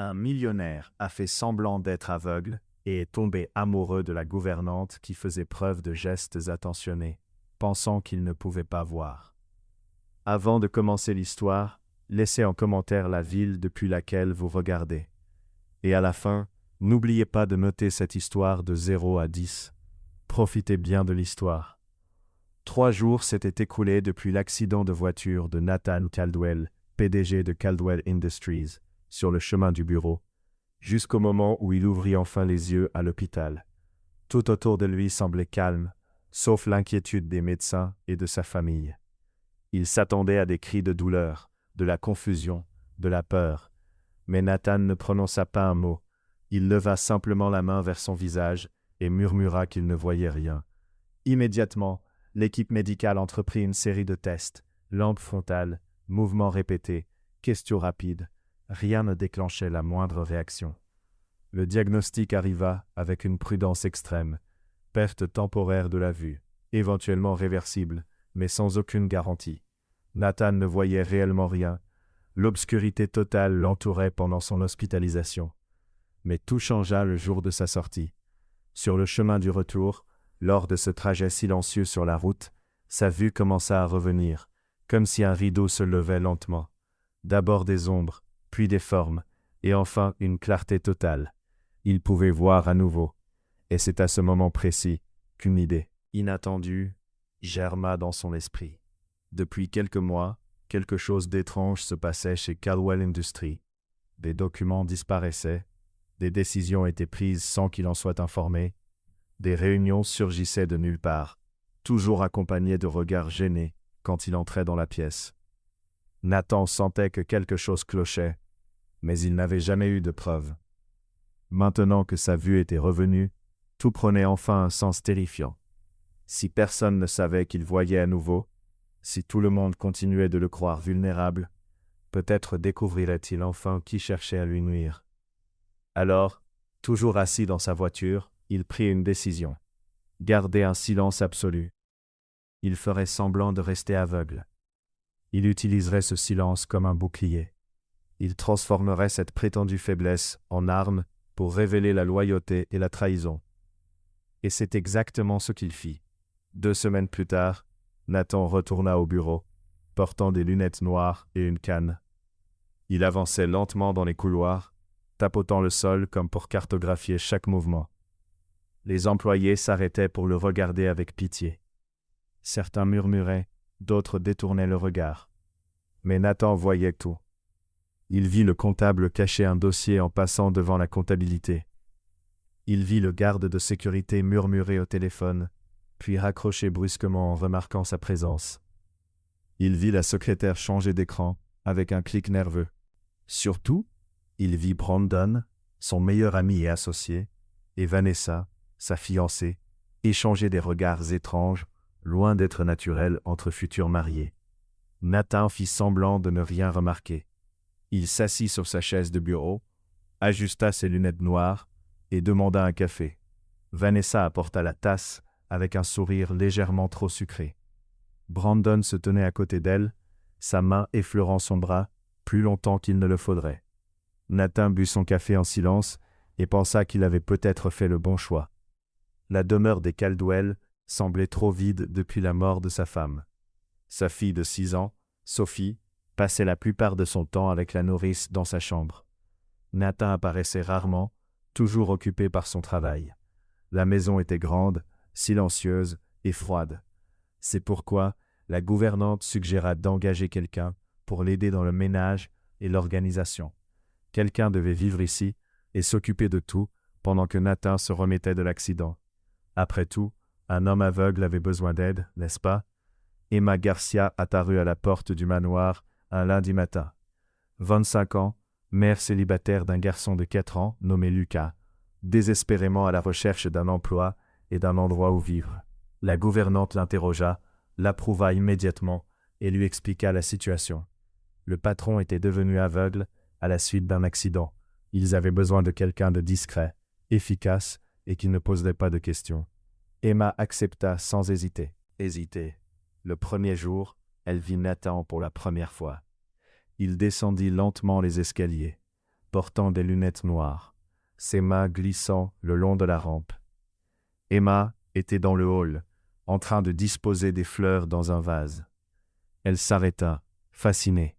Un millionnaire a fait semblant d'être aveugle et est tombé amoureux de la gouvernante qui faisait preuve de gestes attentionnés, pensant qu'il ne pouvait pas voir. Avant de commencer l'histoire, laissez en commentaire la ville depuis laquelle vous regardez. Et à la fin, n'oubliez pas de noter cette histoire de 0 à 10. Profitez bien de l'histoire. 3 jours s'étaient écoulés depuis l'accident de voiture de Nathan Caldwell, PDG de Caldwell Industries, sur le chemin du bureau, jusqu'au moment où il ouvrit enfin les yeux à l'hôpital. Tout autour de lui semblait calme, sauf l'inquiétude des médecins et de sa famille. Il s'attendait à des cris de douleur, de la confusion, de la peur. Mais Nathan ne prononça pas un mot. Il leva simplement la main vers son visage et murmura qu'il ne voyait rien. Immédiatement, l'équipe médicale entreprit une série de tests, lampe frontale, mouvements répétés, questions rapides. Rien ne déclenchait la moindre réaction. Le diagnostic arriva avec une prudence extrême. Perte temporaire de la vue, éventuellement réversible, mais sans aucune garantie. Nathan ne voyait réellement rien. L'obscurité totale l'entourait pendant son hospitalisation. Mais tout changea le jour de sa sortie. Sur le chemin du retour, lors de ce trajet silencieux sur la route, sa vue commença à revenir, comme si un rideau se levait lentement. D'abord des ombres, puis des formes, et enfin une clarté totale. Il pouvait voir à nouveau. Et c'est à ce moment précis qu'une idée, inattendue, germa dans son esprit. Depuis quelques mois, quelque chose d'étrange se passait chez Caldwell Industries. Des documents disparaissaient, des décisions étaient prises sans qu'il en soit informé, des réunions surgissaient de nulle part, toujours accompagnées de regards gênés quand il entrait dans la pièce. Nathan sentait que quelque chose clochait, mais il n'avait jamais eu de preuves. Maintenant que sa vue était revenue, tout prenait enfin un sens terrifiant. Si personne ne savait qu'il voyait à nouveau, si tout le monde continuait de le croire vulnérable, peut-être découvrirait-il enfin qui cherchait à lui nuire. Alors, toujours assis dans sa voiture, il prit une décision. Garder un silence absolu. Il ferait semblant de rester aveugle. Il utiliserait ce silence comme un bouclier. Il transformerait cette prétendue faiblesse en arme pour révéler la loyauté et la trahison. Et c'est exactement ce qu'il fit. 2 semaines plus tard, Nathan retourna au bureau, portant des lunettes noires et une canne. Il avançait lentement dans les couloirs, tapotant le sol comme pour cartographier chaque mouvement. Les employés s'arrêtaient pour le regarder avec pitié. Certains murmuraient, d'autres détournaient le regard. Mais Nathan voyait tout. Il vit le comptable cacher un dossier en passant devant la comptabilité. Il vit le garde de sécurité murmurer au téléphone, puis raccrocher brusquement en remarquant sa présence. Il vit la secrétaire changer d'écran avec un clic nerveux. Surtout, il vit Brandon, son meilleur ami et associé, et Vanessa, sa fiancée, échanger des regards étranges, loin d'être naturels entre futurs mariés. Nathan fit semblant de ne rien remarquer. Il s'assit sur sa chaise de bureau, ajusta ses lunettes noires et demanda un café. Vanessa apporta la tasse avec un sourire légèrement trop sucré. Brandon se tenait à côté d'elle, sa main effleurant son bras plus longtemps qu'il ne le faudrait. Nathan but son café en silence et pensa qu'il avait peut-être fait le bon choix. La demeure des Caldwell semblait trop vide depuis la mort de sa femme. Sa fille de 6 ans, Sophie, passait la plupart de son temps avec la nourrice dans sa chambre. Nathan apparaissait rarement, toujours occupé par son travail. La maison était grande, silencieuse et froide. C'est pourquoi la gouvernante suggéra d'engager quelqu'un pour l'aider dans le ménage et l'organisation. Quelqu'un devait vivre ici et s'occuper de tout pendant que Nathan se remettait de l'accident. Après tout, un homme aveugle avait besoin d'aide, n'est-ce pas? Emma Garcia apparut à la porte du manoir un lundi matin. 25 ans, mère célibataire d'un garçon de 4 ans nommé Lucas, désespérément à la recherche d'un emploi et d'un endroit où vivre. La gouvernante l'interrogea, l'approuva immédiatement et lui expliqua la situation. Le patron était devenu aveugle à la suite d'un accident. Ils avaient besoin de quelqu'un de discret, efficace et qui ne poserait pas de questions. Emma accepta sans hésiter. Le premier jour, elle vit Nathan pour la première fois. Il descendit lentement les escaliers. portant des lunettes noires, ses mains glissant le long de la rampe. Emma était dans le hall, en train de disposer des fleurs dans un vase. Elle s'arrêta, fascinée.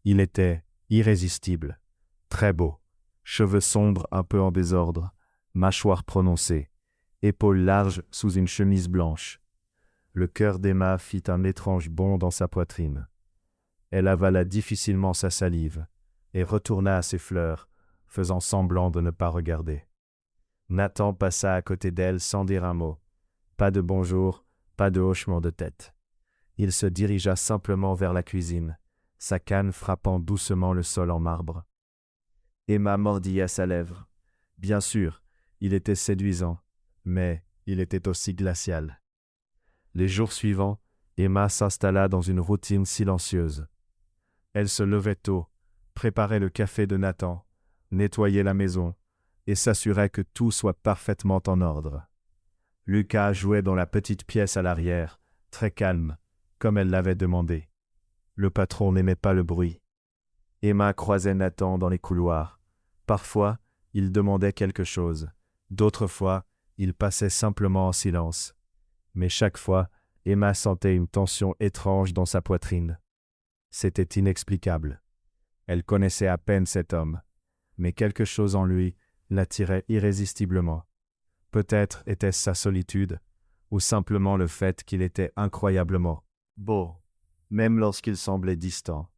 Il était irrésistible, très beau, cheveux sombres un peu en désordre, mâchoire prononcée, épaules larges sous une chemise blanche. Le cœur d'Emma fit un étrange bond dans sa poitrine. Elle avala difficilement sa salive et retourna à ses fleurs, faisant semblant de ne pas regarder. Nathan passa à côté d'elle sans dire un mot. Pas de bonjour, pas de hochement de tête. Il se dirigea simplement vers la cuisine, sa canne frappant doucement le sol en marbre. Emma mordit à sa lèvre. Bien sûr, il était séduisant, mais il était aussi glacial. Les jours suivants, Emma s'installa dans une routine silencieuse. Elle se levait tôt, préparait le café de Nathan, nettoyait la maison et s'assurait que tout soit parfaitement en ordre. Lucas jouait dans la petite pièce à l'arrière, très calme, comme elle l'avait demandé. Le patron n'aimait pas le bruit. Emma croisait Nathan dans les couloirs. Parfois, il demandait quelque chose. D'autres fois, il passait simplement en silence. Mais chaque fois, Emma sentait une tension étrange dans sa poitrine. C'était inexplicable. Elle connaissait à peine cet homme, mais quelque chose en lui l'attirait irrésistiblement. Peut-être était-ce sa solitude, ou simplement le fait qu'il était incroyablement beau, même lorsqu'il semblait distant.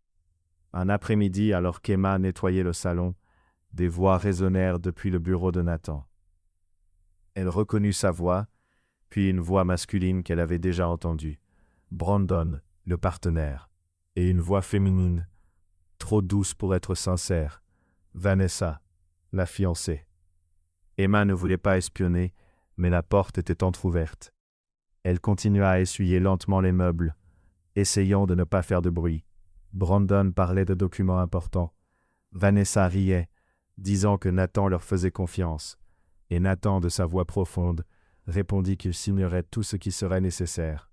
Un après-midi, alors qu'Emma nettoyait le salon, des voix résonnèrent depuis le bureau de Nathan. Elle reconnut sa voix, puis une voix masculine qu'elle avait déjà entendue. Brandon, le partenaire, et une voix féminine, trop douce pour être sincère. Vanessa, la fiancée. Emma ne voulait pas espionner, mais la porte était entr'ouverte. Elle continua à essuyer lentement les meubles, essayant de ne pas faire de bruit. Brandon parlait de documents importants. Vanessa riait, disant que Nathan leur faisait confiance, et Nathan, de sa voix profonde, répondit qu'il signerait tout ce qui serait nécessaire.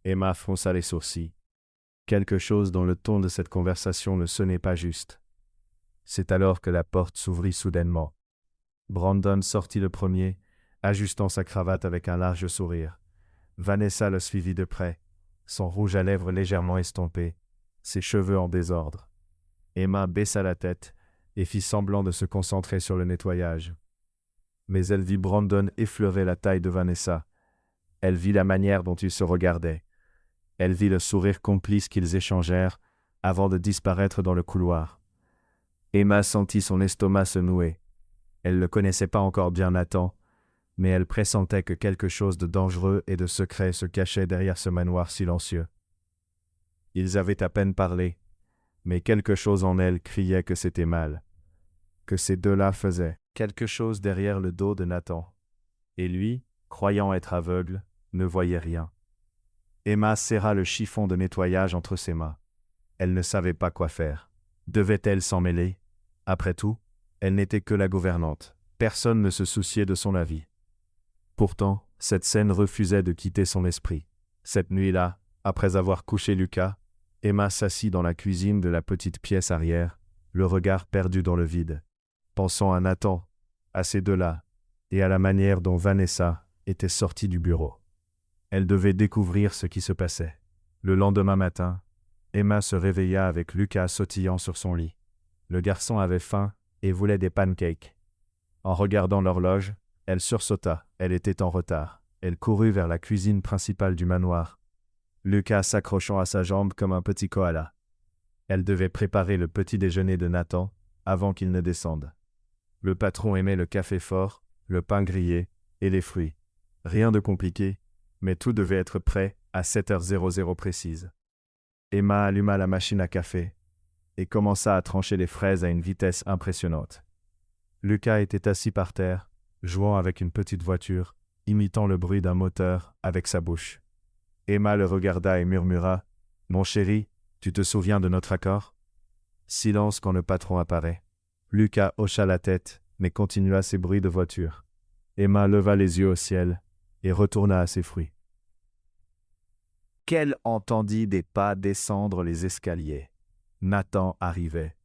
Emma fronça les sourcils. Quelque chose dans le ton de cette conversation ne sonnait pas juste. C'est alors que la porte s'ouvrit soudainement. Brandon sortit le premier, ajustant sa cravate avec un large sourire. Vanessa le suivit de près, son rouge à lèvres légèrement estompé, ses cheveux en désordre. Emma baissa la tête et fit semblant de se concentrer sur le nettoyage. Mais elle vit Brandon effleurer la taille de Vanessa. Elle vit la manière dont ils se regardaient. Elle vit le sourire complice qu'ils échangèrent avant de disparaître dans le couloir. Emma sentit son estomac se nouer. Elle ne connaissait pas encore bien Nathan, mais elle pressentait que quelque chose de dangereux et de secret se cachait derrière ce manoir silencieux. Ils avaient à peine parlé, mais quelque chose en elle criait que c'était mal, que ces deux-là faisaient quelque chose derrière le dos de Nathan. Et lui, croyant être aveugle, ne voyait rien. Emma serra le chiffon de nettoyage entre ses mains. Elle ne savait pas quoi faire. Devait-elle s'en mêler? Après tout, elle n'était que la gouvernante. Personne ne se souciait de son avis. Pourtant, cette scène refusait de quitter son esprit. Cette nuit-là, après avoir couché Lucas, Emma s'assit dans la cuisine de la petite pièce arrière, le regard perdu dans le vide, pensant à Nathan, à ces deux-là, et à la manière dont Vanessa était sortie du bureau. Elle devait découvrir ce qui se passait. Le lendemain matin, Emma se réveilla avec Lucas sautillant sur son lit. Le garçon avait faim et voulait des pancakes. En regardant l'horloge, elle sursauta. Elle était en retard. Elle courut vers la cuisine principale du manoir, Lucas s'accrochant à sa jambe comme un petit koala. Elle devait préparer le petit déjeuner de Nathan avant qu'il ne descende. Le patron aimait le café fort, le pain grillé et les fruits. Rien de compliqué, mais tout devait être prêt à 7h00 précise. Emma alluma la machine à café et commença à trancher les fraises à une vitesse impressionnante. Lucas était assis par terre, jouant avec une petite voiture, imitant le bruit d'un moteur avec sa bouche. Emma le regarda et murmura « Mon chéri, tu te souviens de notre accord ?» Silence quand le patron apparaît. Lucas hocha la tête, mais continua ses bruits de voiture. Emma leva les yeux au ciel et retourna à ses fruits. Qu'elle entendit des pas descendre les escaliers. Nathan arrivait.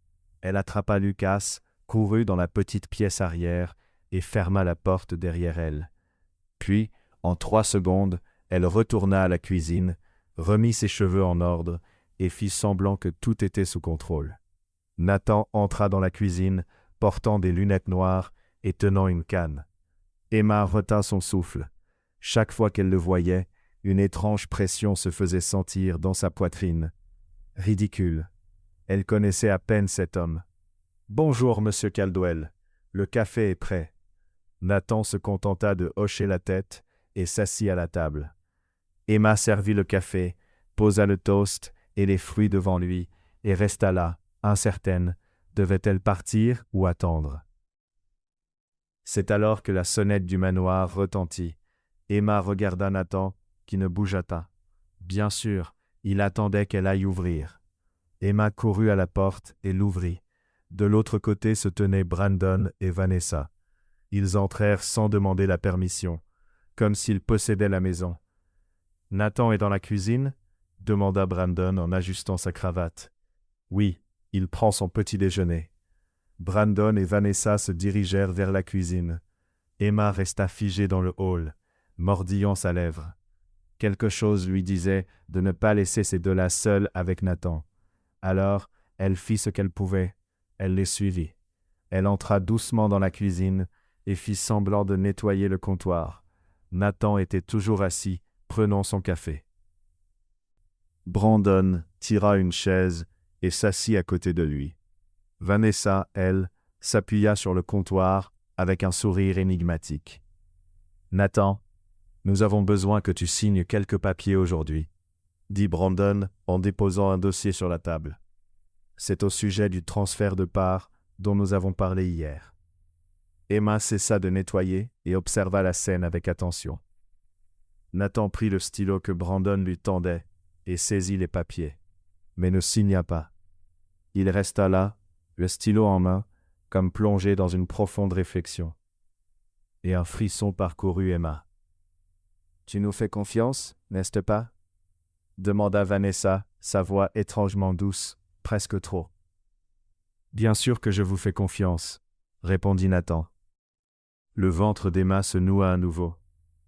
Elle attrapa Lucas, courut dans la petite pièce arrière et ferma la porte derrière elle. Puis, en 3 secondes, elle retourna à la cuisine, remit ses cheveux en ordre et fit semblant que tout était sous contrôle. Nathan entra dans la cuisine, portant des lunettes noires et tenant une canne. Emma retint son souffle. Chaque fois qu'elle le voyait, une étrange pression se faisait sentir dans sa poitrine. Ridicule. Elle connaissait à peine cet homme. « Bonjour, monsieur Caldwell. Le café est prêt. » Nathan se contenta de hocher la tête et s'assit à la table. Emma servit le café, posa le toast et les fruits devant lui, et resta là, incertaine. Devait-elle partir ou attendre? C'est alors que la sonnette du manoir retentit. Emma regarda Nathan, qui ne bougea pas. Bien sûr, il attendait qu'elle aille ouvrir. Emma courut à la porte et l'ouvrit. De l'autre côté se tenaient Brandon et Vanessa. Ils entrèrent sans demander la permission, comme s'ils possédaient la maison. « Nathan est dans la cuisine ?» demanda Brandon en ajustant sa cravate. « Oui, il prend son petit déjeuner. » Brandon et Vanessa se dirigèrent vers la cuisine. Emma resta figée dans le hall, mordillant sa lèvre. Quelque chose lui disait de ne pas laisser ces deux-là seuls avec Nathan. Alors, elle fit ce qu'elle pouvait. Elle les suivit. Elle entra doucement dans la cuisine et fit semblant de nettoyer le comptoir. Nathan était toujours assis, prenant son café. Brandon tira une chaise et s'assit à côté de lui. Vanessa, elle, s'appuya sur le comptoir avec un sourire énigmatique. « Nathan, nous avons besoin que tu signes quelques papiers aujourd'hui, » dit Brandon en déposant un dossier sur la table. « C'est au sujet du transfert de parts dont nous avons parlé hier. » Emma cessa de nettoyer et observa la scène avec attention. Nathan prit le stylo que Brandon lui tendait et saisit les papiers, mais ne signa pas. Il resta là, le stylo en main, comme plongé dans une profonde réflexion. Et un frisson parcourut Emma. « Tu nous fais confiance, n'est-ce pas ?» demanda Vanessa, sa voix étrangement douce, presque trop. « Bien sûr que je vous fais confiance, » répondit Nathan. Le ventre d'Emma se noua à nouveau.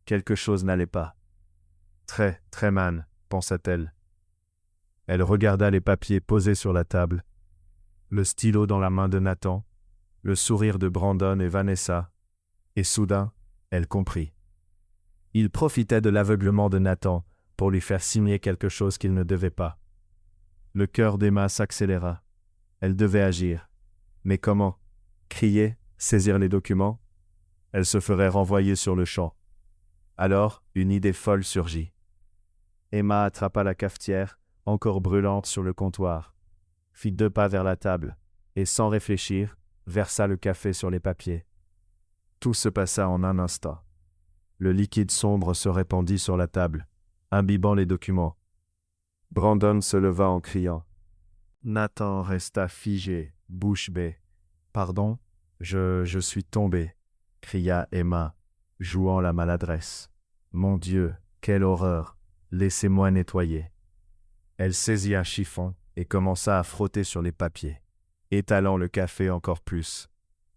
Quelque chose n'allait pas. « Très, très mal, » pensa-t-elle. Elle regarda les papiers posés sur la table, le stylo dans la main de Nathan, le sourire de Brandon et Vanessa, et soudain, elle comprit. Il profitait de l'aveuglement de Nathan pour lui faire signer quelque chose qu'il ne devait pas. Le cœur d'Emma s'accéléra. Elle devait agir. Mais comment? Crier? Saisir les documents? Elle se ferait renvoyer sur le champ. Alors, une idée folle surgit. Emma attrapa la cafetière, encore brûlante sur le comptoir, fit 2 pas vers la table, et sans réfléchir, versa le café sur les papiers. Tout se passa en un instant. Le liquide sombre se répandit sur la table, imbibant les documents. Brandon se leva en criant. Nathan resta figé, bouche bée. « Pardon, je suis tombé, » cria Emma, jouant la maladresse. « Mon Dieu, quelle horreur! Laissez-moi nettoyer. » Elle saisit un chiffon et commença à frotter sur les papiers, étalant le café encore plus,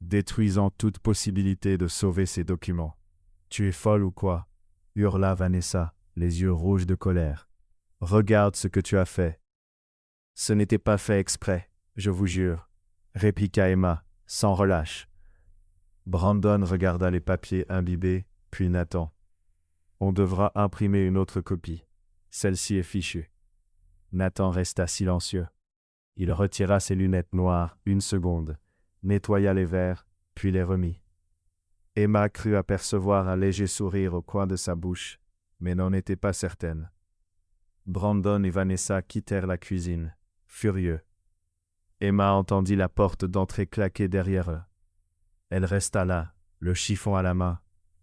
détruisant toute possibilité de sauver ses documents. « Tu es folle ou quoi ?» hurla Vanessa, les yeux rouges de colère. « Regarde ce que tu as fait. »« Ce n'était pas fait exprès, je vous jure, » répliqua Emma, sans relâche. Brandon regarda les papiers imbibés, puis Nathan. « On devra imprimer une autre copie. Celle-ci est fichue. » Nathan resta silencieux. Il retira ses lunettes noires 1 seconde, nettoya les verres, puis les remit. Emma crut apercevoir un léger sourire au coin de sa bouche, mais n'en était pas certaine. Brandon et Vanessa quittèrent la cuisine, furieux. Emma entendit la porte d'entrée claquer derrière eux. Elle resta là, le chiffon à la main,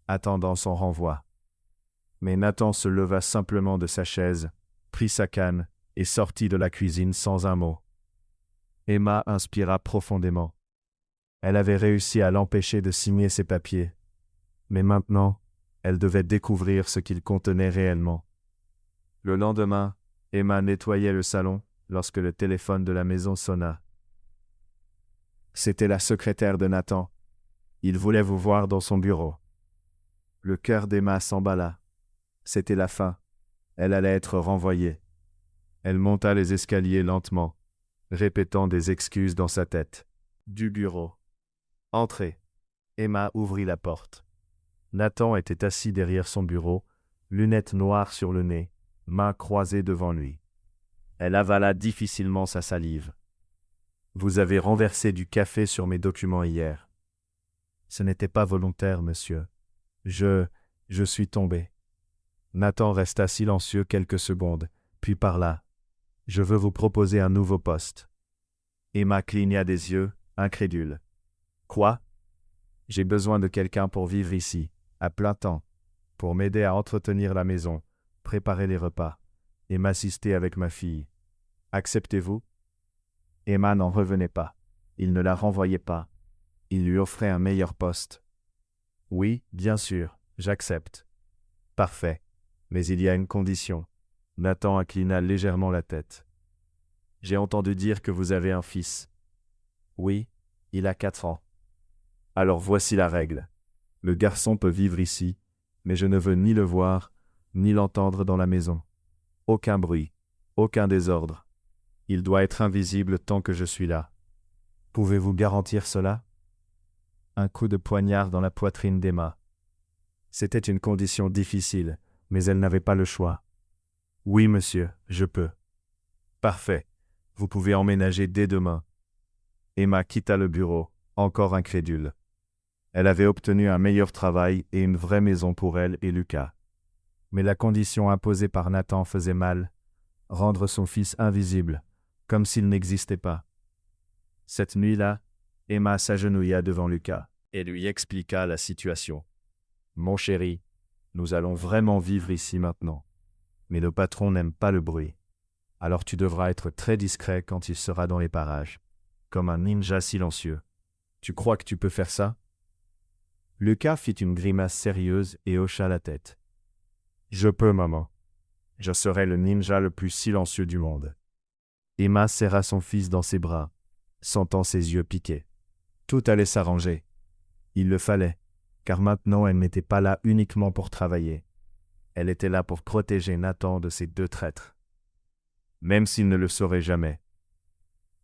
attendant son renvoi. Mais Nathan se leva simplement de sa chaise, prit sa canne et sortit de la cuisine sans un mot. Emma inspira profondément. Elle avait réussi à l'empêcher de signer ses papiers. Mais maintenant, elle devait découvrir ce qu'ils contenaient réellement. Le lendemain, Emma nettoyait le salon lorsque le téléphone de la maison sonna. C'était la secrétaire de Nathan. Il voulait vous voir dans son bureau. Le cœur d'Emma s'emballa. C'était la fin. Elle allait être renvoyée. Elle monta les escaliers lentement, répétant des excuses dans sa tête. Du bureau. Entrez. Emma ouvrit la porte. Nathan était assis derrière son bureau, lunettes noires sur le nez, mains croisées devant lui. Elle avala difficilement sa salive. « Vous avez renversé du café sur mes documents hier. »« Ce n'était pas volontaire, monsieur. Je suis tombé. » Nathan resta silencieux quelques secondes, puis parla. « Je veux vous proposer un nouveau poste. » Emma cligna des yeux, incrédule. « Quoi ? J'ai besoin de quelqu'un pour vivre ici, à plein temps, pour m'aider à entretenir la maison, préparer les repas, et m'assister avec ma fille. Acceptez-vous » Emma n'en revenait pas. Il ne la renvoyait pas. Il lui offrait un meilleur poste. « Oui, bien sûr, j'accepte. »« Parfait. Mais il y a une condition. » Nathan inclina légèrement la tête. « J'ai entendu dire que vous avez un fils. »« Oui, il a 4 ans. » « Alors voici la règle. Le garçon peut vivre ici, mais je ne veux ni le voir, ni l'entendre dans la maison. Aucun bruit, aucun désordre. Il doit être invisible tant que je suis là. Pouvez-vous garantir cela ? Un coup de poignard dans la poitrine d'Emma. C'était une condition difficile, mais elle n'avait pas le choix. « Oui, monsieur, je peux. »« Parfait. Vous pouvez emménager dès demain. » Emma quitta le bureau, encore incrédule. Elle avait obtenu un meilleur travail et une vraie maison pour elle et Lucas. Mais la condition imposée par Nathan faisait mal. Rendre son fils invisible, comme s'il n'existait pas. Cette nuit-là, Emma s'agenouilla devant Lucas et lui expliqua la situation. « Mon chéri, nous allons vraiment vivre ici maintenant. Mais le patron n'aime pas le bruit. Alors tu devras être très discret quand il sera dans les parages, comme un ninja silencieux. Tu crois que tu peux faire ça ?» Lucas fit une grimace sérieuse et hocha la tête. « Je peux, maman. Je serai le ninja le plus silencieux du monde. » Emma serra son fils dans ses bras, sentant ses yeux piquer. Tout allait s'arranger. Il le fallait, car maintenant elle n'était pas là uniquement pour travailler. Elle était là pour protéger Nathan de ces 2 traîtres. Même s'il ne le saurait jamais.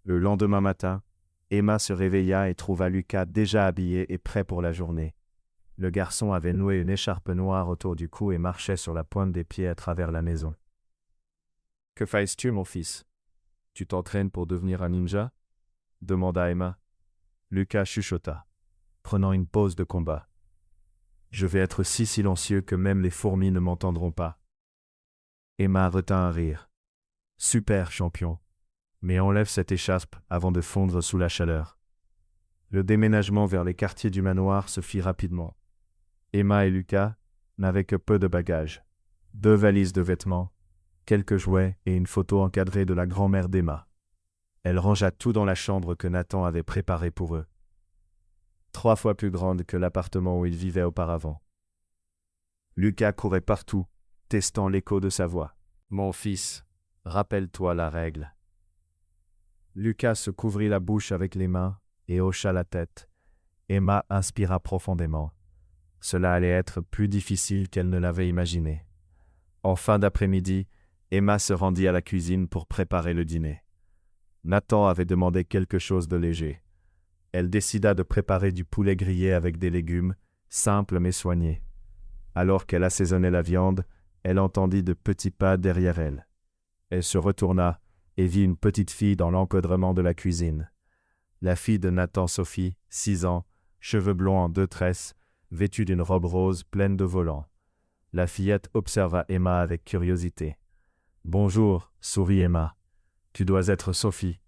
Le lendemain matin, Emma se réveilla et trouva Lucas déjà habillé et prêt pour la journée. Le garçon avait noué une écharpe noire autour du cou et marchait sur la pointe des pieds à travers la maison. « Que fais-tu, mon fils ? Tu t'entraînes pour devenir un ninja ?» demanda Emma. Lucas chuchota, prenant une pause de combat. « Je vais être si silencieux que même les fourmis ne m'entendront pas. » Emma retint un rire. « Super, champion. Mais enlève cette écharpe avant de fondre sous la chaleur. » Le déménagement vers les quartiers du manoir se fit rapidement. Emma et Lucas n'avaient que peu de bagages. 2 valises de vêtements, quelques jouets et une photo encadrée de la grand-mère d'Emma. Elle rangea tout dans la chambre que Nathan avait préparée pour eux. 3 fois plus grande que l'appartement où ils vivaient auparavant. Lucas courait partout, testant l'écho de sa voix. « Mon fils, rappelle-toi la règle. » Lucas se couvrit la bouche avec les mains et hocha la tête. Emma inspira profondément. Cela allait être plus difficile qu'elle ne l'avait imaginé. En fin d'après-midi, Emma se rendit à la cuisine pour préparer le dîner. Nathan avait demandé quelque chose de léger. Elle décida de préparer du poulet grillé avec des légumes, simples mais soignés. Alors qu'elle assaisonnait la viande, elle entendit de petits pas derrière elle. Elle se retourna et vit une petite fille dans l'encadrement de la cuisine. La fille de Nathan, Sophie, 6 ans, cheveux blonds en 2 tresses, vêtue d'une robe rose pleine de volants. La fillette observa Emma avec curiosité. « Bonjour, sourit Emma. Tu dois être Sophie. »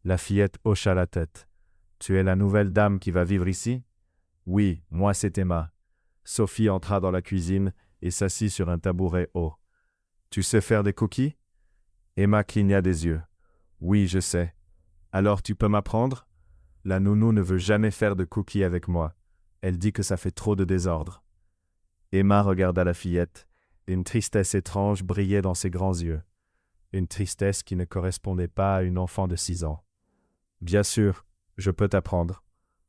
La fillette hocha la tête. « Tu es la nouvelle dame qui va vivre ici ?»« Oui, moi c'est Emma. » Sophie entra dans la cuisine et s'assit sur un tabouret haut. « Tu sais faire des cookies ?» Emma cligna des yeux. « Oui, je sais. Alors tu peux m'apprendre ? La nounou ne veut jamais faire de cookies avec moi. Elle dit que ça fait trop de désordre. » Emma regarda la fillette. Une tristesse étrange brillait dans ses grands yeux. Une tristesse qui ne correspondait pas à une enfant de 6 ans. « Bien sûr, Je peux t'apprendre.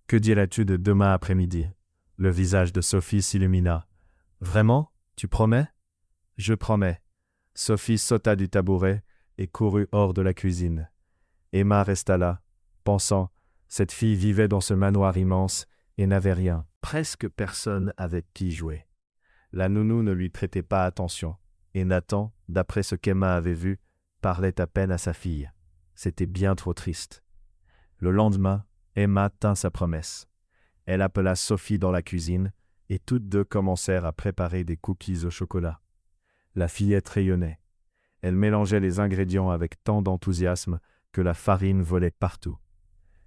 Que dirais-tu de demain après-midi? Le visage de Sophie s'illumina. Vraiment? Tu promets? Je promets. Sophie sauta du tabouret et courut hors de la cuisine. Emma resta là, pensant, cette fille vivait dans ce manoir immense et n'avait rien, presque personne avec qui jouer. La nounou ne lui prêtait pas attention, et Nathan, d'après ce qu'Emma avait vu, parlait à peine à sa fille. C'était bien trop triste. Le lendemain, Emma tint sa promesse. Elle appela Sophie dans la cuisine, et toutes deux commencèrent à préparer des cookies au chocolat. La fillette rayonnait. Elle mélangeait les ingrédients avec tant d'enthousiasme que la farine volait partout.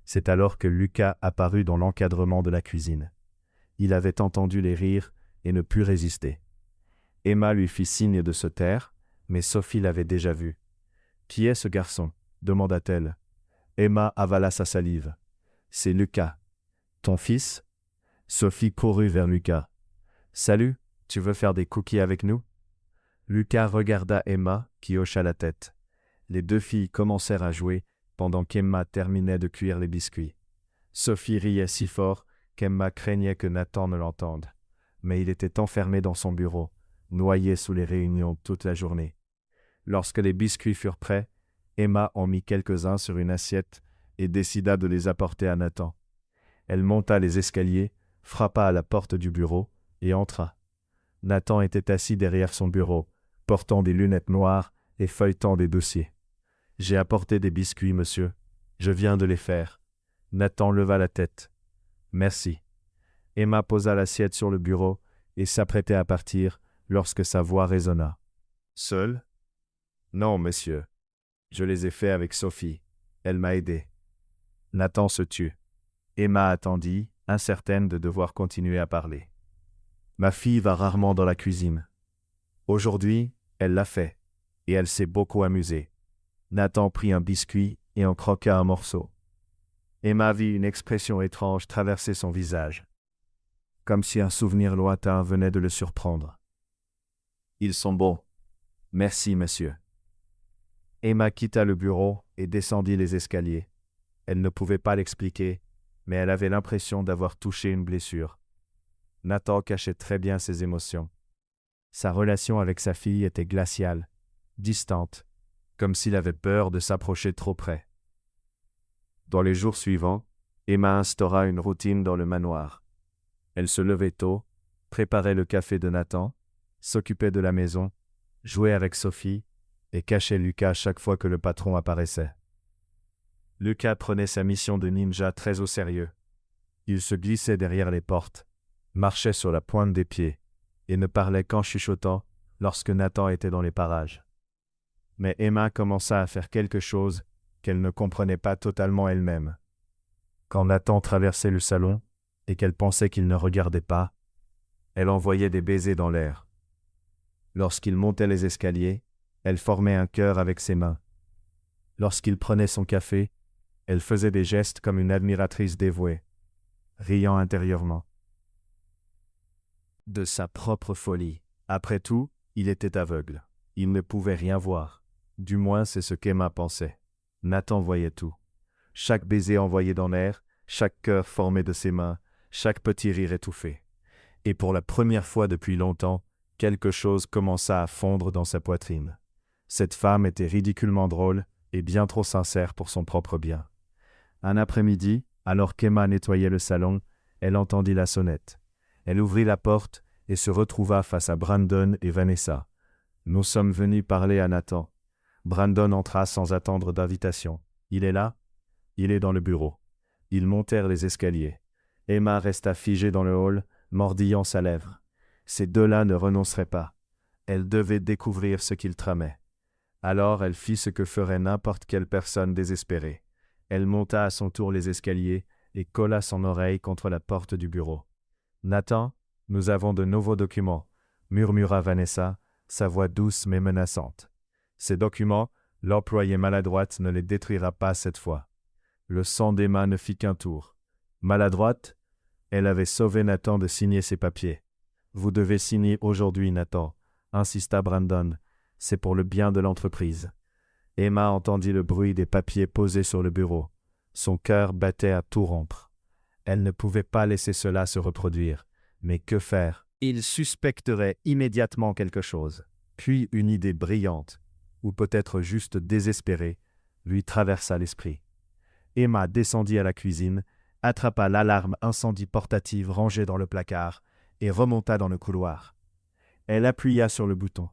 C'est alors que Lucas apparut dans l'encadrement de la cuisine. Il avait entendu les rires et ne put résister. Emma lui fit signe de se taire, mais Sophie l'avait déjà vu. « Qui est ce garçon » demanda-t-elle. Emma avala sa salive. « C'est Lucas. Ton fils ?» Sophie courut vers Lucas. « Salut, tu veux faire des cookies avec nous ?» Lucas regarda Emma, qui hocha la tête. Les deux filles commencèrent à jouer, pendant qu'Emma terminait de cuire les biscuits. Sophie riait si fort qu'Emma craignait que Nathan ne l'entende. Mais il était enfermé dans son bureau, noyé sous les réunions toute la journée. Lorsque les biscuits furent prêts, Emma en mit quelques-uns sur une assiette et décida de les apporter à Nathan. Elle monta les escaliers, frappa à la porte du bureau et entra. Nathan était assis derrière son bureau, portant des lunettes noires et feuilletant des dossiers. « J'ai apporté des biscuits, monsieur. Je viens de les faire. » Nathan leva la tête. « Merci. » Emma posa l'assiette sur le bureau et s'apprêtait à partir lorsque sa voix résonna. « Seul? »« Non, monsieur. Je les ai faits avec Sophie. Elle m'a aidé. » Nathan se tut. Emma attendit, incertaine de devoir continuer à parler. « Ma fille va rarement dans la cuisine. Aujourd'hui, elle l'a fait, et elle s'est beaucoup amusée. » Nathan prit un biscuit et en croqua un morceau. Emma vit une expression étrange traverser son visage, comme si un souvenir lointain venait de le surprendre. « Ils sont bons. Merci, monsieur. » Emma quitta le bureau et descendit les escaliers. Elle ne pouvait pas l'expliquer, mais elle avait l'impression d'avoir touché une blessure. Nathan cachait très bien ses émotions. Sa relation avec sa fille était glaciale, distante, comme s'il avait peur de s'approcher trop près. Dans les jours suivants, Emma instaura une routine dans le manoir. Elle se levait tôt, préparait le café de Nathan, s'occupait de la maison, jouait avec Sophie et cachait Lucas chaque fois que le patron apparaissait. Lucas prenait sa mission de ninja très au sérieux. Il se glissait derrière les portes, marchait sur la pointe des pieds et ne parlait qu'en chuchotant lorsque Nathan était dans les parages. Mais Emma commença à faire quelque chose qu'elle ne comprenait pas totalement elle-même. Quand Nathan traversait le salon et qu'elle pensait qu'il ne regardait pas, elle envoyait des baisers dans l'air. Lorsqu'il montait les escaliers, elle formait un cœur avec ses mains. Lorsqu'il prenait son café, elle faisait des gestes comme une admiratrice dévouée, riant intérieurement de sa propre folie. Après tout, il était aveugle. Il ne pouvait rien voir. Du moins, c'est ce qu'Emma pensait. Nathan voyait tout. Chaque baiser envoyé dans l'air, chaque cœur formé de ses mains, chaque petit rire étouffé. Et pour la première fois depuis longtemps, quelque chose commença à fondre dans sa poitrine. Cette femme était ridiculement drôle et bien trop sincère pour son propre bien. Un après-midi, alors qu'Emma nettoyait le salon, elle entendit la sonnette. Elle ouvrit la porte et se retrouva face à Brandon et Vanessa. « Nous sommes venus parler à Nathan. » Brandon entra sans attendre d'invitation. « Il est là ?» ?»« Il est dans le bureau. » Ils montèrent les escaliers. Emma resta figée dans le hall, mordillant sa lèvre. Ces deux-là ne renonceraient pas. Elle devait découvrir ce qu'ils tramaient. Alors elle fit ce que ferait n'importe quelle personne désespérée. Elle monta à son tour les escaliers et colla son oreille contre la porte du bureau. « Nathan, nous avons de nouveaux documents, » murmura Vanessa, sa voix douce mais menaçante. Ces documents, l'employée maladroite ne les détruira pas cette fois. Le sang d'Emma ne fit qu'un tour. Maladroite? Elle avait sauvé Nathan de signer ses papiers. « Vous devez signer aujourd'hui, Nathan, » insista Brandon. « C'est pour le bien de l'entreprise. » Emma entendit le bruit des papiers posés sur le bureau. Son cœur battait à tout rompre. Elle ne pouvait pas laisser cela se reproduire. Mais que faire? Il suspecterait immédiatement quelque chose. Puis une idée brillante, ou peut-être juste désespérée, lui traversa l'esprit. Emma descendit à la cuisine, attrapa l'alarme incendie portative rangée dans le placard et remonta dans le couloir. Elle appuya sur le bouton.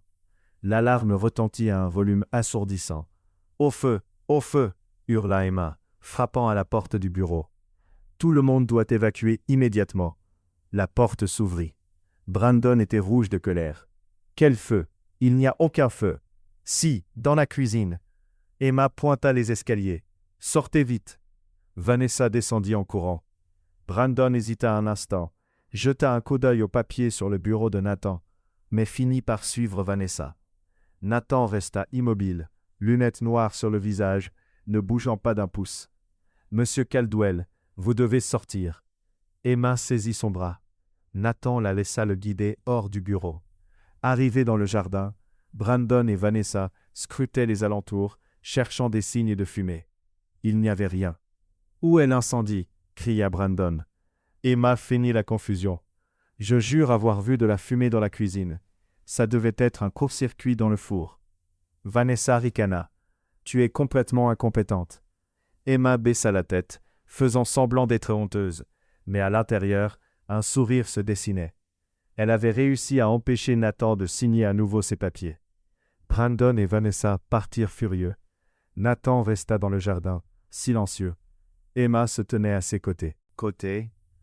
L'alarme retentit à un volume assourdissant. « Au feu! Au feu !» hurla Emma, frappant à la porte du bureau. « Tout le monde doit évacuer immédiatement. » La porte s'ouvrit. Brandon était rouge de colère. « Quel feu? Il n'y a aucun feu. »« Si, dans la cuisine. » Emma pointa les escaliers. « Sortez vite. » Vanessa descendit en courant. Brandon hésita un instant, jeta un coup d'œil au papier sur le bureau de Nathan, mais finit par suivre Vanessa. Nathan resta immobile, lunettes noires sur le visage, ne bougeant pas d'un pouce. « Monsieur Caldwell, vous devez sortir. » Emma saisit son bras. Nathan la laissa le guider hors du bureau. Arrivés dans le jardin, Brandon et Vanessa scrutaient les alentours, cherchant des signes de fumée. Il n'y avait rien. « Où est l'incendie » cria Brandon. Emma feignit la confusion. « Je jure avoir vu de la fumée dans la cuisine. Ça devait être un court-circuit dans le four. » Vanessa ricana. « Tu es complètement incompétente. » Emma baissa la tête, faisant semblant d'être honteuse, mais à l'intérieur, un sourire se dessinait. Elle avait réussi à empêcher Nathan de signer à nouveau ses papiers. Brandon et Vanessa partirent furieux. Nathan resta dans le jardin, silencieux. Emma se tenait à ses côtés,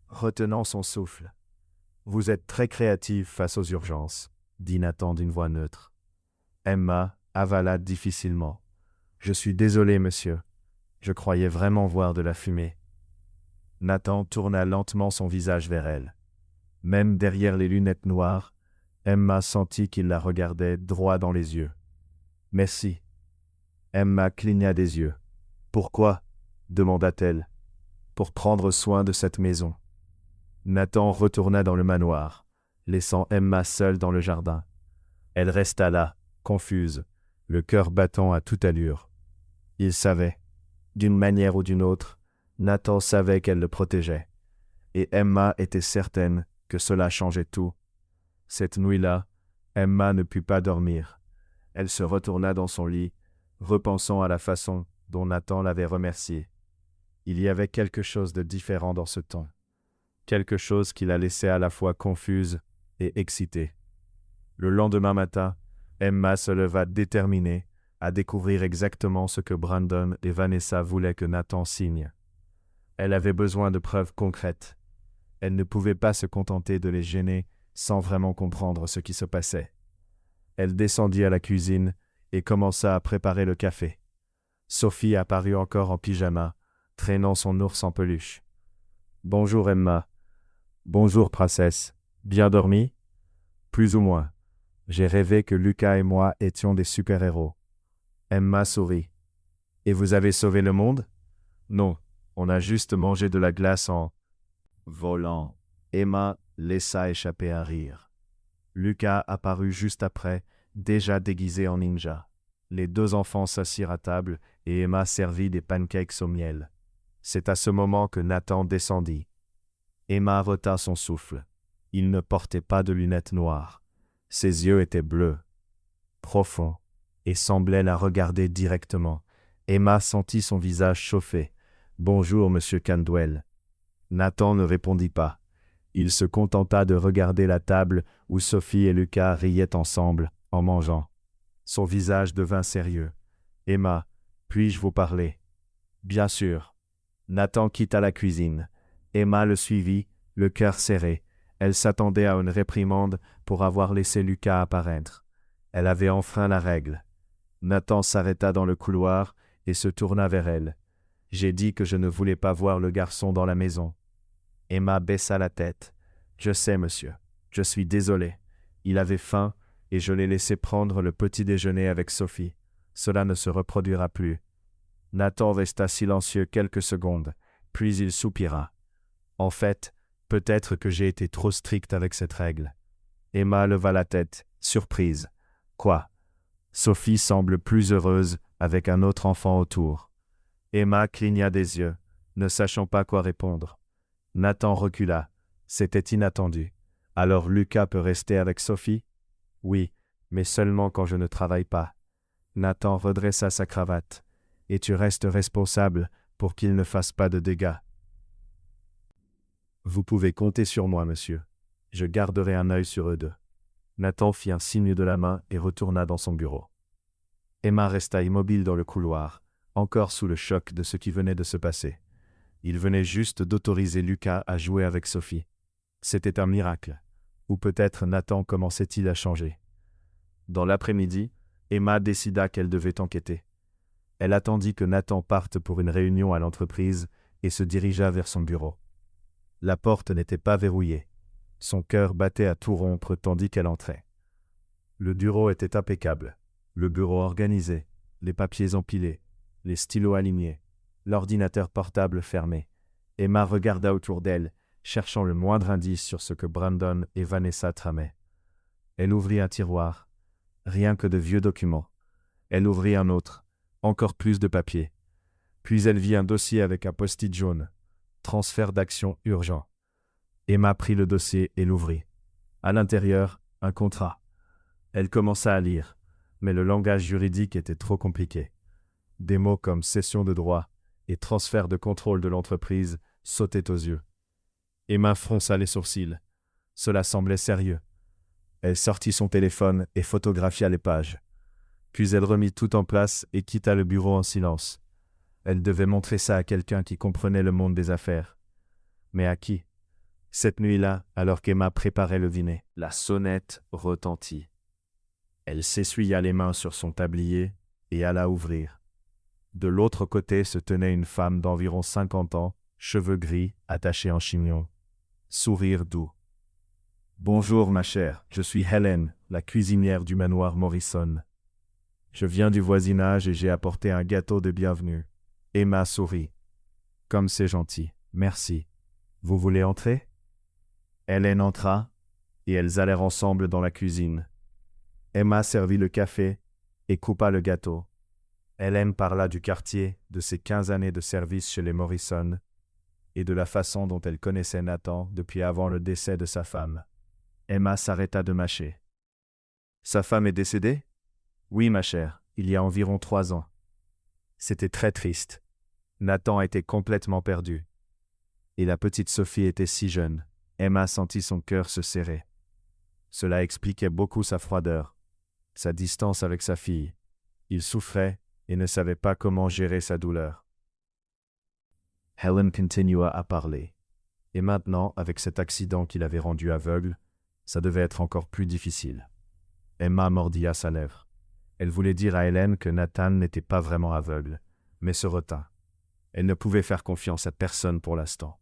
retenant son souffle. « Vous êtes très créative face aux urgences, » dit Nathan d'une voix neutre. Emma avala difficilement. « Je suis désolé, monsieur. Je croyais vraiment voir de la fumée. » Nathan tourna lentement son visage vers elle. Même derrière les lunettes noires, Emma sentit qu'il la regardait droit dans les yeux. « Merci. » Emma cligna des yeux. « Pourquoi ?» demanda-t-elle. « Pour prendre soin de cette maison. » Nathan retourna dans le manoir, laissant Emma seule dans le jardin. Elle resta là, confuse, le cœur battant à toute allure. Il savait. D'une manière ou d'une autre, Nathan savait qu'elle le protégeait. Et Emma était certaine que cela changeait tout. Cette nuit-là, Emma ne put pas dormir. Elle se retourna dans son lit, repensant à la façon dont Nathan l'avait remerciée. Il y avait quelque chose de différent dans ce ton. Quelque chose qui la laissait à la fois confuse et excitée. Le lendemain matin, Emma se leva déterminée à découvrir exactement ce que Brandon et Vanessa voulaient que Nathan signe. Elle avait besoin de preuves concrètes. Elle ne pouvait pas se contenter de les gêner sans vraiment comprendre ce qui se passait. Elle descendit à la cuisine et commença à préparer le café. Sophie apparut encore en pyjama, traînant son ours en peluche. « Bonjour Emma. »« Bonjour princesse. Bien dormi ?»« Plus ou moins. J'ai rêvé que Lucas et moi étions des super-héros. » Emma sourit. « Et vous avez sauvé le monde ?»« Non, on a juste mangé de la glace en... » volant. Emma laissa échapper un rire. Lucas apparut juste après, déjà déguisé en ninja. Les deux enfants s'assirent à table et Emma servit des pancakes au miel. C'est à ce moment que Nathan descendit. Emma retint son souffle. Il ne portait pas de lunettes noires. Ses yeux étaient bleus, profonds, et semblaient la regarder directement. Emma sentit son visage chauffer. « Bonjour, monsieur Caldwell. » Nathan ne répondit pas. Il se contenta de regarder la table où Sophie et Lucas riaient ensemble, en mangeant. Son visage devint sérieux. « Emma, puis-je vous parler ?»« Bien sûr. » Nathan quitta la cuisine. Emma le suivit, le cœur serré. Elle s'attendait à une réprimande pour avoir laissé Lucas apparaître. Elle avait enfreint la règle. Nathan s'arrêta dans le couloir et se tourna vers elle. « J'ai dit que je ne voulais pas voir le garçon dans la maison. » Emma baissa la tête. « Je sais, monsieur. Je suis désolé. Il avait faim et je l'ai laissé prendre le petit déjeuner avec Sophie. Cela ne se reproduira plus. » Nathan resta silencieux quelques secondes, puis il soupira. « En fait, peut-être que j'ai été trop strict avec cette règle. » Emma leva la tête, surprise. « Quoi ? Sophie semble plus heureuse avec un autre enfant autour. » Emma cligna des yeux. Ne sachant pas quoi répondre, Nathan recula. C'était inattendu. Alors Lucas peut rester avec Sophie? Oui, mais seulement quand je ne travaille pas. Nathan redressa sa cravate. Et tu restes responsable pour qu'il ne fasse pas de dégâts. Vous pouvez compter sur moi, monsieur. Je garderai un œil sur eux deux. Nathan fit un signe de la main et retourna dans son bureau. Emma resta immobile dans le couloir, encore sous le choc de ce qui venait de se passer. Il venait juste d'autoriser Lucas à jouer avec Sophie. C'était un miracle. Ou peut-être Nathan commençait-il à changer. Dans l'après-midi, Emma décida qu'elle devait enquêter. Elle attendit que Nathan parte pour une réunion à l'entreprise et se dirigea vers son bureau. La porte n'était pas verrouillée. Son cœur battait à tout rompre tandis qu'elle entrait. Le bureau était impeccable. Le bureau organisé, les papiers empilés, les stylos alignés, l'ordinateur portable fermé. Emma regarda autour d'elle, cherchant le moindre indice sur ce que Brandon et Vanessa tramaient. Elle ouvrit un tiroir. Rien que de vieux documents. Elle ouvrit un autre. Encore plus de papiers. Puis elle vit un dossier avec un post-it jaune. Transfert d'action urgent. Emma prit le dossier et l'ouvrit. À l'intérieur, un contrat. Elle commença à lire, mais le langage juridique était trop compliqué. Des mots comme cession de droit et transfert de contrôle de l'entreprise sautaient aux yeux. Emma fronça les sourcils. Cela semblait sérieux. Elle sortit son téléphone et photographia les pages. Puis elle remit tout en place et quitta le bureau en silence. Elle devait montrer ça à quelqu'un qui comprenait le monde des affaires. Mais à qui? Cette nuit-là, alors qu'Emma préparait le dîner, la sonnette retentit. Elle s'essuya les mains sur son tablier et alla ouvrir. De l'autre côté se tenait une femme d'environ 50 ans, cheveux gris, attachés en chignon. Sourire doux. « Bonjour ma chère, je suis Helen, la cuisinière du manoir Morrison. Je viens du voisinage et j'ai apporté un gâteau de bienvenue. » Emma sourit. « Comme c'est gentil, merci. Vous voulez entrer ?» Helen entra, et elles allèrent ensemble dans la cuisine. Emma servit le café et coupa le gâteau. Helen parla du quartier, de ses 15 années de service chez les Morrison, et de la façon dont elle connaissait Nathan depuis avant le décès de sa femme. Emma s'arrêta de mâcher. « Sa femme est décédée ? » ?»« Oui, ma chère, il y a environ 3 ans. » C'était très triste. Nathan était complètement perdu. Et la petite Sophie était si jeune. Emma sentit son cœur se serrer. Cela expliquait beaucoup sa froideur, sa distance avec sa fille. Il souffrait et ne savait pas comment gérer sa douleur. Helen continua à parler. Et maintenant, avec cet accident qui l'avait rendu aveugle, ça devait être encore plus difficile. Emma mordilla sa lèvre. Elle voulait dire à Helen que Nathan n'était pas vraiment aveugle, mais se retint. Elle ne pouvait faire confiance à personne pour l'instant.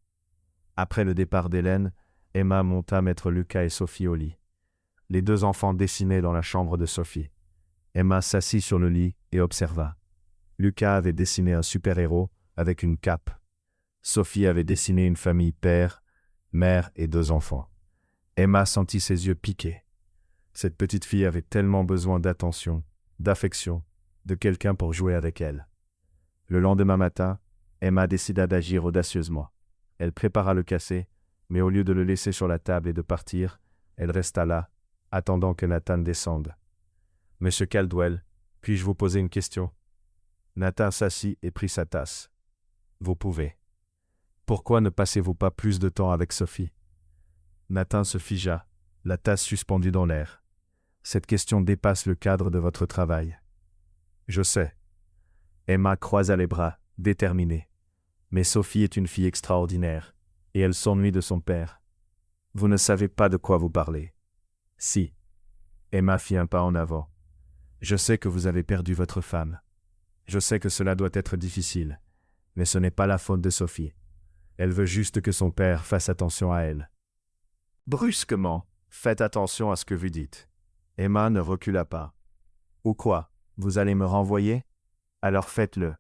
Après le départ d'Hélène, Emma monta mettre Lucas et Sophie au lit. Les 2 enfants dessinaient dans la chambre de Sophie. Emma s'assit sur le lit et observa. Lucas avait dessiné un super-héros avec une cape. Sophie avait dessiné une famille père, mère et 2 enfants. Emma sentit ses yeux piquer. Cette petite fille avait tellement besoin d'attention, d'affection, de quelqu'un pour jouer avec elle. Le lendemain matin, Emma décida d'agir audacieusement. Elle prépara le café, mais au lieu de le laisser sur la table et de partir, elle resta là, attendant que Nathan descende. « Monsieur Caldwell, puis-je vous poser une question ?» Nathan s'assit et prit sa tasse. « Vous pouvez. Pourquoi ne passez-vous pas plus de temps avec Sophie ?» Nathan se figea, la tasse suspendue dans l'air. « Cette question dépasse le cadre de votre travail. »« Je sais. » Emma croisa les bras, déterminée. « Mais Sophie est une fille extraordinaire, et elle s'ennuie de son père. Vous ne savez pas de quoi vous parlez. » « Si. » Emma fit un pas en avant. « Je sais que vous avez perdu votre femme. Je sais que cela doit être difficile, mais ce n'est pas la faute de Sophie. Elle veut juste que son père fasse attention à elle. » Brusquement, faites attention à ce que vous dites. Emma ne recula pas. « Ou quoi, vous allez me renvoyer ? Alors faites-le.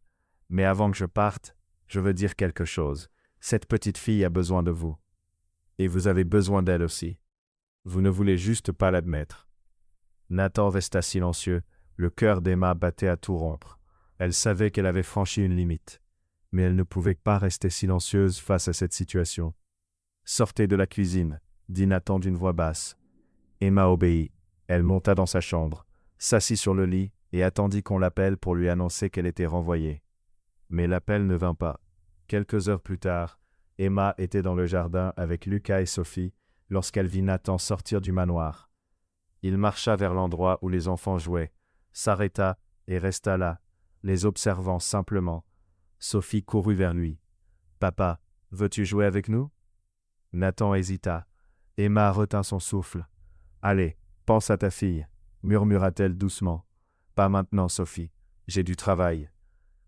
Mais avant que je parte, je veux dire quelque chose. Cette petite fille a besoin de vous. Et vous avez besoin d'elle aussi. Vous ne voulez juste pas l'admettre. » Nathan resta silencieux, le cœur d'Emma battait à tout rompre. Elle savait qu'elle avait franchi une limite. mais elle ne pouvait pas rester silencieuse face à cette situation. « Sortez de la cuisine » dit Nathan d'une voix basse. Emma obéit. Elle monta dans sa chambre, s'assit sur le lit et attendit qu'on l'appelle pour lui annoncer qu'elle était renvoyée. Mais l'appel ne vint pas. Quelques heures plus tard, Emma était dans le jardin avec Lucas et Sophie lorsqu'elle vit Nathan sortir du manoir. Il marcha vers l'endroit où les enfants jouaient, s'arrêta et resta là, les observant simplement. Sophie courut vers lui. « Papa, veux-tu jouer avec nous » Nathan hésita. Emma retint son souffle. « Allez, pense à ta fille » murmura-t-elle doucement. « Pas maintenant, Sophie. J'ai du travail. »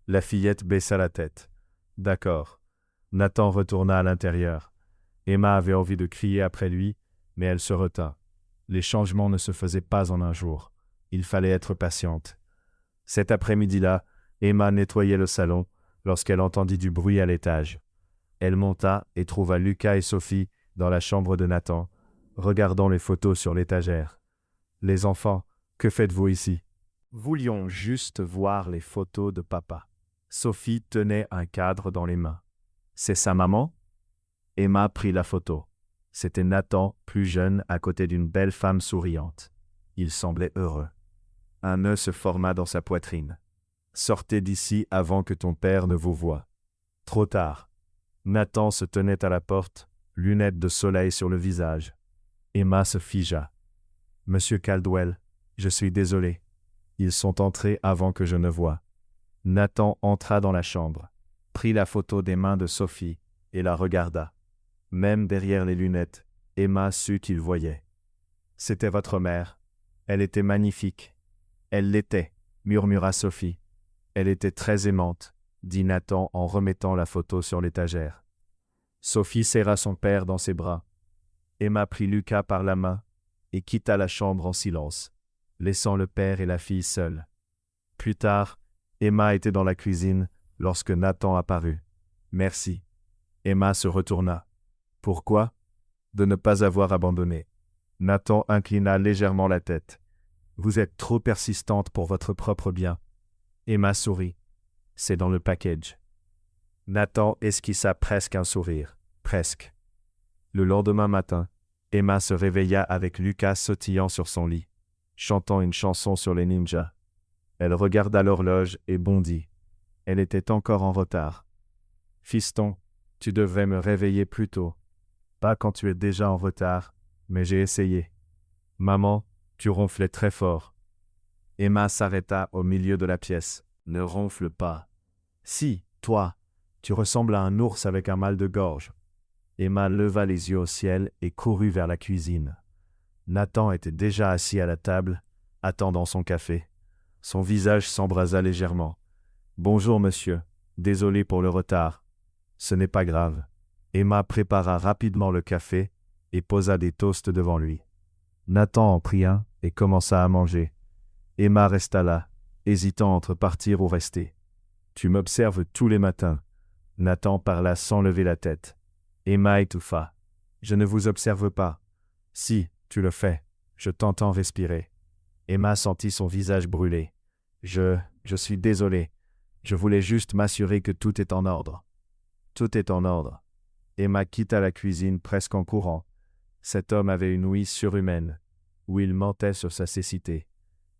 La fillette baissa la tête. « D'accord. » Nathan retourna à l'intérieur. Emma avait envie de crier après lui, mais elle se retint. Les changements ne se faisaient pas en un jour. Il fallait être patiente. Cet après-midi-là, Emma nettoyait le salon lorsqu'elle entendit du bruit à l'étage. Elle monta et trouva Lucas et Sophie dans la chambre de Nathan, regardant les photos sur l'étagère. « Les enfants, que faites-vous ici » Voulions juste voir les photos de papa. Sophie tenait un cadre dans les mains. « C'est sa maman » Emma prit la photo. C'était Nathan, plus jeune, à côté d'une belle femme souriante. Il semblait heureux. Un nœud se forma dans sa poitrine. « Sortez d'ici avant que ton père ne vous voie. » Trop tard. Nathan se tenait à la porte, lunettes de soleil sur le visage. Emma se figea. « Monsieur Caldwell, je suis désolé. Ils sont entrés avant que je ne voie. » Nathan entra dans la chambre, prit la photo des mains de Sophie et la regarda. Même derrière les lunettes, Emma sut qu'il voyait. « C'était votre mère. Elle était magnifique. »« Elle l'était, » murmura Sophie. « Elle était très aimante, » dit Nathan en remettant la photo sur l'étagère. Sophie serra son père dans ses bras. Emma prit Lucas par la main et quitta la chambre en silence, laissant le père et la fille seuls. Plus tard, Emma était dans la cuisine lorsque Nathan apparut. « Merci. » Emma se retourna. « Pourquoi » ? De ne pas avoir abandonné. Nathan inclina légèrement la tête. « Vous êtes trop persistante pour votre propre bien. » Emma sourit. « C'est dans le package. » Nathan esquissa presque un sourire. Presque. Le lendemain matin, Emma se réveilla avec Lucas sautillant sur son lit, chantant une chanson sur les ninjas. Elle regarda l'horloge et bondit. Elle était encore en retard. « Fiston, tu devrais me réveiller plus tôt. » « Pas quand tu es déjà en retard, mais j'ai essayé. »« Maman, tu ronflais très fort. » Emma s'arrêta au milieu de la pièce. « Ne ronfle pas. »« Si, toi, tu ressembles à un ours avec un mal de gorge. » Emma leva les yeux au ciel et courut vers la cuisine. Nathan était déjà assis à la table, attendant son café. Son visage s'embrasa légèrement. « Bonjour, monsieur. Désolé pour le retard. »« Ce n'est pas grave. » Emma prépara rapidement le café et posa des toasts devant lui. Nathan en prit un et commença à manger. Emma resta là, hésitant entre partir ou rester. « Tu m'observes tous les matins. » Nathan parla sans lever la tête. Emma étouffa. « Je ne vous observe pas. »« Si, tu le fais. Je t'entends respirer. » Emma sentit son visage brûler. « Je suis désolé. Je voulais juste m'assurer que tout est en ordre. »« Tout est en ordre. » Emma quitta la cuisine presque en courant. Cet homme avait une ouïe surhumaine. Will mentait sur sa cécité.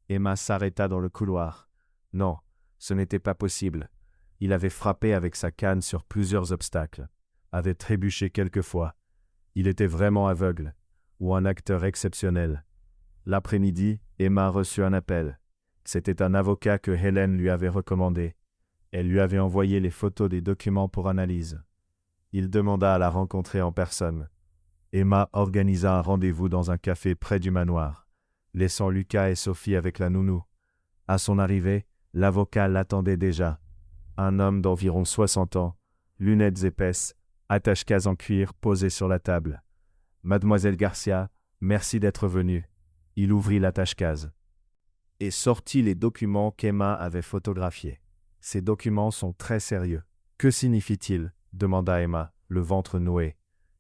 Emma s'arrêta dans le couloir. Non, ce n'était pas possible. Il avait frappé avec sa canne sur plusieurs obstacles, avait trébuché quelquefois. Il était vraiment aveugle, ou un acteur exceptionnel. L'après-midi, Emma reçut un appel. C'était un avocat que Hélène lui avait recommandé. Elle lui avait envoyé les photos des documents pour analyse. Il demanda à la rencontrer en personne. Emma organisa un rendez-vous dans un café près du manoir, laissant Lucas et Sophie avec la nounou. À son arrivée, l'avocat l'attendait déjà. Un homme d'environ 60 ans, lunettes épaisses, attache-case en cuir posé sur la table. « Mademoiselle Garcia, merci d'être venue. » Il ouvrit l'attache-case et sortit les documents qu'Emma avait photographiés. « Ces documents sont très sérieux. Que signifie-t-il » demanda Emma, le ventre noué.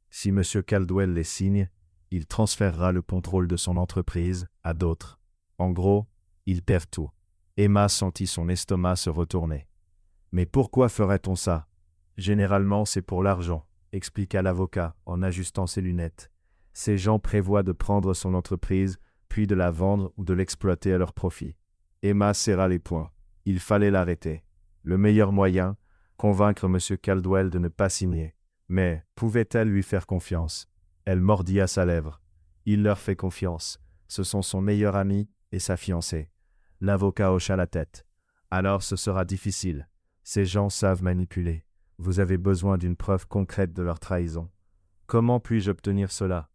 « Si M. Caldwell les signe, il transférera le contrôle de son entreprise à d'autres. En gros, il perd tout. » Emma sentit son estomac se retourner. « Mais pourquoi ferait-on ça » Généralement, c'est pour l'argent, expliqua l'avocat en ajustant ses lunettes. Ces gens prévoient de prendre son entreprise, puis de la vendre ou de l'exploiter à leur profit. Emma serra les poings. Il fallait l'arrêter. Le meilleur moyen, convaincre M. Caldwell de ne pas signer. Mais pouvait-elle lui faire confiance? Elle mordit à sa lèvre. Il leur fait confiance. Ce sont son meilleur ami et sa fiancée. L'avocat hocha la tête. Alors ce sera difficile. Ces gens savent manipuler. Vous avez besoin d'une preuve concrète de leur trahison. Comment puis-je obtenir cela?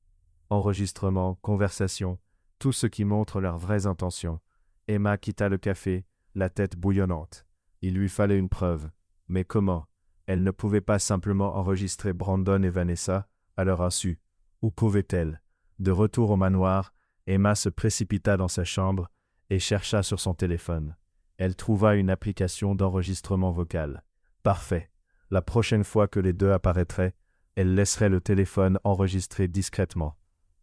Enregistrements, conversations, tout ce qui montre leurs vraies intentions. Emma quitta le café, la tête bouillonnante. Il lui fallait une preuve. Mais comment? Elle ne pouvait pas simplement enregistrer Brandon et Vanessa à leur insu. Où pouvait-elle? De retour au manoir, Emma se précipita dans sa chambre et chercha sur son téléphone. Elle trouva une application d'enregistrement vocal. Parfait. La prochaine fois que les deux apparaîtraient, elle laisserait le téléphone enregistré discrètement.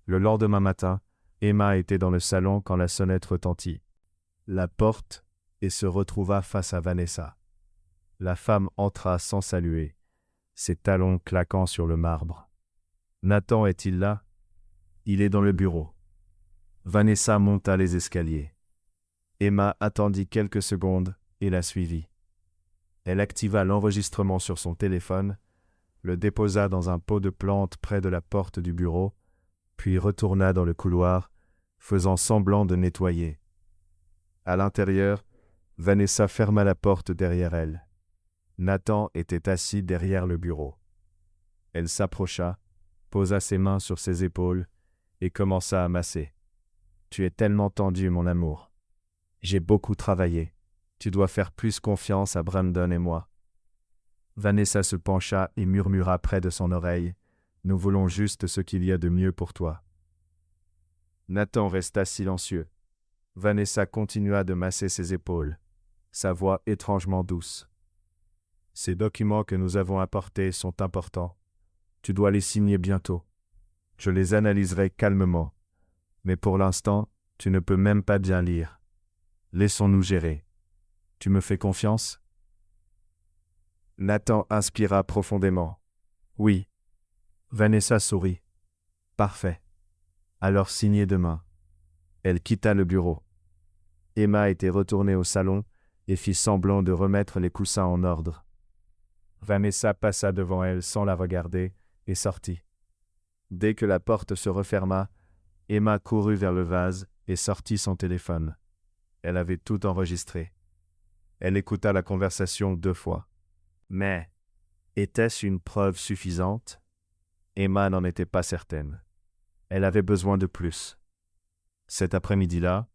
Le lendemain matin, Emma était dans le salon quand la sonnette retentit. La porte et se retrouva face à Vanessa. La femme entra sans saluer, ses talons claquant sur le marbre. « Nathan est-il là? » »« Il est dans le bureau. » Vanessa monta les escaliers. Emma attendit quelques secondes et la suivit. Elle activa l'enregistrement sur son téléphone, le déposa dans un pot de plantes près de la porte du bureau, puis retourna dans le couloir, faisant semblant de nettoyer. À l'intérieur, Vanessa ferma la porte derrière elle. Nathan était assis derrière le bureau. Elle s'approcha, posa ses mains sur ses épaules et commença à masser. « Tu es tellement tendu, mon amour. J'ai beaucoup travaillé. Tu dois faire plus confiance à Brandon et moi. » Vanessa se pencha et murmura près de son oreille. « Nous voulons juste ce qu'il y a de mieux pour toi. » Nathan resta silencieux. Vanessa continua de masser ses épaules, sa voix étrangement douce. « Ces documents que nous avons apportés sont importants. Tu dois les signer bientôt. Je les analyserai calmement. Mais pour l'instant, tu ne peux même pas bien lire. Laissons-nous gérer. Tu me fais confiance? » Nathan inspira profondément. « Oui. » Vanessa sourit. « Parfait. Alors signez demain. » Elle quitta le bureau. Emma était retournée au salon et fit semblant de remettre les coussins en ordre. Vanessa passa devant elle sans la regarder et sortit. Dès que la porte se referma, Emma courut vers le vase et sortit son téléphone. Elle avait tout enregistré. Elle écouta la conversation 2 fois. Mais, était-ce une preuve suffisante? Emma n'en était pas certaine. Elle avait besoin de plus. Cet après-midi-là,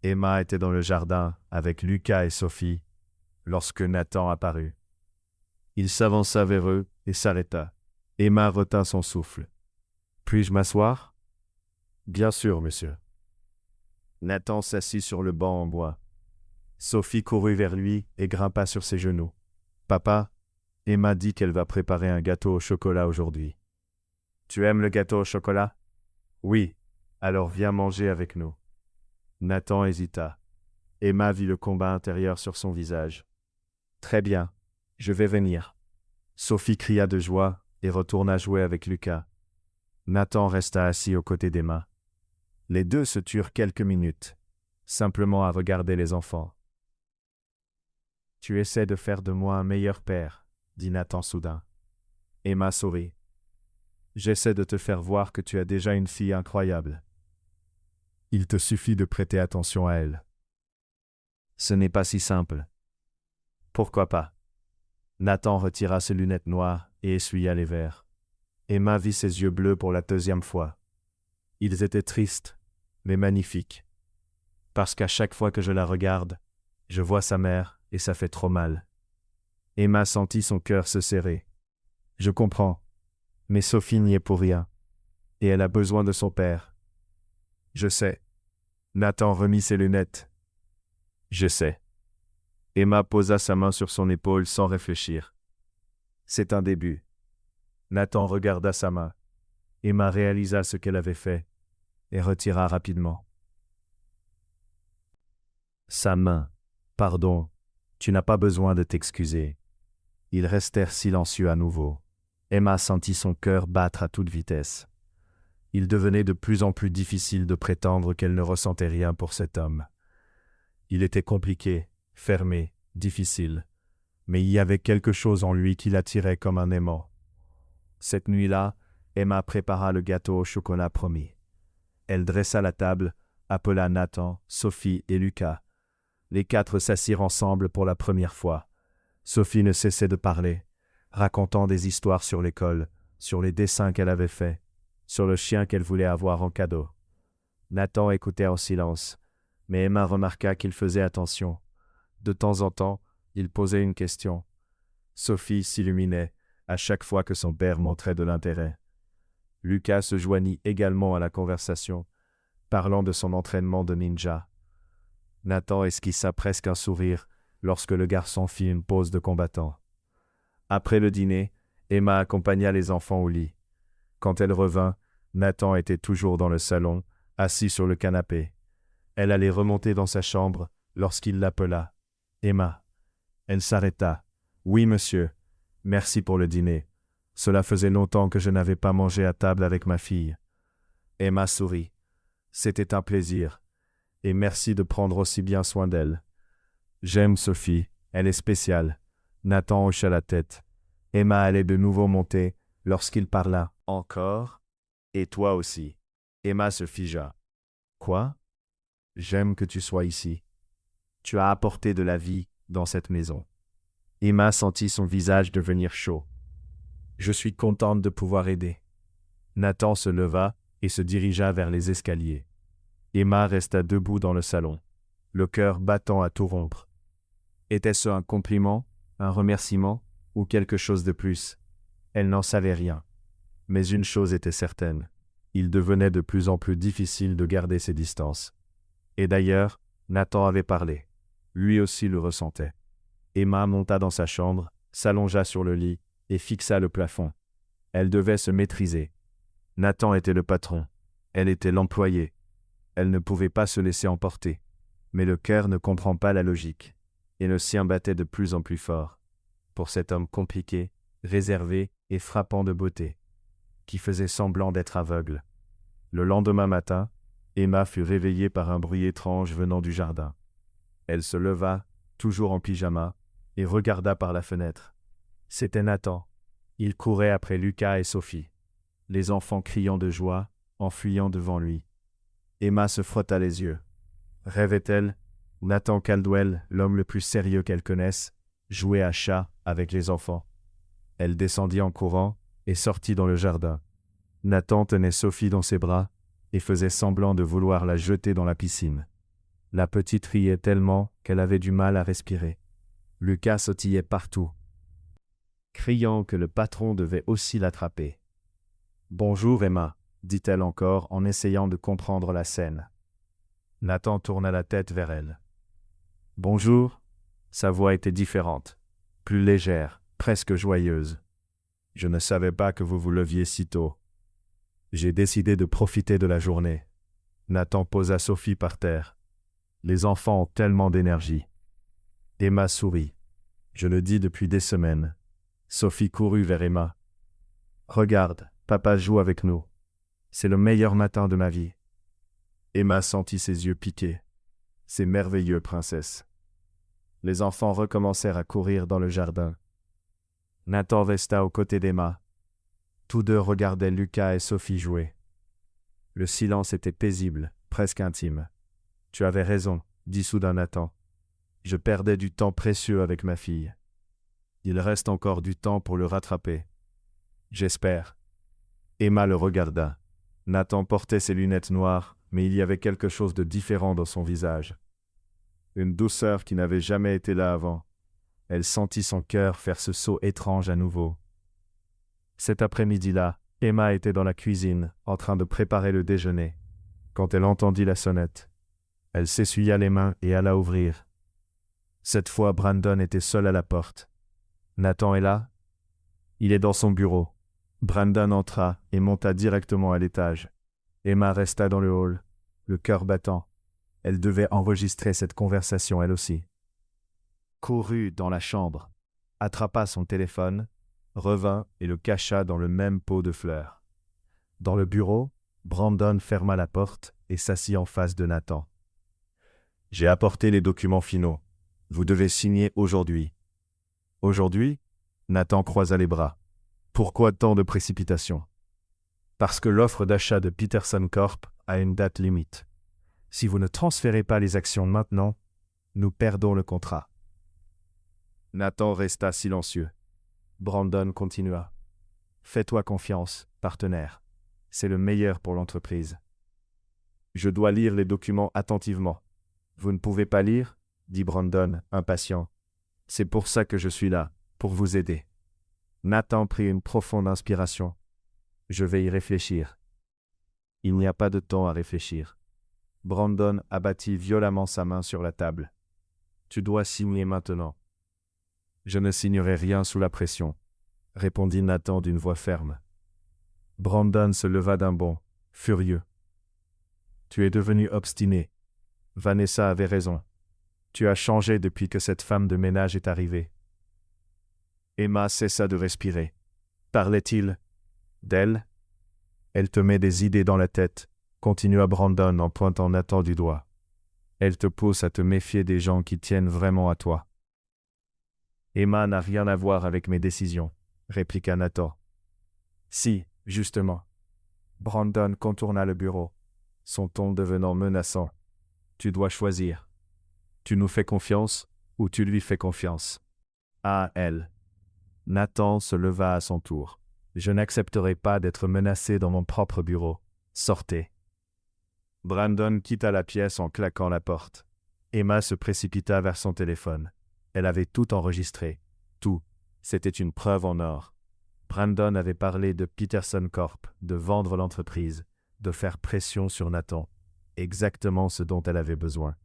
Emma était dans le jardin avec Lucas et Sophie lorsque Nathan apparut. Il s'avança vers eux et s'arrêta. Emma retint son souffle. « Puis-je m'asseoir? »« Bien sûr, monsieur. » Nathan s'assit sur le banc en bois. Sophie courut vers lui et grimpa sur ses genoux. « Papa, Emma dit qu'elle va préparer un gâteau au chocolat aujourd'hui. »« Tu aimes le gâteau au chocolat? »« Oui, alors viens manger avec nous. » Nathan hésita. Emma vit le combat intérieur sur son visage. « Très bien, je vais venir. » Sophie cria de joie et retourna jouer avec Lucas. Nathan resta assis aux côtés d'Emma. Les deux se turent quelques minutes, simplement à regarder les enfants. « Tu essaies de faire de moi un meilleur père, » dit Nathan soudain. Emma sourit. « J'essaie de te faire voir que tu as déjà une fille incroyable. Il te suffit de prêter attention à elle. » Ce n'est pas si simple. Pourquoi pas? Nathan retira ses lunettes noires et essuya les verres. Emma vit ses yeux bleus pour la 2e fois. Ils étaient tristes, mais magnifiques. Parce qu'à chaque fois que je la regarde, je vois sa mère et ça fait trop mal. Emma sentit son cœur se serrer. Je comprends, mais Sophie n'y est pour rien. Et elle a besoin de son père. Je sais. Nathan remit ses lunettes. Je sais. Emma posa sa main sur son épaule sans réfléchir. C'est un début. Nathan regarda sa main. Emma réalisa ce qu'elle avait fait et retira rapidement. Sa main. Pardon, tu n'as pas besoin de t'excuser. Ils restèrent silencieux à nouveau. Emma sentit son cœur battre à toute vitesse. Il devenait de plus en plus difficile de prétendre qu'elle ne ressentait rien pour cet homme. Il était compliqué, fermé, difficile, mais il y avait quelque chose en lui qui l'attirait comme un aimant. Cette nuit-là, Emma prépara le gâteau au chocolat promis. Elle dressa la table, appela Nathan, Sophie et Lucas. Les quatre s'assirent ensemble pour la première fois. Sophie ne cessait de parler, racontant des histoires sur l'école, sur les dessins qu'elle avait faits, sur le chien qu'elle voulait avoir en cadeau. Nathan écoutait en silence, mais Emma remarqua qu'il faisait attention. De temps en temps, il posait une question. Sophie s'illuminait à chaque fois que son père montrait de l'intérêt. Lucas se joignit également à la conversation, parlant de son entraînement de ninja. Nathan esquissa presque un sourire lorsque le garçon fit une pose de combattant. Après le dîner, Emma accompagna les enfants au lit. Quand elle revint, Nathan était toujours dans le salon, assis sur le canapé. Elle allait remonter dans sa chambre lorsqu'il l'appela. « Emma !» Elle s'arrêta. « Oui, monsieur. Merci pour le dîner. Cela faisait longtemps que je n'avais pas mangé à table avec ma fille. » Emma sourit. « C'était un plaisir. Et merci de prendre aussi bien soin d'elle. »« J'aime Sophie. Elle est spéciale. » Nathan hocha la tête. Emma allait de nouveau monter lorsqu'il parla. « Encore ? Et toi aussi. » Emma se figea. « Quoi ? J'aime que tu sois ici. Tu as apporté de la vie dans cette maison. » Emma sentit son visage devenir chaud. « Je suis contente de pouvoir aider. » Nathan se leva et se dirigea vers les escaliers. Emma resta debout dans le salon, le cœur battant à tout rompre. Était-ce un compliment, un remerciement ou quelque chose de plus? Elle n'en savait rien. Mais une chose était certaine. Il devenait de plus en plus difficile de garder ses distances. Et d'ailleurs, Nathan avait parlé. Lui aussi le ressentait. Emma monta dans sa chambre, s'allongea sur le lit et fixa le plafond. Elle devait se maîtriser. Nathan était le patron. Elle était l'employée. Elle ne pouvait pas se laisser emporter. Mais le cœur ne comprend pas la logique. Et le sien battait de plus en plus fort. Pour cet homme compliqué, réservé et frappant de beauté, qui faisait semblant d'être aveugle. Le lendemain matin, Emma fut réveillée par un bruit étrange venant du jardin. Elle se leva, toujours en pyjama, et regarda par la fenêtre. C'était Nathan. Il courait après Lucas et Sophie, les enfants criant de joie, en fuyant devant lui. Emma se frotta les yeux. Rêvait-elle? Nathan Caldwell, l'homme le plus sérieux qu'elle connaisse, jouait à chat avec les enfants. Elle descendit en courant et sortit dans le jardin. Nathan tenait Sophie dans ses bras et faisait semblant de vouloir la jeter dans la piscine. La petite riait tellement qu'elle avait du mal à respirer. Lucas sautillait partout, criant que le patron devait aussi l'attraper. « Bonjour Emma », dit-elle encore en essayant de comprendre la scène. Nathan tourna la tête vers elle. « Bonjour », sa voix était différente, plus légère, presque joyeuse. « Je ne savais pas que vous vous leviez si tôt. J'ai décidé de profiter de la journée. » Nathan posa Sophie par terre. « Les enfants ont tellement d'énergie. » Emma sourit. « Je le dis depuis des semaines. » Sophie courut vers Emma. « Regarde, papa joue avec nous. C'est le meilleur matin de ma vie. » Emma sentit ses yeux piquer. « C'est merveilleux, princesse. » Les enfants recommencèrent à courir dans le jardin. Nathan resta aux côtés d'Emma. Tous deux regardaient Lucas et Sophie jouer. Le silence était paisible, presque intime. « Tu avais raison, » dit soudain Nathan. « Je perdais du temps précieux avec ma fille. Il reste encore du temps pour le rattraper. J'espère. » Emma le regarda. Nathan portait ses lunettes noires, mais il y avait quelque chose de différent dans son visage. Une douceur qui n'avait jamais été là avant. Elle sentit son cœur faire ce saut étrange à nouveau. Cet après-midi-là, Emma était dans la cuisine, en train de préparer le déjeuner, quand elle entendit la sonnette. Elle s'essuya les mains et alla ouvrir. Cette fois, Brandon était seul à la porte. « Nathan est là ?»« Il est dans son bureau. » Brandon entra et monta directement à l'étage. Emma resta dans le hall, le cœur battant. Elle devait enregistrer cette conversation elle aussi. Courut dans la chambre. attrapa son téléphone, revint et le cacha dans le même pot de fleurs. Dans le bureau, Brandon ferma la porte et s'assit en face de Nathan. « J'ai apporté les documents finaux. Vous devez signer aujourd'hui. » « Aujourd'hui ?» Nathan croisa les bras. « Pourquoi tant de précipitation ?»« Parce que l'offre d'achat de Peterson Corp a une date limite. Si vous ne transférez pas les actions maintenant, nous perdons le contrat. » Nathan resta silencieux. Brandon continua. « Fais-toi confiance, partenaire. C'est le meilleur pour l'entreprise. » « Je dois lire les documents attentivement. »« Vous ne pouvez pas lire ?» dit Brandon, impatient. « C'est pour ça que je suis là, pour vous aider. » Nathan prit une profonde inspiration. « Je vais y réfléchir. » Il n'y a pas de temps à réfléchir. Brandon abattit violemment sa main sur la table. « Tu dois signer maintenant. »« Je ne signerai rien sous la pression, » répondit Nathan d'une voix ferme. Brandon se leva d'un bond, furieux. « Tu es devenu obstiné. Vanessa avait raison. Tu as changé depuis que cette femme de ménage est arrivée. » Emma cessa de respirer. Parlait-il d'elle? Elle te met des idées dans la tête, continua Brandon en pointant Nathan du doigt. Elle te pousse à te méfier des gens qui tiennent vraiment à toi. Emma n'a rien à voir avec mes décisions, répliqua Nathan. Si, justement. Brandon contourna le bureau, son ton devenant menaçant. Tu dois choisir. Tu nous fais confiance ou tu lui fais confiance? À elle. Nathan se leva à son tour. Je n'accepterai pas d'être menacé dans mon propre bureau. Sortez. Brandon quitta la pièce en claquant la porte. Emma se précipita vers son téléphone. Elle avait tout enregistré. Tout. C'était une preuve en or. Brandon avait parlé de Peterson Corp, de vendre l'entreprise, de faire pression sur Nathan. Exactement ce dont elle avait besoin.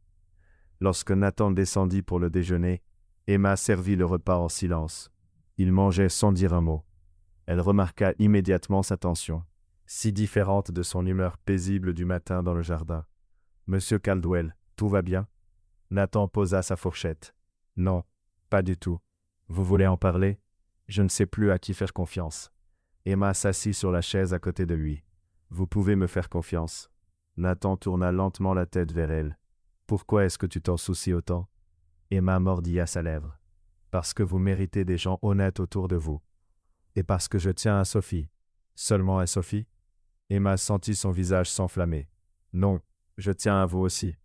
Lorsque Nathan descendit pour le déjeuner, Emma servit le repas en silence. Il mangeait sans dire un mot. Elle remarqua immédiatement sa tension, si différente de son humeur paisible du matin dans le jardin. « Monsieur Caldwell, tout va bien ?» Nathan posa sa fourchette. « Non, pas du tout. Vous voulez en parler? Je ne sais plus à qui faire confiance. » Emma s'assit sur la chaise à côté de lui. « Vous pouvez me faire confiance. » Nathan tourna lentement la tête vers elle. « Pourquoi est-ce que tu t'en soucies autant ?» Emma mordilla sa lèvre. « Parce que vous méritez des gens honnêtes autour de vous. Et parce que je tiens à Sophie. » « Seulement à Sophie ?» Emma sentit son visage s'enflammer. « Non, je tiens à vous aussi. »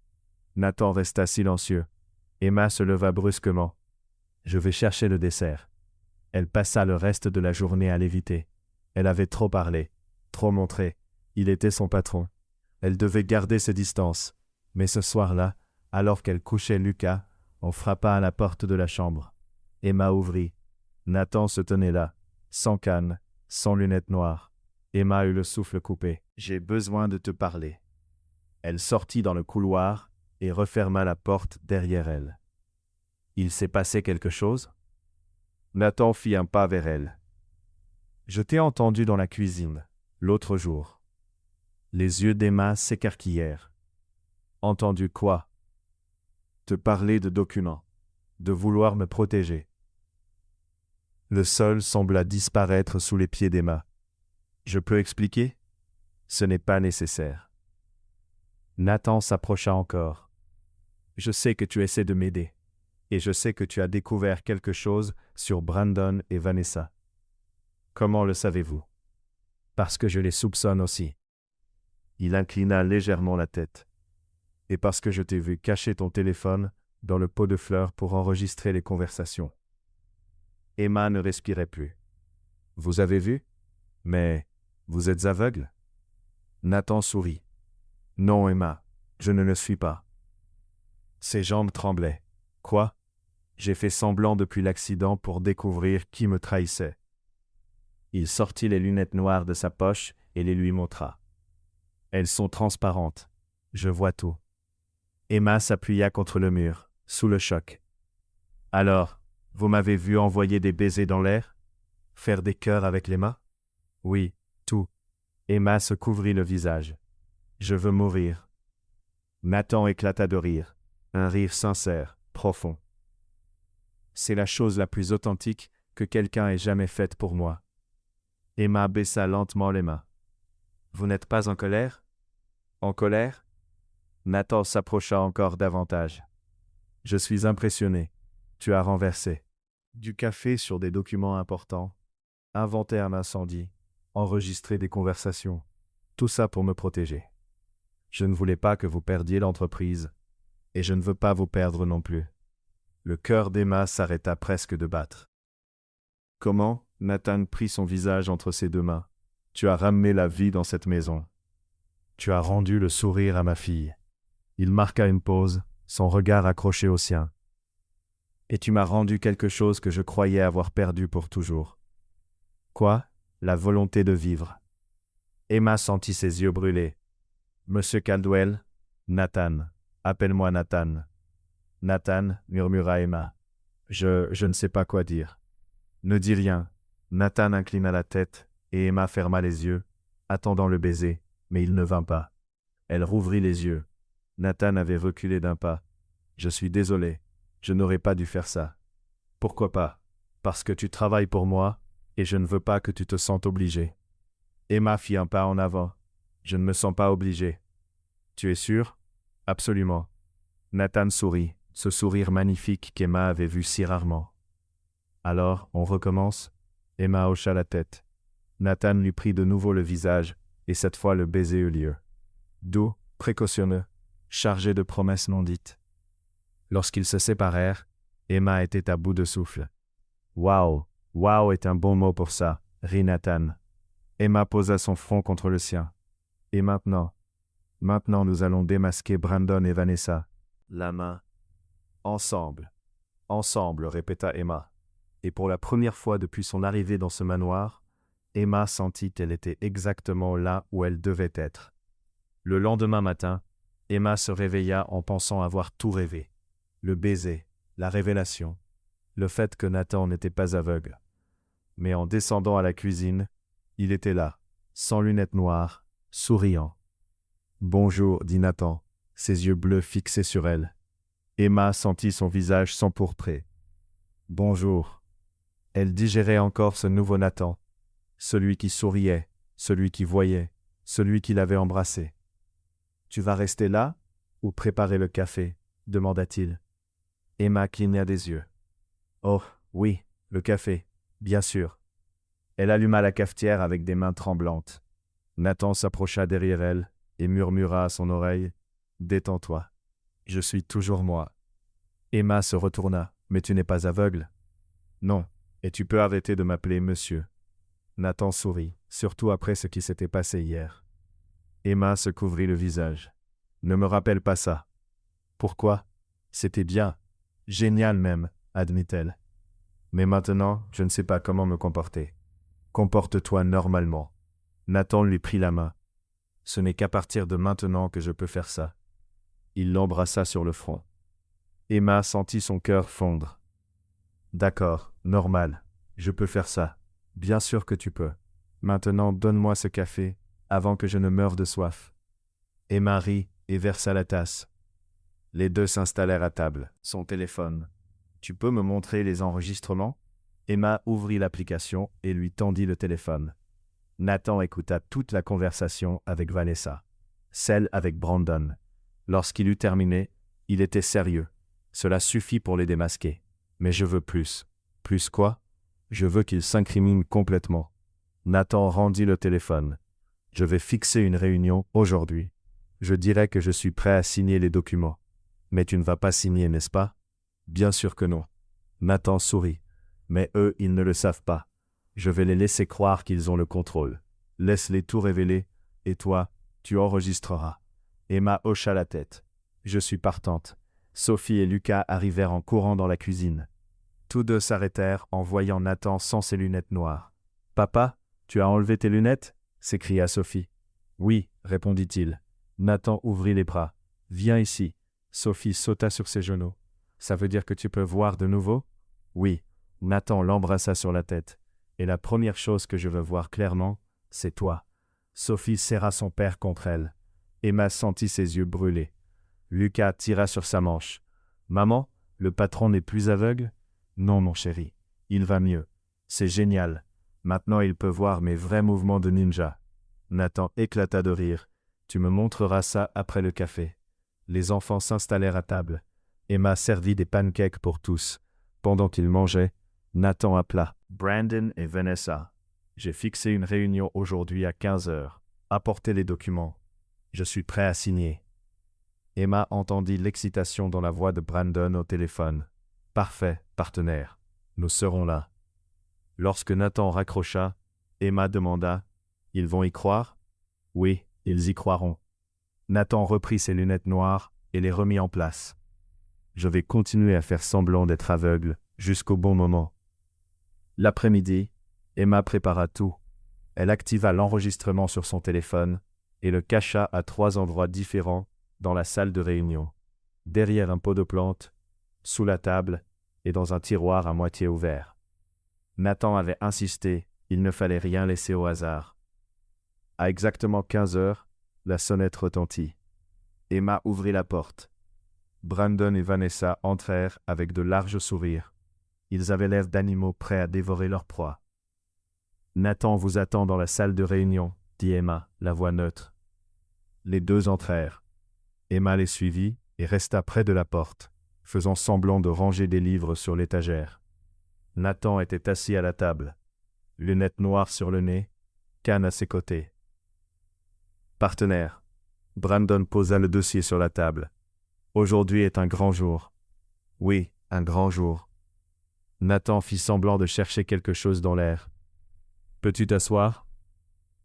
Nathan resta silencieux. Emma se leva brusquement. « Je vais chercher le dessert. » Elle passa le reste de la journée à l'éviter. Elle avait trop parlé, trop montré. Il était son patron. Elle devait garder ses distances. Mais ce soir-là, alors qu'elle couchait Lucas, on frappa à la porte de la chambre. Emma ouvrit. Nathan se tenait là, sans canne, sans lunettes noires. Emma eut le souffle coupé. « J'ai besoin de te parler. » Elle sortit dans le couloir et referma la porte derrière elle. « Il s'est passé quelque chose ?» Nathan fit un pas vers elle. « Je t'ai entendu dans la cuisine, l'autre jour. » Les yeux d'Emma s'écarquillèrent. « Entendu quoi ? » Te parler de documents, de vouloir me protéger. Le sol sembla disparaître sous les pieds d'Emma. « Je peux expliquer ? » Ce n'est pas nécessaire. Nathan s'approcha encore. « Je sais que tu essaies de m'aider, et je sais que tu as découvert quelque chose sur Brandon et Vanessa. Comment le savez-vous ? » Parce que je les soupçonne aussi. Il inclina légèrement la tête. « Et parce que je t'ai vu cacher ton téléphone dans le pot de fleurs pour enregistrer les conversations. » Emma ne respirait plus. « Vous avez vu ? Mais vous êtes aveugle ? » Nathan sourit. « Non, Emma, je ne le suis pas. » Ses jambes tremblaient. « Quoi ? » J'ai fait semblant depuis l'accident pour découvrir qui me trahissait. Il sortit les lunettes noires de sa poche et les lui montra. « Elles sont transparentes. Je vois tout. » Emma s'appuya contre le mur, sous le choc. « Alors, vous m'avez vu envoyer des baisers dans l'air? Faire des cœurs avec les mains? » « Oui, tout. » Emma se couvrit le visage. « Je veux mourir. » Nathan éclata de rire, un rire sincère, profond. « C'est la chose la plus authentique que quelqu'un ait jamais faite pour moi. Emma baissa lentement les mains. Vous n'êtes pas en colère? En colère? Nathan s'approcha encore davantage. Je suis impressionné. Tu as renversé du café sur des documents importants, inventé un incendie, enregistré des conversations. Tout ça pour me protéger. Je ne voulais pas que vous perdiez l'entreprise, et je ne veux pas vous perdre non plus. Le cœur d'Emma s'arrêta presque de battre. Comment? Nathan prit son visage entre ses deux mains. Tu as ramené la vie dans cette maison. Tu as rendu le sourire à ma fille. Il marqua une pause, son regard accroché au sien. Et tu m'as rendu quelque chose que je croyais avoir perdu pour toujours. Quoi? La volonté de vivre. Emma sentit ses yeux brûler. Monsieur Caldwell? Nathan. Appelle-moi Nathan. Nathan, murmura Emma. Je ne sais pas quoi dire. Ne dis rien. Nathan inclina la tête, et Emma ferma les yeux, attendant le baiser, mais il ne vint pas. Elle rouvrit les yeux. Nathan avait reculé d'un pas. Je suis désolé. Je n'aurais pas dû faire ça. Pourquoi pas? Parce que tu travailles pour moi, et je ne veux pas que tu te sentes obligé. Emma fit un pas en avant. Je ne me sens pas obligé. Tu es sûr? Absolument. Nathan sourit, ce sourire magnifique qu'Emma avait vu si rarement. Alors, on recommence? Emma hocha la tête. Nathan lui prit de nouveau le visage, et cette fois le baiser eut lieu. Doux, précautionneux, chargé de promesses non dites. Lorsqu'ils se séparèrent, Emma était à bout de souffle. Waouh, waouh est un bon mot pour ça, rit Nathan. Emma posa son front contre le sien. Et maintenant? Maintenant nous allons démasquer Brandon et Vanessa. La main. Ensemble. Ensemble, répéta Emma. Et pour la première fois depuis son arrivée dans ce manoir, Emma sentit qu'elle était exactement là où elle devait être. Le lendemain matin, Emma se réveilla en pensant avoir tout rêvé. Le baiser, la révélation, le fait que Nathan n'était pas aveugle. Mais en descendant à la cuisine, il était là, sans lunettes noires, souriant. « Bonjour, dit Nathan, ses yeux bleus fixés sur elle. Emma sentit son visage s'empourprer. « Bonjour. » Elle digérait encore ce nouveau Nathan, celui qui souriait, celui qui voyait, celui qui l'avait embrassé. « Tu vas rester là, ou préparer le café ?» demanda-t-il. Emma cligna des yeux. « Oh, oui, le café, bien sûr. » Elle alluma la cafetière avec des mains tremblantes. Nathan s'approcha derrière elle et murmura à son oreille « Détends-toi. Je suis toujours moi. » Emma se retourna. « Mais tu n'es pas aveugle ?»« Non, et tu peux arrêter de m'appeler monsieur. » Nathan sourit, surtout après ce qui s'était passé hier. Emma se couvrit le visage. « Ne me rappelle pas ça. »« Pourquoi ? C'était bien. Génial même, admit-elle. Mais maintenant, je ne sais pas comment me comporter. Comporte-toi normalement. » Nathan lui prit la main. « Ce n'est qu'à partir de maintenant que je peux faire ça. » Il l'embrassa sur le front. Emma sentit son cœur fondre. « D'accord, normal. Je peux faire ça. Bien sûr que tu peux. Maintenant, donne-moi ce café, avant que je ne meure de soif. » Emma rit et versa la tasse. Les deux s'installèrent à table. Son téléphone. « Tu peux me montrer les enregistrements ?» Emma ouvrit l'application et lui tendit le téléphone. Nathan écouta toute la conversation avec Vanessa, celle avec Brandon. Lorsqu'il eut terminé, il était sérieux. Cela suffit pour les démasquer. Mais je veux plus. Plus quoi? Je veux qu'ils s'incriminent complètement. Nathan rendit le téléphone. Je vais fixer une réunion aujourd'hui. Je dirai que je suis prêt à signer les documents. Mais tu ne vas pas signer, n'est-ce pas? Bien sûr que non. Nathan sourit. Mais eux, ils ne le savent pas. Je vais les laisser croire qu'ils ont le contrôle. Laisse-les tout révéler, et toi, tu enregistreras. Emma hocha la tête. Je suis partante. Sophie et Lucas arrivèrent en courant dans la cuisine. Tous deux s'arrêtèrent en voyant Nathan sans ses lunettes noires. « Papa, tu as enlevé tes lunettes ?» s'écria Sophie. « Oui, répondit-il. » Nathan ouvrit les bras. « Viens ici. » Sophie sauta sur ses genoux. « Ça veut dire que tu peux voir de nouveau ?» « Oui. » Nathan l'embrassa sur la tête. « Et la première chose que je veux voir clairement, c'est toi. » Sophie serra son père contre elle. Emma sentit ses yeux brûler. Lucas tira sur sa manche. « Maman, le patron n'est plus aveugle ?» Non, mon chéri. Il va mieux. C'est génial. Maintenant il peut voir mes vrais mouvements de ninja. Nathan éclata de rire. Tu me montreras ça après le café. Les enfants s'installèrent à table. Emma servit des pancakes pour tous. Pendant qu'ils mangeaient, Nathan appela Brandon et Vanessa. J'ai fixé une réunion aujourd'hui à 15 heures. Apportez les documents. Je suis prêt à signer. Emma entendit l'excitation dans la voix de Brandon au téléphone. Parfait, partenaire. Nous serons là. Lorsque Nathan raccrocha, Emma demanda « Ils vont y croire ?» « Oui, ils y croiront. » Nathan reprit ses lunettes noires et les remit en place. « Je vais continuer à faire semblant d'être aveugle jusqu'au bon moment. » L'après-midi, Emma prépara tout. Elle activa l'enregistrement sur son téléphone et le cacha à 3 endroits différents dans la salle de réunion. Derrière un pot de plantes, sous la table et dans un tiroir à moitié ouvert. Nathan avait insisté, il ne fallait rien laisser au hasard. À exactement 15 heures, la sonnette retentit. Emma ouvrit la porte. Brandon et Vanessa entrèrent avec de larges sourires. Ils avaient l'air d'animaux prêts à dévorer leur proie. « Nathan vous attend dans la salle de réunion, » dit Emma, la voix neutre. Les deux entrèrent. Emma les suivit et resta près de la porte, faisant semblant de ranger des livres sur l'étagère. Nathan était assis à la table, lunettes noires sur le nez, canne à ses côtés. « Partenaire. » Brandon posa le dossier sur la table. « Aujourd'hui est un grand jour. » « Oui, un grand jour. » Nathan fit semblant de chercher quelque chose dans l'air. « Peux-tu t'asseoir ?»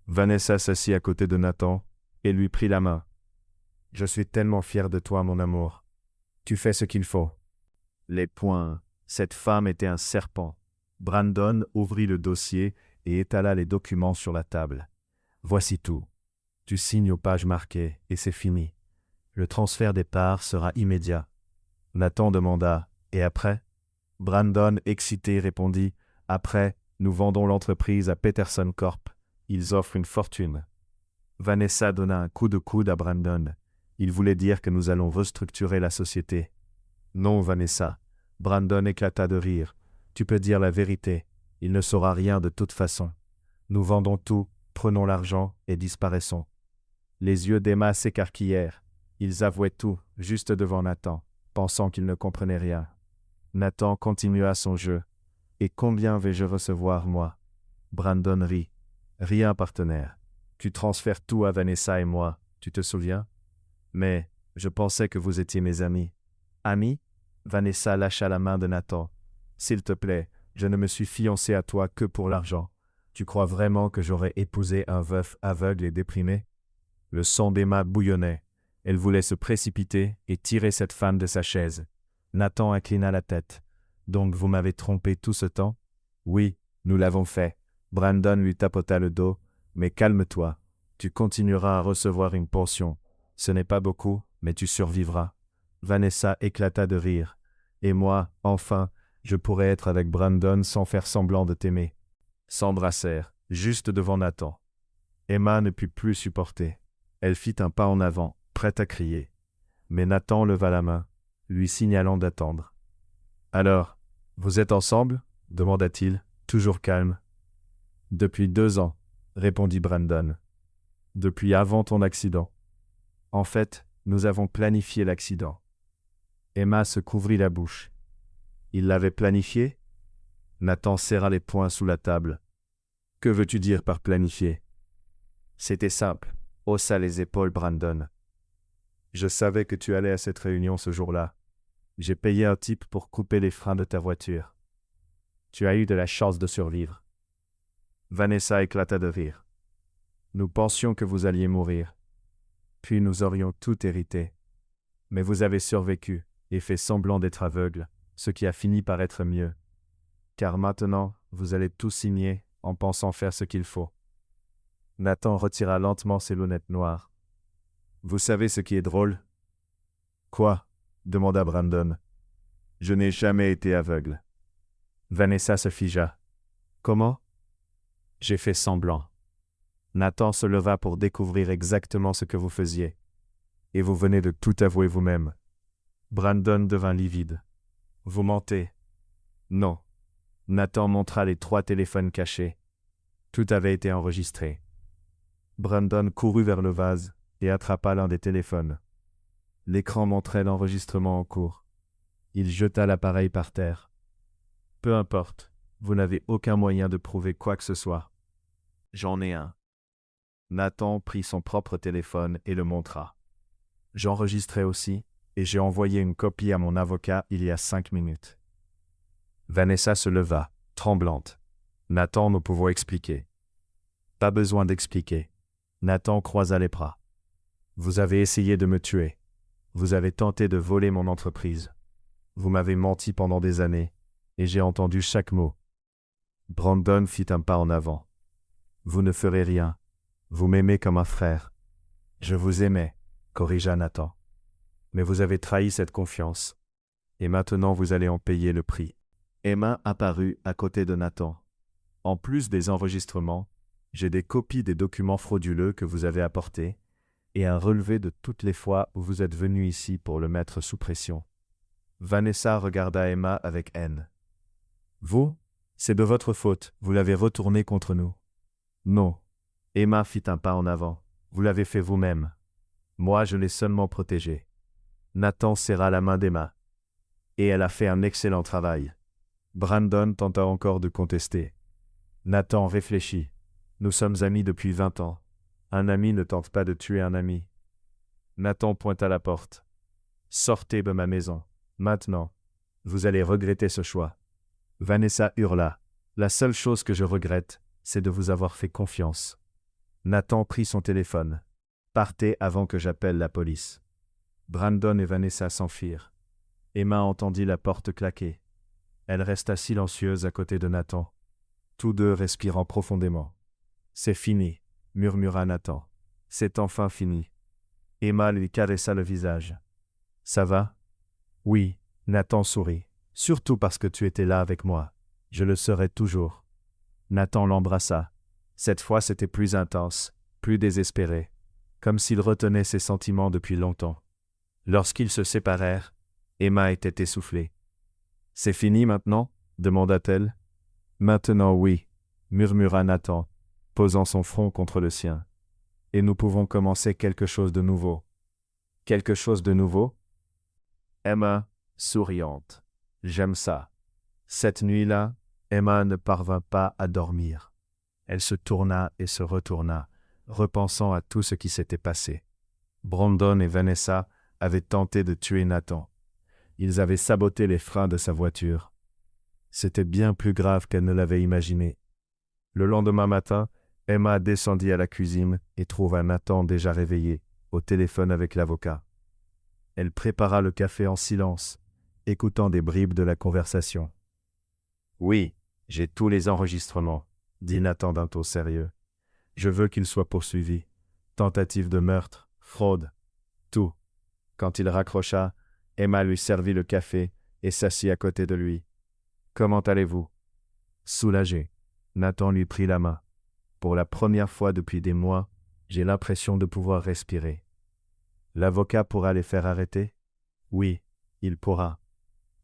Vanessa s'assit à côté de Nathan et lui prit la main. « Je suis tellement fier de toi, mon amour. Tu fais ce qu'il faut. » Les poings. Cette femme était un serpent. Brandon ouvrit le dossier et étala les documents sur la table. « Voici tout. Tu signes aux pages marquées et c'est fini. Le transfert des parts sera immédiat. » Nathan demanda « Et après ?» Brandon, excité, répondit « Après, nous vendons l'entreprise à Peterson Corp. Ils offrent une fortune. » Vanessa donna un coup de coude à Brandon. Il voulait dire que nous allons restructurer la société. « Non, Vanessa. » Brandon éclata de rire. « Tu peux dire la vérité. Il ne saura rien de toute façon. Nous vendons tout, prenons l'argent et disparaissons. » Les yeux d'Emma s'écarquillèrent. Ils avouaient tout, juste devant Nathan, pensant qu'il ne comprenait rien. Nathan continua son jeu. « Et combien vais-je recevoir, moi ?» Brandon rit. « Rien, partenaire. Tu transfères tout à Vanessa et moi, tu te souviens ? Mais je pensais que vous étiez mes amis. » « Amis ?» Vanessa lâcha la main de Nathan. « S'il te plaît, je ne me suis fiancée à toi que pour l'argent. Tu crois vraiment que j'aurais épousé un veuf aveugle et déprimé ?» Le sang d'Emma bouillonnait. Elle voulait se précipiter et tirer cette femme de sa chaise. Nathan inclina la tête. « Donc vous m'avez trompé tout ce temps ? » « Oui, nous l'avons fait. » Brandon lui tapota le dos. « Mais calme-toi. Tu continueras à recevoir une pension. Ce n'est pas beaucoup, mais tu survivras. » Vanessa éclata de rire. « Et moi, enfin, je pourrais être avec Brandon sans faire semblant de t'aimer. » S'embrassèrent, juste devant Nathan. Emma ne put plus supporter. Elle fit un pas en avant, prête à crier. Mais Nathan leva la main, lui signalant d'attendre. « Alors, vous êtes ensemble ?» demanda-t-il, toujours calme. « Depuis 2 ans, » répondit Brandon. « Depuis avant ton accident. En fait, nous avons planifié l'accident. » Emma se couvrit la bouche. « Il l'avait planifié ?» Nathan serra les poings sous la table. « Que veux-tu dire par planifié ?» C'était simple, haussa les épaules Brandon. « Je savais que tu allais à cette réunion ce jour-là. J'ai payé un type pour couper les freins de ta voiture. Tu as eu de la chance de survivre. » Vanessa éclata de rire. « Nous pensions que vous alliez mourir. Puis nous aurions tout hérité. Mais vous avez survécu et fait semblant d'être aveugle, ce qui a fini par être mieux. Car maintenant, vous allez tout signer en pensant faire ce qu'il faut. » Nathan retira lentement ses lunettes noires. « Vous savez ce qui est drôle ? » « Quoi ?» demanda Brandon. « Je n'ai jamais été aveugle. » Vanessa se figea. « Comment ? » « J'ai fait semblant. » Nathan se leva pour découvrir exactement ce que vous faisiez. Et vous venez de tout avouer vous-même. Brandon devint livide. « Vous mentez. » Non. Nathan montra les 3 téléphones cachés. Tout avait été enregistré. Brandon courut vers le vase et attrapa l'un des téléphones. L'écran montrait l'enregistrement en cours. Il jeta l'appareil par terre. Peu importe, vous n'avez aucun moyen de prouver quoi que ce soit. J'en ai un. Nathan prit son propre téléphone et le montra. J'enregistrais aussi, et j'ai envoyé une copie à mon avocat il y a 5 minutes. Vanessa se leva, tremblante. Nathan, nous pouvons expliquer. Pas besoin d'expliquer. Nathan croisa les bras. Vous avez essayé de me tuer. Vous avez tenté de voler mon entreprise. Vous m'avez menti pendant des années, et j'ai entendu chaque mot. Brandon fit un pas en avant. Vous ne ferez rien. Vous m'aimez comme un frère. Je vous aimais, corrigea Nathan. Mais vous avez trahi cette confiance. Et maintenant vous allez en payer le prix. Emma apparut à côté de Nathan. En plus des enregistrements, j'ai des copies des documents frauduleux que vous avez apportés et un relevé de toutes les fois où vous êtes venu ici pour le mettre sous pression. Vanessa regarda Emma avec haine. Vous, c'est de votre faute, vous l'avez retourné contre nous. Non. Emma fit un pas en avant. Vous l'avez fait vous-même. Moi, je l'ai seulement protégé. Nathan serra la main d'Emma. Et elle a fait un excellent travail. Brandon tenta encore de contester. Nathan réfléchit. Nous sommes amis depuis 20 ans. Un ami ne tente pas de tuer un ami. Nathan pointa la porte. Sortez de ma maison. Maintenant. Vous allez regretter ce choix. Vanessa hurla. La seule chose que je regrette, c'est de vous avoir fait confiance. Nathan prit son téléphone. Partez avant que j'appelle la police. Brandon et Vanessa s'enfuirent. Emma entendit la porte claquer. Elle resta silencieuse à côté de Nathan. Tous deux respirant profondément. C'est fini, murmura Nathan. C'est enfin fini. Emma lui caressa le visage. Ça va? Oui, Nathan sourit. Surtout parce que tu étais là avec moi. Je le serai toujours. Nathan l'embrassa. Cette fois c'était plus intense, plus désespéré, comme s'il retenait ses sentiments depuis longtemps. Lorsqu'ils se séparèrent, Emma était essoufflée. C'est fini maintenant? Demanda-t-elle. Maintenant oui, murmura Nathan, posant son front contre le sien. Et nous pouvons commencer quelque chose de nouveau. Quelque chose de nouveau? Emma, souriante. J'aime ça. Cette nuit-là, Emma ne parvint pas à dormir. Elle se tourna et se retourna, repensant à tout ce qui s'était passé. Brandon et Vanessa avaient tenté de tuer Nathan. Ils avaient saboté les freins de sa voiture. C'était bien plus grave qu'elle ne l'avait imaginé. Le lendemain matin, Emma descendit à la cuisine et trouva Nathan déjà réveillé, au téléphone avec l'avocat. Elle prépara le café en silence, écoutant des bribes de la conversation. « Oui, j'ai tous les enregistrements, » dit Nathan d'un ton sérieux. « Je veux qu'il soit poursuivi. Tentative de meurtre, fraude, tout. » Quand il raccrocha, Emma lui servit le café et s'assit à côté de lui. « Comment allez-vous » Soulagé. Nathan lui prit la main. « Pour la première fois depuis des mois, j'ai l'impression de pouvoir respirer. » L'avocat pourra les faire arrêter? Oui, il pourra.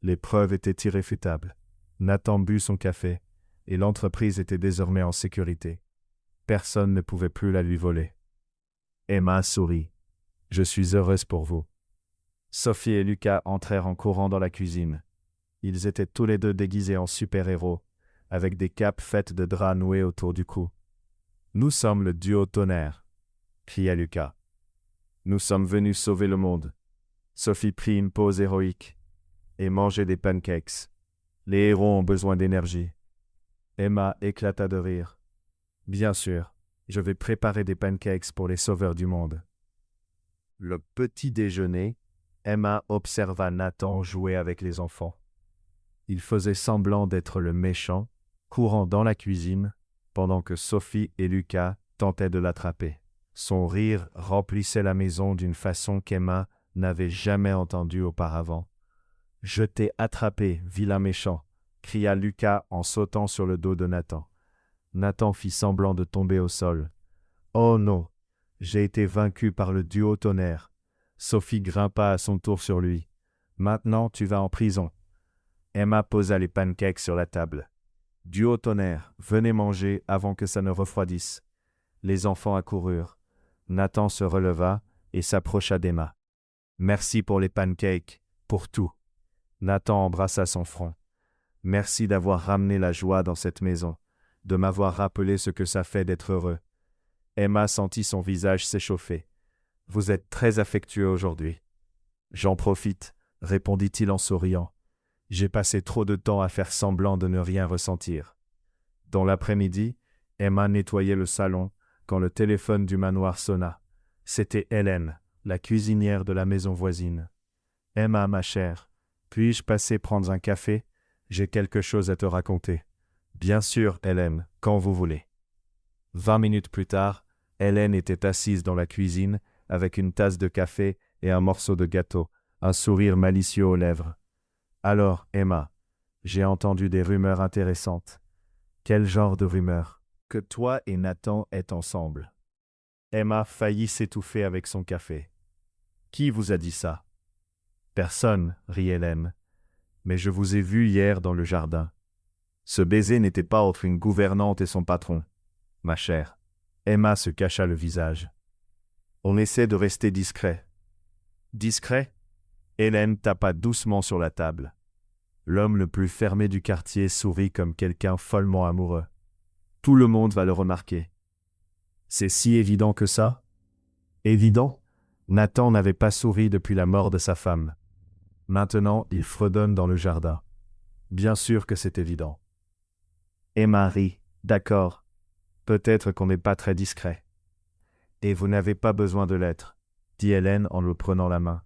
Les preuves étaient irréfutables. Nathan but son café, et l'entreprise était désormais en sécurité. Personne ne pouvait plus la lui voler. Emma sourit. « Je suis heureuse pour vous. » Sophie et Lucas entrèrent en courant dans la cuisine. Ils étaient tous les deux déguisés en super-héros, avec des capes faites de draps noués autour du cou. « Nous sommes le duo tonnerre !» cria Lucas. « Nous sommes venus sauver le monde. » Sophie prit une pause héroïque et mangeait des pancakes. Les héros ont besoin d'énergie. Emma éclata de rire. « Bien sûr, je vais préparer des pancakes pour les sauveurs du monde. » Le petit déjeuner, Emma observa Nathan jouer avec les enfants. Il faisait semblant d'être le méchant, courant dans la cuisine, pendant que Sophie et Lucas tentaient de l'attraper. Son rire remplissait la maison d'une façon qu'Emma n'avait jamais entendue auparavant. « Je t'ai attrapé, vilain méchant !» cria Lucas en sautant sur le dos de Nathan. Nathan fit semblant de tomber au sol. « Oh non, j'ai été vaincu par le duo tonnerre. » Sophie grimpa à son tour sur lui. « Maintenant, tu vas en prison. » Emma posa les pancakes sur la table. Du haut tonnerre, venez manger avant que ça ne refroidisse. Les enfants accoururent. Nathan se releva et s'approcha d'Emma. Merci pour les pancakes, pour tout. Nathan embrassa son front. Merci d'avoir ramené la joie dans cette maison, de m'avoir rappelé ce que ça fait d'être heureux. Emma sentit son visage s'échauffer. Vous êtes très affectueux aujourd'hui. J'en profite, répondit-il en souriant. J'ai passé trop de temps à faire semblant de ne rien ressentir. Dans l'après-midi, Emma nettoyait le salon quand le téléphone du manoir sonna. C'était Hélène, la cuisinière de la maison voisine. Emma, ma chère, puis-je passer prendre un café? J'ai quelque chose à te raconter. Bien sûr, Hélène, quand vous voulez. 20 minutes plus tard, Hélène était assise dans la cuisine avec une tasse de café et un morceau de gâteau, un sourire malicieux aux lèvres. Alors, Emma, j'ai entendu des rumeurs intéressantes. Quel genre de rumeurs? Que toi et Nathan êtes ensemble. Emma faillit s'étouffer avec son café. Qui vous a dit ça? Personne, rit Hélène. Mais je vous ai vu hier dans le jardin. Ce baiser n'était pas entre une gouvernante et son patron. Ma chère. Emma se cacha le visage. On essaie de rester discret. Discret? Hélène tapa doucement sur la table. L'homme le plus fermé du quartier sourit comme quelqu'un follement amoureux. Tout le monde va le remarquer. C'est si évident que ça? Évident? Nathan n'avait pas souri depuis la mort de sa femme. Maintenant, il fredonne dans le jardin. Bien sûr que c'est évident. Emma rit. D'accord. Peut-être qu'on n'est pas très discret. Et vous n'avez pas besoin de l'être, dit Hélène en le prenant la main.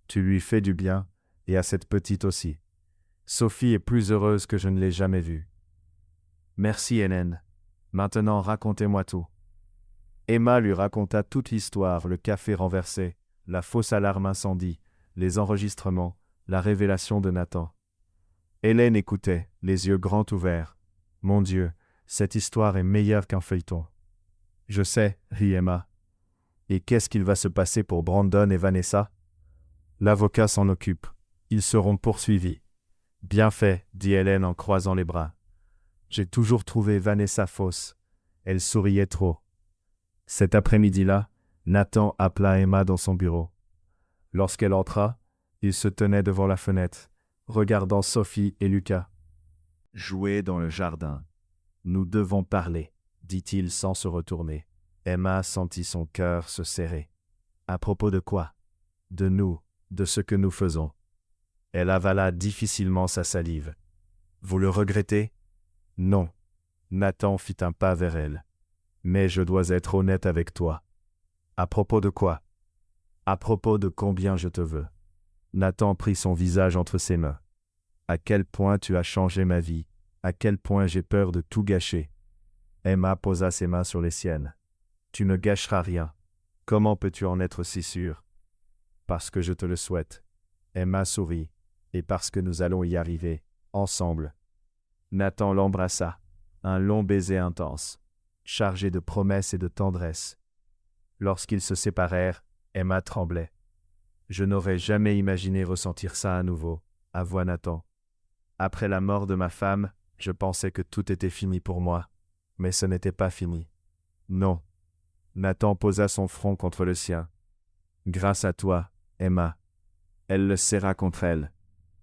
Tu lui fais du bien, et à cette petite aussi. Sophie est plus heureuse que je ne l'ai jamais vue. Merci Hélène. Maintenant racontez-moi tout. Emma lui raconta toute l'histoire, le café renversé, la fausse alarme incendie, les enregistrements, la révélation de Nathan. Hélène écoutait, les yeux grands ouverts. Mon Dieu, cette histoire est meilleure qu'un feuilleton. Je sais, rit Emma. Et qu'est-ce qu'il va se passer pour Brandon et Vanessa? L'avocat s'en occupe. Ils seront poursuivis. Bien fait, dit Hélène en croisant les bras. J'ai toujours trouvé Vanessa fausse. Elle souriait trop. Cet après-midi-là, Nathan appela Emma dans son bureau. Lorsqu'elle entra, il se tenait devant la fenêtre, regardant Sophie et Lucas. Jouer dans le jardin. Nous devons parler, dit-il sans se retourner. Emma sentit son cœur se serrer. À propos de quoi? De nous, de ce que nous faisons. Elle avala difficilement sa salive. Vous le regrettez? Non. Nathan fit un pas vers elle. Mais je dois être honnête avec toi. À propos de quoi? À propos de combien je te veux. Nathan prit son visage entre ses mains. À quel point tu as changé ma vie, à quel point j'ai peur de tout gâcher. Emma posa ses mains sur les siennes. Tu ne gâcheras rien. Comment peux-tu en être si sûr? Parce que je te le souhaite. Emma sourit, et parce que nous allons y arriver, ensemble. Nathan l'embrassa, un long baiser intense, chargé de promesses et de tendresse. Lorsqu'ils se séparèrent, Emma tremblait. Je n'aurais jamais imaginé ressentir ça à nouveau, avoua Nathan. Après la mort de ma femme, je pensais que tout était fini pour moi, mais ce n'était pas fini. Non. Nathan posa son front contre le sien. Grâce à toi, Emma. Elle le serra contre elle.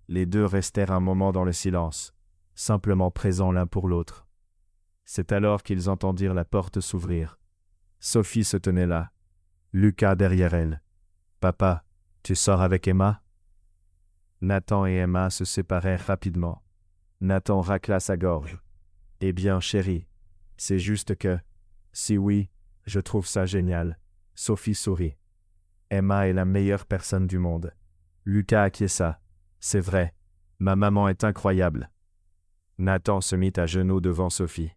Les deux restèrent un moment dans le silence, simplement présents l'un pour l'autre. C'est alors qu'ils entendirent la porte s'ouvrir. Sophie se tenait là, Lucas derrière elle. Papa, tu sors avec Emma? Nathan et Emma se séparèrent rapidement. Nathan racla sa gorge. Eh bien, chérie, c'est juste que, si oui, je trouve ça génial. Sophie sourit. Emma est la meilleure personne du monde. Lucas acquiesça. C'est vrai, ma maman est incroyable. Nathan se mit à genoux devant Sophie.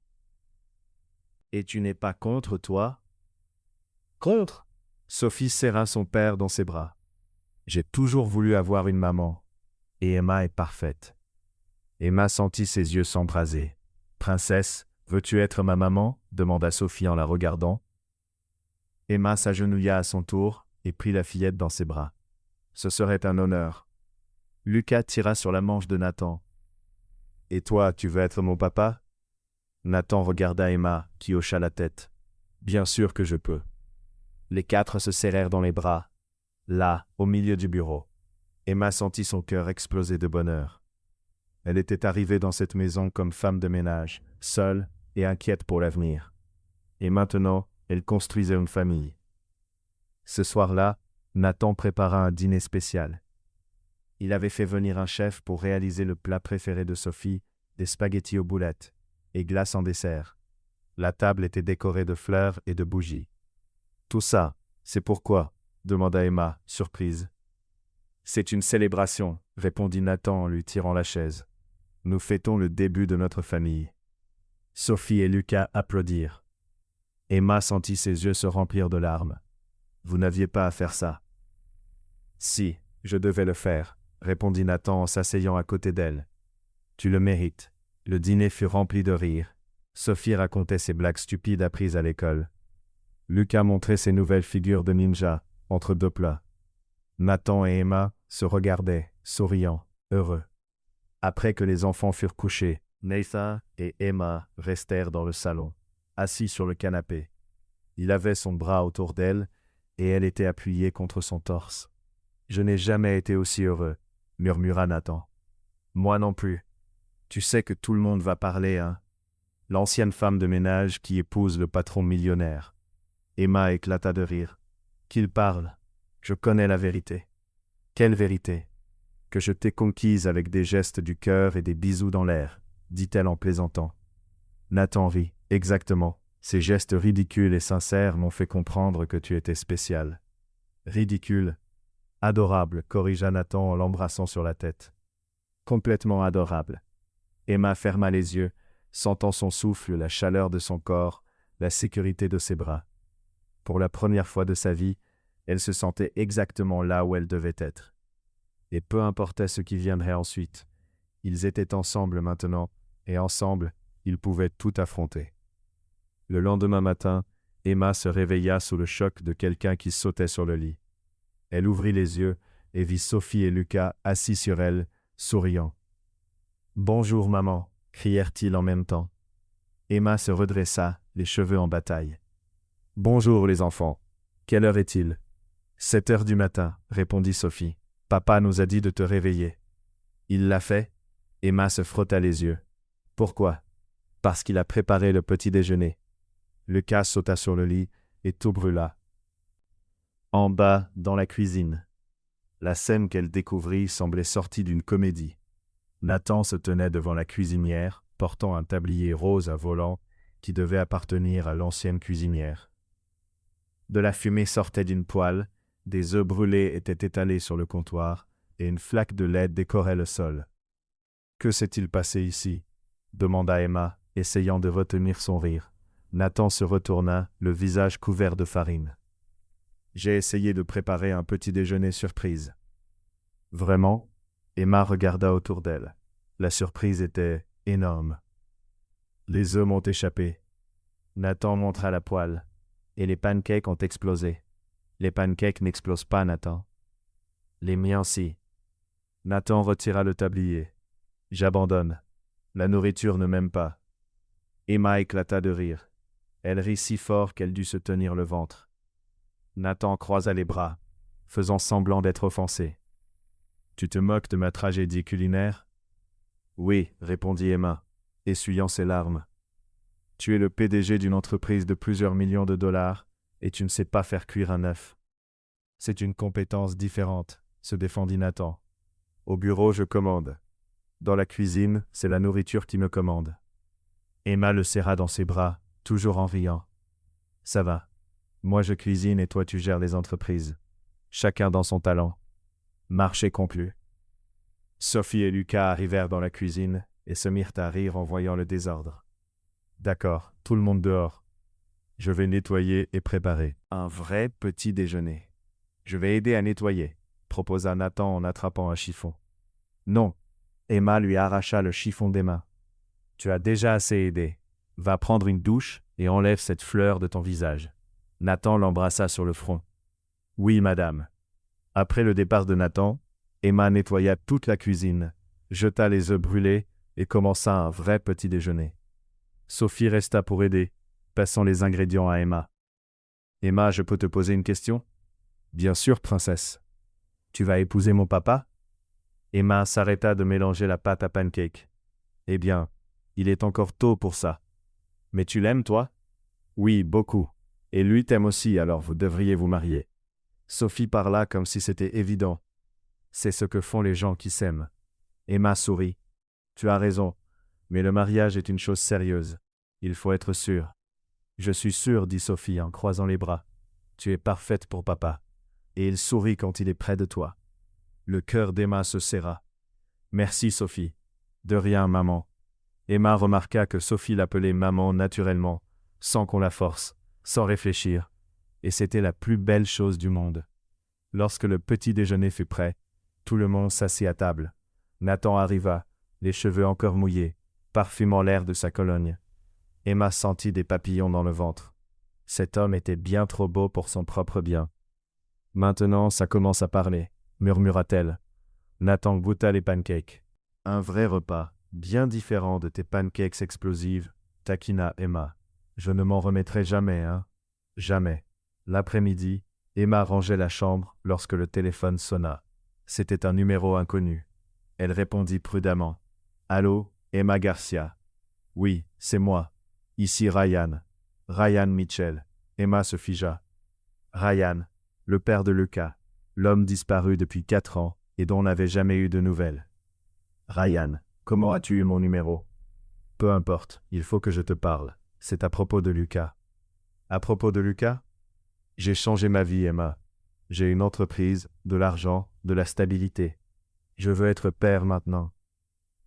Et tu n'es pas contre, toi? Contre? Sophie serra son père dans ses bras. J'ai toujours voulu avoir une maman. Et Emma est parfaite. Emma sentit ses yeux s'embraser. Princesse, veux-tu être ma maman? Demanda Sophie en la regardant. Emma s'agenouilla à son tour et prit la fillette dans ses bras. Ce serait un honneur. Lucas tira sur la manche de Nathan. Et toi, tu veux être mon papa? Nathan regarda Emma, qui hocha la tête. Bien sûr que je peux. Les quatre se serrèrent dans les bras, là, au milieu du bureau. Emma sentit son cœur exploser de bonheur. Elle était arrivée dans cette maison comme femme de ménage, seule et inquiète pour l'avenir. Et maintenant, elle construisait une famille. Ce soir-là, Nathan prépara un dîner spécial. Il avait fait venir un chef pour réaliser le plat préféré de Sophie, des spaghettis aux boulettes, et glace en dessert. La table était décorée de fleurs et de bougies. Tout ça, c'est pourquoi? Demanda Emma, surprise. C'est une célébration, répondit Nathan en lui tirant la chaise. Nous fêtons le début de notre famille. Sophie et Lucas applaudirent. Emma sentit ses yeux se remplir de larmes. Vous n'aviez pas à faire ça. Si, je devais le faire, répondit Nathan en s'asseyant à côté d'elle. Tu le mérites. Le dîner fut rempli de rires. Sophie racontait ses blagues stupides apprises à l'école. Lucas montrait ses nouvelles figures de ninja, entre deux plats. Nathan et Emma se regardaient, souriants, heureux. Après que les enfants furent couchés, Nathan et Emma restèrent dans le salon, assis sur le canapé. Il avait son bras autour d'elle, et elle était appuyée contre son torse. « Je n'ai jamais été aussi heureux, » murmura Nathan. « Moi non plus. Tu sais que tout le monde va parler, hein? L'ancienne femme de ménage qui épouse le patron millionnaire. » Emma éclata de rire. « Qu'il parle. Je connais la vérité. » « Quelle vérité? » « Que je t'ai conquise avec des gestes du cœur et des bisous dans l'air, » dit-elle en plaisantant. Nathan rit. « Exactement. Ces gestes ridicules et sincères m'ont fait comprendre que tu étais spécial. »« Ridicule. Adorable, » corrigea Nathan en l'embrassant sur la tête. « Complètement adorable. » Emma ferma les yeux, sentant son souffle, la chaleur de son corps, la sécurité de ses bras. Pour la première fois de sa vie, elle se sentait exactement là où elle devait être. Et peu importait ce qui viendrait ensuite, ils étaient ensemble maintenant, et ensemble, ils pouvaient tout affronter. Le lendemain matin, Emma se réveilla sous le choc de quelqu'un qui sautait sur le lit. Elle ouvrit les yeux et vit Sophie et Lucas assis sur elle, souriant. « Bonjour maman » crièrent-ils en même temps. Emma se redressa, les cheveux en bataille. « Bonjour les enfants. Quelle heure est-il » ? « 7 heures du matin » répondit Sophie. « Papa nous a dit de te réveiller. » « Il l'a fait » Emma se frotta les yeux. « Pourquoi ?»« Parce qu'il a préparé le petit déjeuner. » Lucas sauta sur le lit et tout brûla. En bas, dans la cuisine. La scène qu'elle découvrit semblait sortie d'une comédie. Nathan se tenait devant la cuisinière, portant un tablier rose à volant qui devait appartenir à l'ancienne cuisinière. De la fumée sortait d'une poêle, des œufs brûlés étaient étalés sur le comptoir, et une flaque de lait décorait le sol. « Que s'est-il passé ici » demanda Emma, essayant de retenir son rire. Nathan se retourna, le visage couvert de farine. « J'ai essayé de préparer un petit déjeuner surprise. » « Vraiment ?» Emma regarda autour d'elle. La surprise était énorme. Les œufs m'ont échappé. Nathan montra la poêle. Et les pancakes ont explosé. Les pancakes n'explosent pas, Nathan. Les miens si. Nathan retira le tablier. J'abandonne. La nourriture ne m'aime pas. Emma éclata de rire. Elle rit si fort qu'elle dut se tenir le ventre. Nathan croisa les bras, faisant semblant d'être offensé. Tu te moques de ma tragédie culinaire ? Oui, répondit Emma, essuyant ses larmes. Tu es le PDG d'une entreprise de plusieurs millions de dollars et tu ne sais pas faire cuire un œuf. C'est une compétence différente, se défendit Nathan. Au bureau, je commande. Dans la cuisine, c'est la nourriture qui me commande. Emma le serra dans ses bras, toujours en riant. Ça va. Moi je cuisine et toi tu gères les entreprises. Chacun dans son talent. Marché conclu. Sophie et Lucas arrivèrent dans la cuisine et se mirent à rire en voyant le désordre. D'accord, tout le monde dehors. Je vais nettoyer et préparer un vrai petit déjeuner. Je vais aider à nettoyer, proposa Nathan en attrapant un chiffon. Non, Emma lui arracha le chiffon des mains. Tu as déjà assez aidé. Va prendre une douche et enlève cette fleur de ton visage. Nathan l'embrassa sur le front. Oui, madame. Après le départ de Nathan, Emma nettoya toute la cuisine, jeta les œufs brûlés, et commença un vrai petit déjeuner. Sophie resta pour aider, passant les ingrédients à Emma. Emma, je peux te poser une question? Bien sûr, princesse. Tu vas épouser mon papa? Emma s'arrêta de mélanger la pâte à pancake. Eh bien, il est encore tôt pour ça. Mais tu l'aimes, toi? Oui, beaucoup. Et lui t'aime aussi, alors vous devriez vous marier. Sophie parla comme si c'était évident. C'est ce que font les gens qui s'aiment. Emma sourit. Tu as raison, mais le mariage est une chose sérieuse. Il faut être sûr. Je suis sûr, dit Sophie en croisant les bras. Tu es parfaite pour papa. Et il sourit quand il est près de toi. Le cœur d'Emma se serra. Merci, Sophie. De rien, maman. Emma remarqua que Sophie l'appelait maman naturellement, sans qu'on la force, sans réfléchir, et c'était la plus belle chose du monde. Lorsque le petit déjeuner fut prêt, tout le monde s'assit à table. Nathan arriva, les cheveux encore mouillés, parfumant l'air de sa Cologne. Emma sentit des papillons dans le ventre. Cet homme était bien trop beau pour son propre bien. Maintenant, ça commence à parler, murmura-t-elle. Nathan goûta les pancakes. Un vrai repas, bien différent de tes pancakes explosives, taquina Emma. Je ne m'en remettrai jamais, hein? Jamais. L'après-midi, Emma rangeait la chambre lorsque le téléphone sonna. C'était un numéro inconnu. Elle répondit prudemment. Allô, Emma Garcia. Oui, c'est moi. Ici Ryan. Ryan Mitchell. Emma se figea. Ryan, le père de Lucas, l'homme disparu depuis 4 ans et dont on n'avait jamais eu de nouvelles. Ryan, comment as-tu eu mon numéro? Peu importe, il faut que je te parle. C'est à propos de Lucas. À propos de Lucas? J'ai changé ma vie, Emma. J'ai une entreprise, de l'argent, de la stabilité. Je veux être père maintenant.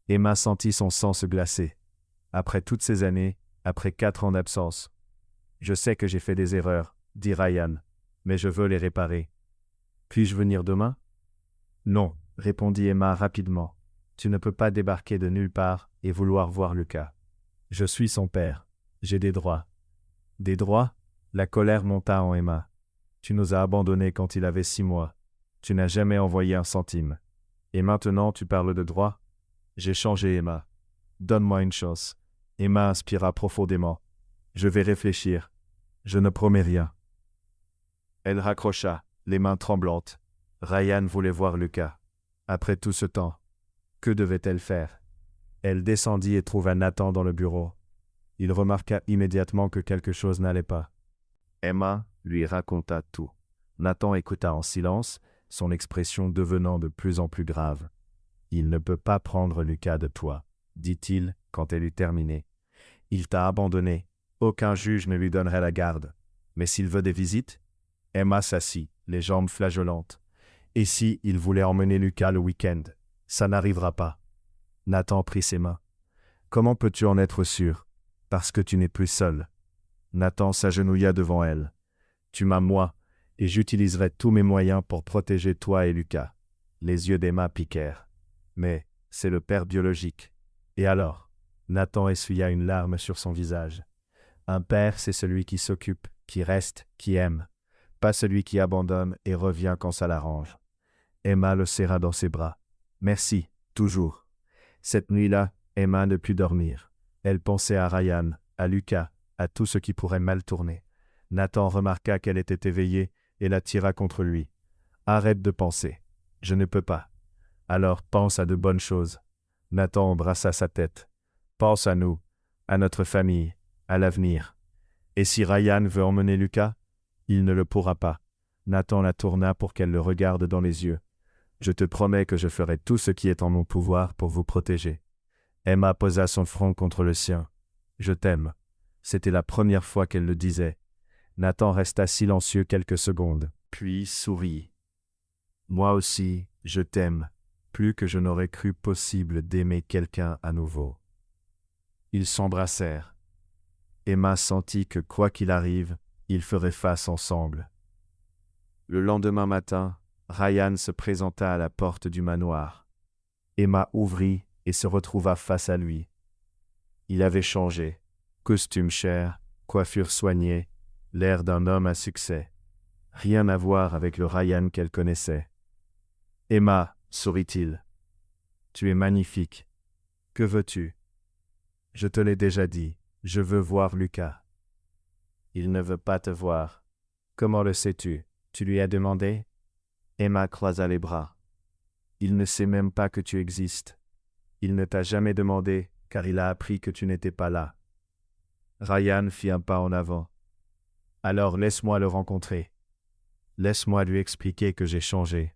Emma sentit son sang se glacer. Après toutes ces années, après 4 ans d'absence. Je sais que j'ai fait des erreurs, dit Ryan, mais je veux les réparer. Puis-je venir demain? Non, répondit Emma rapidement. Tu ne peux pas débarquer de nulle part et vouloir voir Lucas. Je suis son père. J'ai des droits. Des droits? La colère monta en Emma. Tu nous as abandonnés quand il avait 6 mois. Tu n'as jamais envoyé un centime. Et maintenant tu parles de droits? J'ai changé, Emma. Donne-moi une chance. Emma inspira profondément. Je vais réfléchir. Je ne promets rien. Elle raccrocha, les mains tremblantes. Ryan voulait voir Lucas. Après tout ce temps, que devait-elle faire? Elle descendit et trouva Nathan dans le bureau. Il remarqua immédiatement que quelque chose n'allait pas. Emma lui raconta tout. Nathan écouta en silence, son expression devenant de plus en plus grave. « Il ne peut pas prendre Lucas de toi, » dit-il quand elle eut terminé. « Il t'a abandonné. Aucun juge ne lui donnerait la garde. Mais s'il veut des visites ?» Emma s'assit, les jambes flageolantes. « Et si il voulait emmener Lucas le week-end? Ça n'arrivera pas. » Nathan prit ses mains. « Comment peux-tu en être sûr? Parce que tu n'es plus seul. » Nathan s'agenouilla devant elle. « Tu m'as moi, et j'utiliserai tous mes moyens pour protéger toi et Lucas. » Les yeux d'Emma piquèrent. « Mais c'est le père biologique. » Et alors? Nathan essuya une larme sur son visage. « Un père, c'est celui qui s'occupe, qui reste, qui aime. Pas celui qui abandonne et revient quand ça l'arrange. » Emma le serra dans ses bras. « Merci, toujours. » Cette nuit-là, Emma ne put dormir. Elle pensait à Ryan, à Lucas, à tout ce qui pourrait mal tourner. Nathan remarqua qu'elle était éveillée et la tira contre lui. « Arrête de penser. Je ne peux pas. Alors pense à de bonnes choses. » Nathan embrassa sa tête. « Pense à nous, à notre famille, à l'avenir. Et si Ryan veut emmener Lucas, il ne le pourra pas. » Nathan la tourna pour qu'elle le regarde dans les yeux. « Je te promets que je ferai tout ce qui est en mon pouvoir pour vous protéger. » Emma posa son front contre le sien. « Je t'aime. » C'était la première fois qu'elle le disait. Nathan resta silencieux quelques secondes, puis sourit. « Moi aussi, je t'aime, plus que je n'aurais cru possible d'aimer quelqu'un à nouveau. » Ils s'embrassèrent. Emma sentit que quoi qu'il arrive, ils feraient face ensemble. Le lendemain matin, Ryan se présenta à la porte du manoir. Emma ouvrit et se retrouva face à lui. Il avait changé. Costume cher, coiffure soignée, l'air d'un homme à succès. Rien à voir avec le Ryan qu'elle connaissait. « Emma, sourit-il. Tu es magnifique. Que veux-tu? Je te l'ai déjà dit, je veux voir Lucas. Il ne veut pas te voir. Comment le sais-tu? Tu lui as demandé? Emma croisa les bras. Il ne sait même pas que tu existes. Il ne t'a jamais demandé, car il a appris que tu n'étais pas là. Ryan fit un pas en avant. Alors laisse-moi le rencontrer. Laisse-moi lui expliquer que j'ai changé.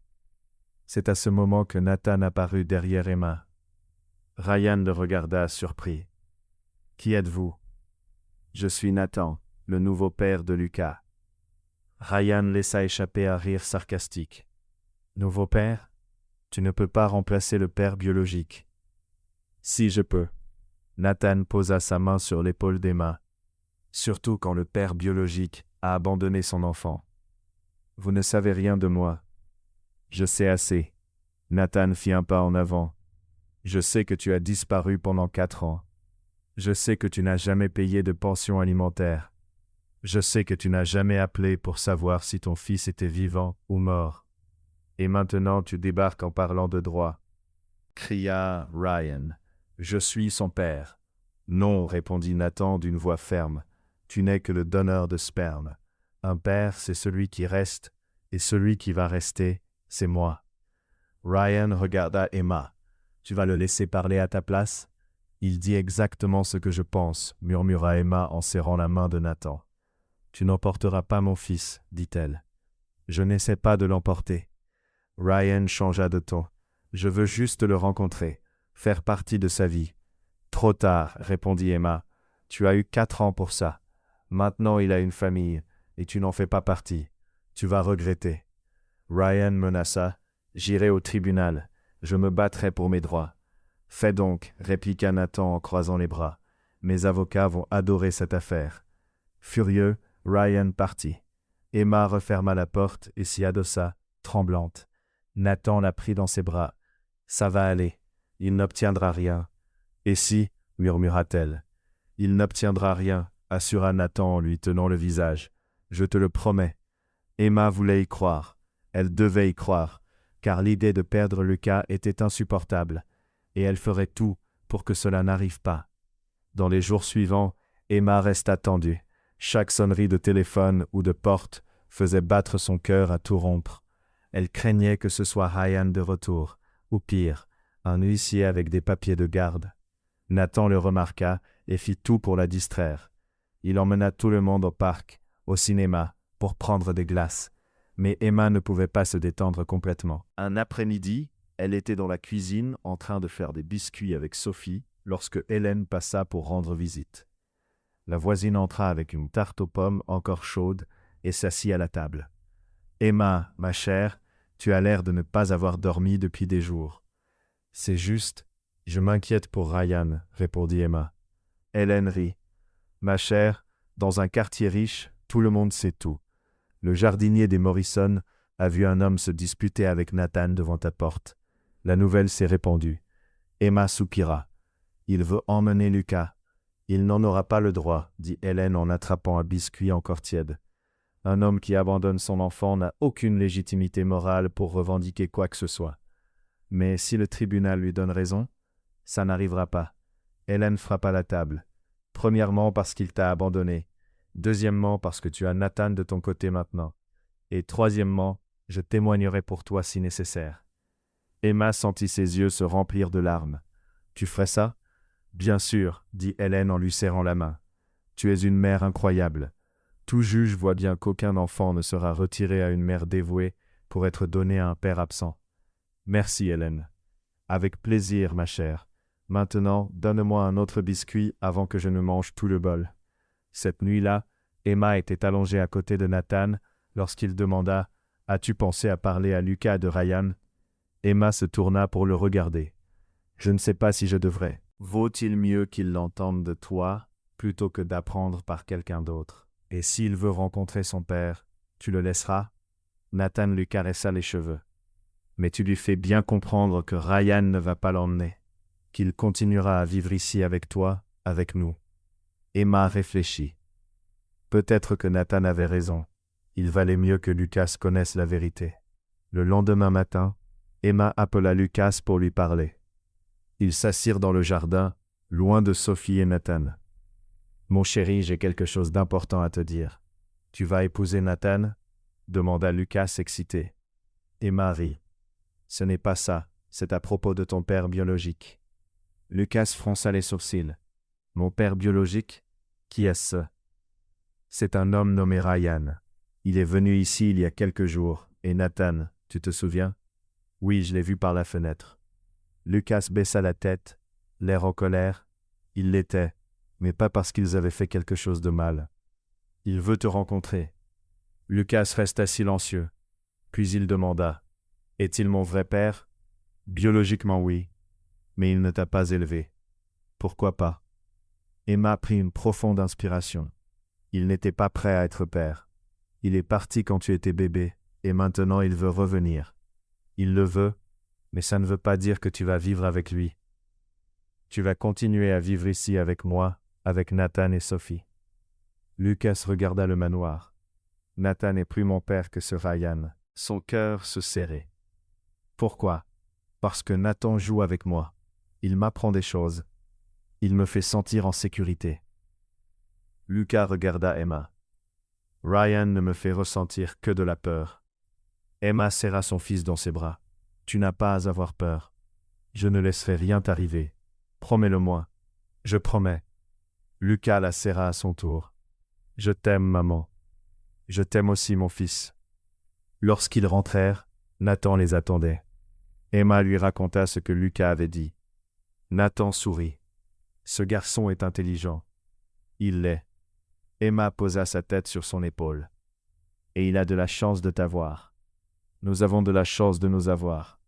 C'est à ce moment que Nathan apparut derrière Emma. Ryan le regarda surpris. Qui êtes-vous? Je suis Nathan, le nouveau père de Lucas. Ryan laissa échapper un rire sarcastique. Nouveau père? Tu ne peux pas remplacer le père biologique. Si je peux. Nathan posa sa main sur l'épaule d'Emma. Surtout quand le père biologique a abandonné son enfant. Vous ne savez rien de moi. Je sais assez. Nathan fit un pas en avant. Je sais que tu as disparu pendant 4 ans. Je sais que tu n'as jamais payé de pension alimentaire. Je sais que tu n'as jamais appelé pour savoir si ton fils était vivant ou mort. Et maintenant tu débarques en parlant de droit. Cria Ryan. Je suis son père. Non, répondit Nathan d'une voix ferme. Tu n'es que le donneur de sperme. Un père, c'est celui qui reste, et celui qui va rester, c'est moi. Ryan regarda Emma. Tu vas le laisser parler à ta place? Il dit exactement ce que je pense, murmura Emma en serrant la main de Nathan. Tu n'emporteras pas mon fils, dit-elle. Je n'essaie pas de l'emporter. Ryan changea de ton. Je veux juste le rencontrer, faire partie de sa vie. Trop tard, répondit Emma. Tu as eu 4 ans pour ça. Maintenant il a une famille, et tu n'en fais pas partie. Tu vas regretter. Ryan menaça. J'irai au tribunal. Je me battrai pour mes droits. Fais donc, répliqua Nathan en croisant les bras. Mes avocats vont adorer cette affaire. Furieux, Ryan partit. Emma referma la porte et s'y adossa, tremblante. Nathan la prit dans ses bras. Ça va aller. Il n'obtiendra rien. Et si, murmura-t-elle. Il n'obtiendra rien, assura Nathan en lui tenant le visage. Je te le promets. Emma voulait y croire. Elle devait y croire, car l'idée de perdre Lucas était insupportable, et elle ferait tout pour que cela n'arrive pas. Dans les jours suivants, Emma resta tendue. Chaque sonnerie de téléphone ou de porte faisait battre son cœur à tout rompre. Elle craignait que ce soit Ryan de retour, ou pire, un huissier avec des papiers de garde. Nathan le remarqua et fit tout pour la distraire. Il emmena tout le monde au parc, au cinéma, pour prendre des glaces. Mais Emma ne pouvait pas se détendre complètement. Un après-midi, elle était dans la cuisine en train de faire des biscuits avec Sophie lorsque Hélène passa pour rendre visite. La voisine entra avec une tarte aux pommes encore chaude et s'assit à la table. « Emma, ma chère, tu as l'air de ne pas avoir dormi depuis des jours. »« C'est juste, je m'inquiète pour Ryan, » répondit Emma. Hélène rit. « Ma chère, dans un quartier riche, tout le monde sait tout. Le jardinier des Morrison a vu un homme se disputer avec Nathan devant ta porte. La nouvelle s'est répandue. Emma soupira. « Il veut emmener Lucas. » « Il n'en aura pas le droit, » dit Hélène en attrapant un biscuit encore tiède. « Un homme qui abandonne son enfant n'a aucune légitimité morale pour revendiquer quoi que ce soit. Mais si le tribunal lui donne raison, ça n'arrivera pas. » Hélène frappa la table. « Premièrement parce qu'il t'a abandonné. Deuxièmement parce que tu as Nathan de ton côté maintenant. Et troisièmement, je témoignerai pour toi si nécessaire. » Emma sentit ses yeux se remplir de larmes. « Tu ferais ça ? » « Bien sûr, » dit Hélène en lui serrant la main. « Tu es une mère incroyable. Tout juge voit bien qu'aucun enfant ne sera retiré à une mère dévouée pour être donné à un père absent. Merci, Hélène. Avec plaisir, ma chère. Maintenant, donne-moi un autre biscuit avant que je ne mange tout le bol. » Cette nuit-là, Emma était allongée à côté de Nathan lorsqu'il demanda « As-tu pensé à parler à Lucas de Ryan ?» Emma se tourna pour le regarder. « Je ne sais pas si je devrais. Vaut-il mieux qu'il l'entende de toi plutôt que d'apprendre par quelqu'un d'autre? Et s'il veut rencontrer son père, tu le laisseras ?» Nathan lui caressa les cheveux. « Mais tu lui fais bien comprendre que Ryan ne va pas l'emmener, qu'il continuera à vivre ici avec toi, avec nous. » Emma réfléchit. Peut-être que Nathan avait raison. Il valait mieux que Lucas connaisse la vérité. Le lendemain matin, Emma appela Lucas pour lui parler. Ils s'assirent dans le jardin, loin de Sophie et Nathan. « Mon chéri, j'ai quelque chose d'important à te dire. Tu vas épouser Nathan ?» demanda Lucas excité. Emma rit. « Ce n'est pas ça, c'est à propos de ton père biologique. » Lucas fronça les sourcils. « Mon père biologique? Qui est-ce » ? C'est un homme nommé Ryan. Il est venu ici il y a quelques jours. Et Nathan, tu te souviens? Oui, je l'ai vu par la fenêtre. Lucas baissa la tête, l'air en colère. Il l'était, mais pas parce qu'ils avaient fait quelque chose de mal. Il veut te rencontrer. Lucas resta silencieux. Puis il demanda, « Est-il mon vrai père? » Biologiquement oui, mais il ne t'a pas élevé. Pourquoi pas? Emma prit une profonde inspiration. Il n'était pas prêt à être père. Il est parti quand tu étais bébé, et maintenant il veut revenir. Il le veut, mais ça ne veut pas dire que tu vas vivre avec lui. Tu vas continuer à vivre ici avec moi, avec Nathan et Sophie. Lucas regarda le manoir. Nathan n'est plus mon père que ce Ryan. Son cœur se serrait. Pourquoi? Parce que Nathan joue avec moi. Il m'apprend des choses. Il me fait sentir en sécurité. Lucas regarda Emma. Ryan ne me fait ressentir que de la peur. Emma serra son fils dans ses bras. Tu n'as pas à avoir peur. Je ne laisserai rien t'arriver. Promets-le-moi. Je promets. Lucas la serra à son tour. Je t'aime, maman. Je t'aime aussi, mon fils. Lorsqu'ils rentrèrent, Nathan les attendait. Emma lui raconta ce que Lucas avait dit. Nathan sourit. Ce garçon est intelligent. Il l'est. Emma posa sa tête sur son épaule. Et il a de la chance de t'avoir. Nous avons de la chance de nous avoir.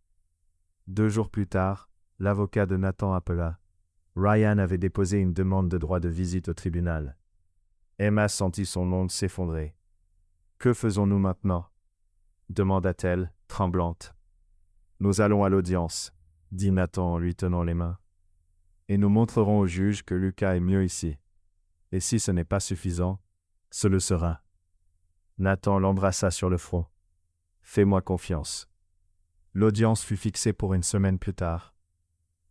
2 jours plus tard, l'avocat de Nathan appela. Ryan avait déposé une demande de droit de visite au tribunal. Emma sentit son onde s'effondrer. « Que faisons-nous maintenant » demanda-t-elle, tremblante. « Nous allons à l'audience, » dit Nathan en lui tenant les mains. « Et nous montrerons au juge que Lucas est mieux ici. Et si ce n'est pas suffisant, ce le sera. » Nathan l'embrassa sur le front. « Fais-moi confiance. » L'audience fut fixée pour une semaine plus tard.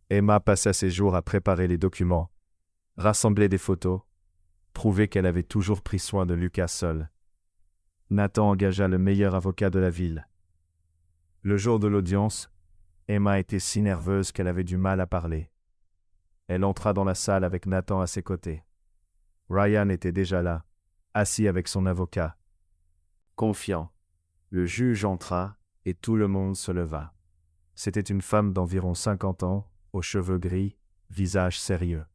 Emma passa ses jours à préparer les documents, rassembler des photos, prouver qu'elle avait toujours pris soin de Lucas seul. Nathan engagea le meilleur avocat de la ville. Le jour de l'audience, Emma était si nerveuse qu'elle avait du mal à parler. Elle entra dans la salle avec Nathan à ses côtés. Ryan était déjà là, assis avec son avocat. Confiant, le juge entra et tout le monde se leva. C'était une femme d'environ 50 ans, aux cheveux gris, visage sérieux.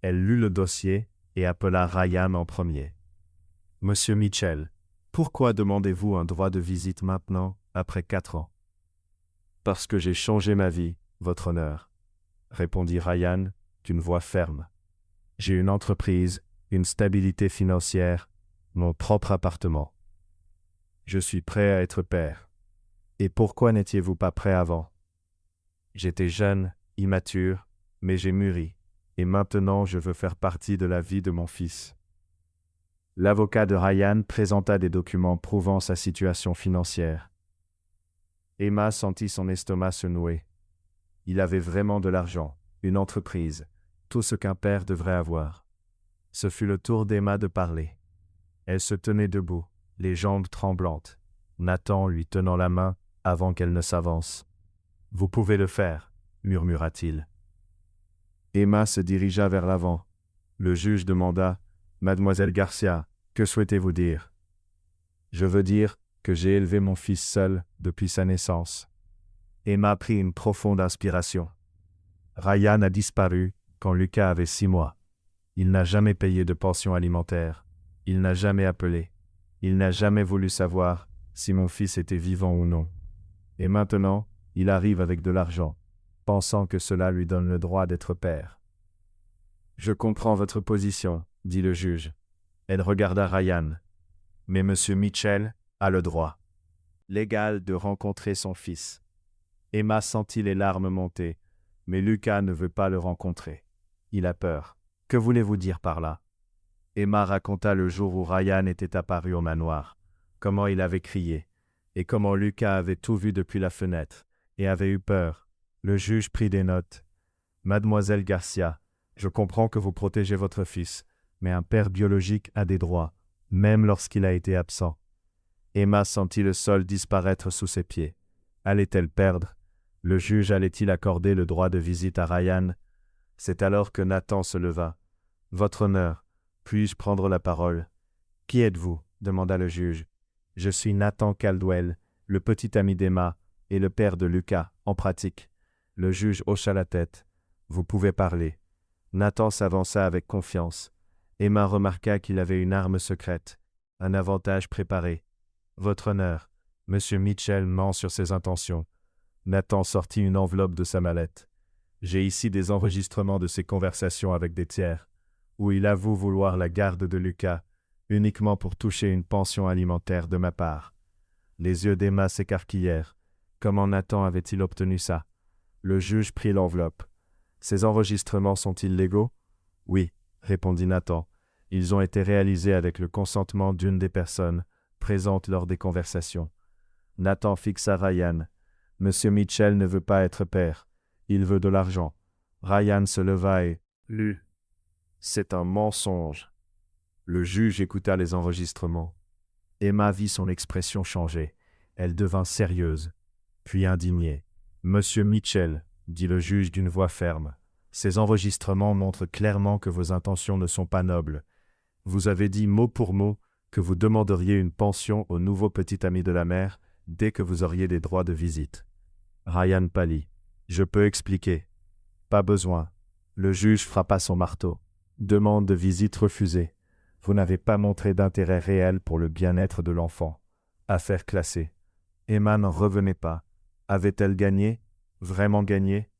Elle lut le dossier et appela Ryan en premier. « Monsieur Mitchell, pourquoi demandez-vous un droit de visite maintenant, après 4 ans ?»« Parce que j'ai changé ma vie, votre honneur, » répondit Ryan d'une voix ferme. « J'ai une entreprise, une stabilité financière, mon propre appartement. Je suis prêt à être père. Et pourquoi n'étiez-vous pas prêt avant? J'étais jeune, immature, mais j'ai mûri, et maintenant je veux faire partie de la vie de mon fils. » L'avocat de Ryan présenta des documents prouvant sa situation financière. Emma sentit son estomac se nouer. Il avait vraiment de l'argent, une entreprise, tout ce qu'un père devrait avoir. Ce fut le tour d'Emma de parler. Elle se tenait debout, les jambes tremblantes, Nathan lui tenant la main avant qu'elle ne s'avance. « Vous pouvez le faire, » murmura-t-il. Emma se dirigea vers l'avant. Le juge demanda, « Mademoiselle Garcia, que souhaitez-vous dire ?»« Je veux dire que j'ai élevé mon fils seul depuis sa naissance. » Emma prit une profonde inspiration. Ryan a disparu quand Lucas avait 6 mois. Il n'a jamais payé de pension alimentaire. Il n'a jamais appelé. Il n'a jamais voulu savoir si mon fils était vivant ou non. Et maintenant, il arrive avec de l'argent, pensant que cela lui donne le droit d'être père. « Je comprends votre position, » dit le juge. Elle regarda Ryan. « Mais Monsieur Mitchell a le droit légal de rencontrer son fils. » Emma sentit les larmes monter, mais Lucas ne veut pas le rencontrer. Il a peur. « Que voulez-vous dire par là ?» Emma raconta le jour où Ryan était apparu au manoir, comment il avait crié, et comment Lucas avait tout vu depuis la fenêtre, et avait eu peur. Le juge prit des notes. Mademoiselle Garcia, je comprends que vous protégez votre fils, mais un père biologique a des droits, même lorsqu'il a été absent. Emma sentit le sol disparaître sous ses pieds. Allait-elle perdre? Le juge allait-il accorder le droit de visite à Ryan? C'est alors que Nathan se leva. « Votre honneur, puis-je prendre la parole? »« Qui êtes-vous? » demanda le juge. « Je suis Nathan Caldwell, le petit ami d'Emma et le père de Lucas, en pratique. » Le juge hocha la tête. « Vous pouvez parler. » Nathan s'avança avec confiance. Emma remarqua qu'il avait une arme secrète, un avantage préparé. « Votre honneur, Monsieur Mitchell ment sur ses intentions. » Nathan sortit une enveloppe de sa mallette. « J'ai ici des enregistrements de ses conversations avec des tiers, où il avoue vouloir la garde de Lucas, uniquement pour toucher une pension alimentaire de ma part. » Les yeux d'Emma s'écarquillèrent. Comment Nathan avait-il obtenu ça? Le juge prit l'enveloppe. « Ces enregistrements sont-ils légaux? » « Oui, » répondit Nathan. « Ils ont été réalisés avec le consentement d'une des personnes présentes lors des conversations. » Nathan fixa Ryan. « Monsieur Mitchell ne veut pas être père. Il veut de l'argent. » Ryan se leva et lut. « C'est un mensonge. » Le juge écouta les enregistrements. Emma vit son expression changer. Elle devint sérieuse, puis indignée. « Monsieur Mitchell, » dit le juge d'une voix ferme, « ces enregistrements montrent clairement que vos intentions ne sont pas nobles. Vous avez dit mot pour mot que vous demanderiez une pension au nouveau petit ami de la mère dès que vous auriez des droits de visite. » Ryan pâlit. « Je peux expliquer. » « Pas besoin. » Le juge frappa son marteau. « Demande de visite refusée. Vous n'avez pas montré d'intérêt réel pour le bien-être de l'enfant. Affaire classée. » Emma n'en revenait pas. Avait-elle gagné? Vraiment gagné?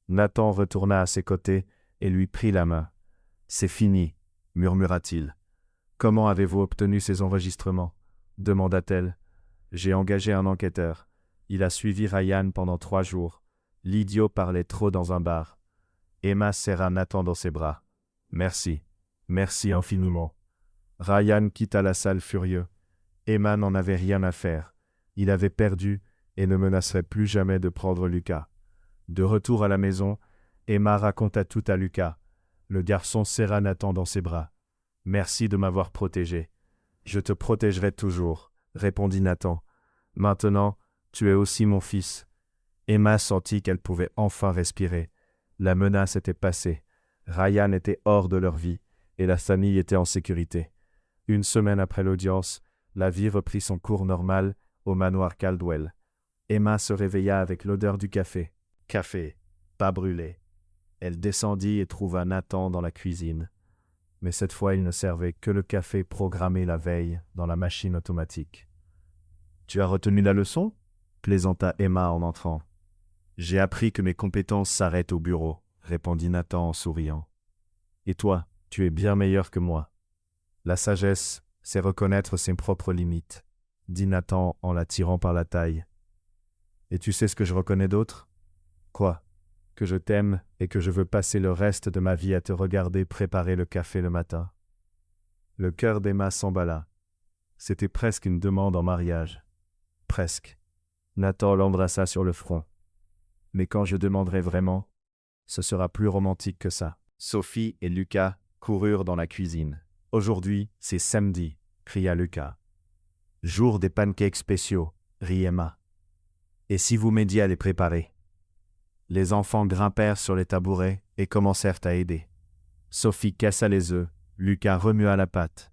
Nathan retourna à ses côtés et lui prit la main. « C'est fini, » murmura-t-il. « Comment avez-vous obtenu ces enregistrements? » demanda-t-elle. « J'ai engagé un enquêteur. Il a suivi Ryan pendant 3 jours. L'idiot parlait trop dans un bar. » Emma serra Nathan dans ses bras. « Merci. Merci infiniment. » Ryan quitta la salle furieux. Emma n'en avait rien à faire. Il avait perdu et ne menacerait plus jamais de prendre Lucas. De retour à la maison, Emma raconta tout à Lucas. Le garçon serra Nathan dans ses bras. « Merci de m'avoir protégé. »« Je te protégerai toujours, » répondit Nathan. « Maintenant, tu es aussi mon fils. » Emma sentit qu'elle pouvait enfin respirer. La menace était passée. Ryan était hors de leur vie et la famille était en sécurité. Une semaine après l'audience, la vie reprit son cours normal au manoir Caldwell. Emma se réveilla avec l'odeur du café. Café, pas brûlé. Elle descendit et trouva Nathan dans la cuisine. Mais cette fois, il ne servait que le café programmé la veille dans la machine automatique. « Tu as retenu la leçon ?» plaisanta Emma en entrant. « J'ai appris que mes compétences s'arrêtent au bureau, » répondit Nathan en souriant. « Et toi, tu es bien meilleur que moi. » « La sagesse, c'est reconnaître ses propres limites, » dit Nathan en la tirant par la taille. « Et tu sais ce que je reconnais d'autre? »« Quoi ? » ?»« Que je t'aime et que je veux passer le reste de ma vie à te regarder préparer le café le matin. » Le cœur d'Emma s'emballa. C'était presque une demande en mariage. Presque. Nathan l'embrassa sur le front. « Mais quand je demanderai vraiment, ce sera plus romantique que ça. » Sophie et Lucas coururent dans la cuisine. « Aujourd'hui, c'est samedi, » cria Lucas. « Jour des pancakes spéciaux, » rit Emma. « Et si vous m'aidiez à les préparer ?» Les enfants grimpèrent sur les tabourets et commencèrent à aider. Sophie cassa les œufs, Lucas remua la pâte.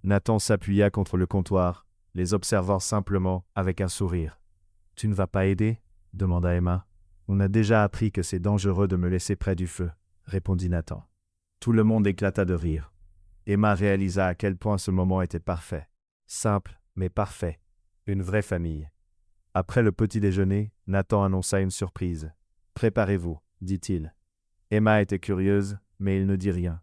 Nathan s'appuya contre le comptoir, les observant simplement avec un sourire. « Tu ne vas pas aider ?» demanda Emma. « On a déjà appris que c'est dangereux de me laisser près du feu, » répondit Nathan. Tout le monde éclata de rire. Emma réalisa à quel point ce moment était parfait. Simple, mais parfait. Une vraie famille. Après le petit déjeuner, Nathan annonça une surprise. « Préparez-vous, » dit-il. Emma était curieuse, mais il ne dit rien.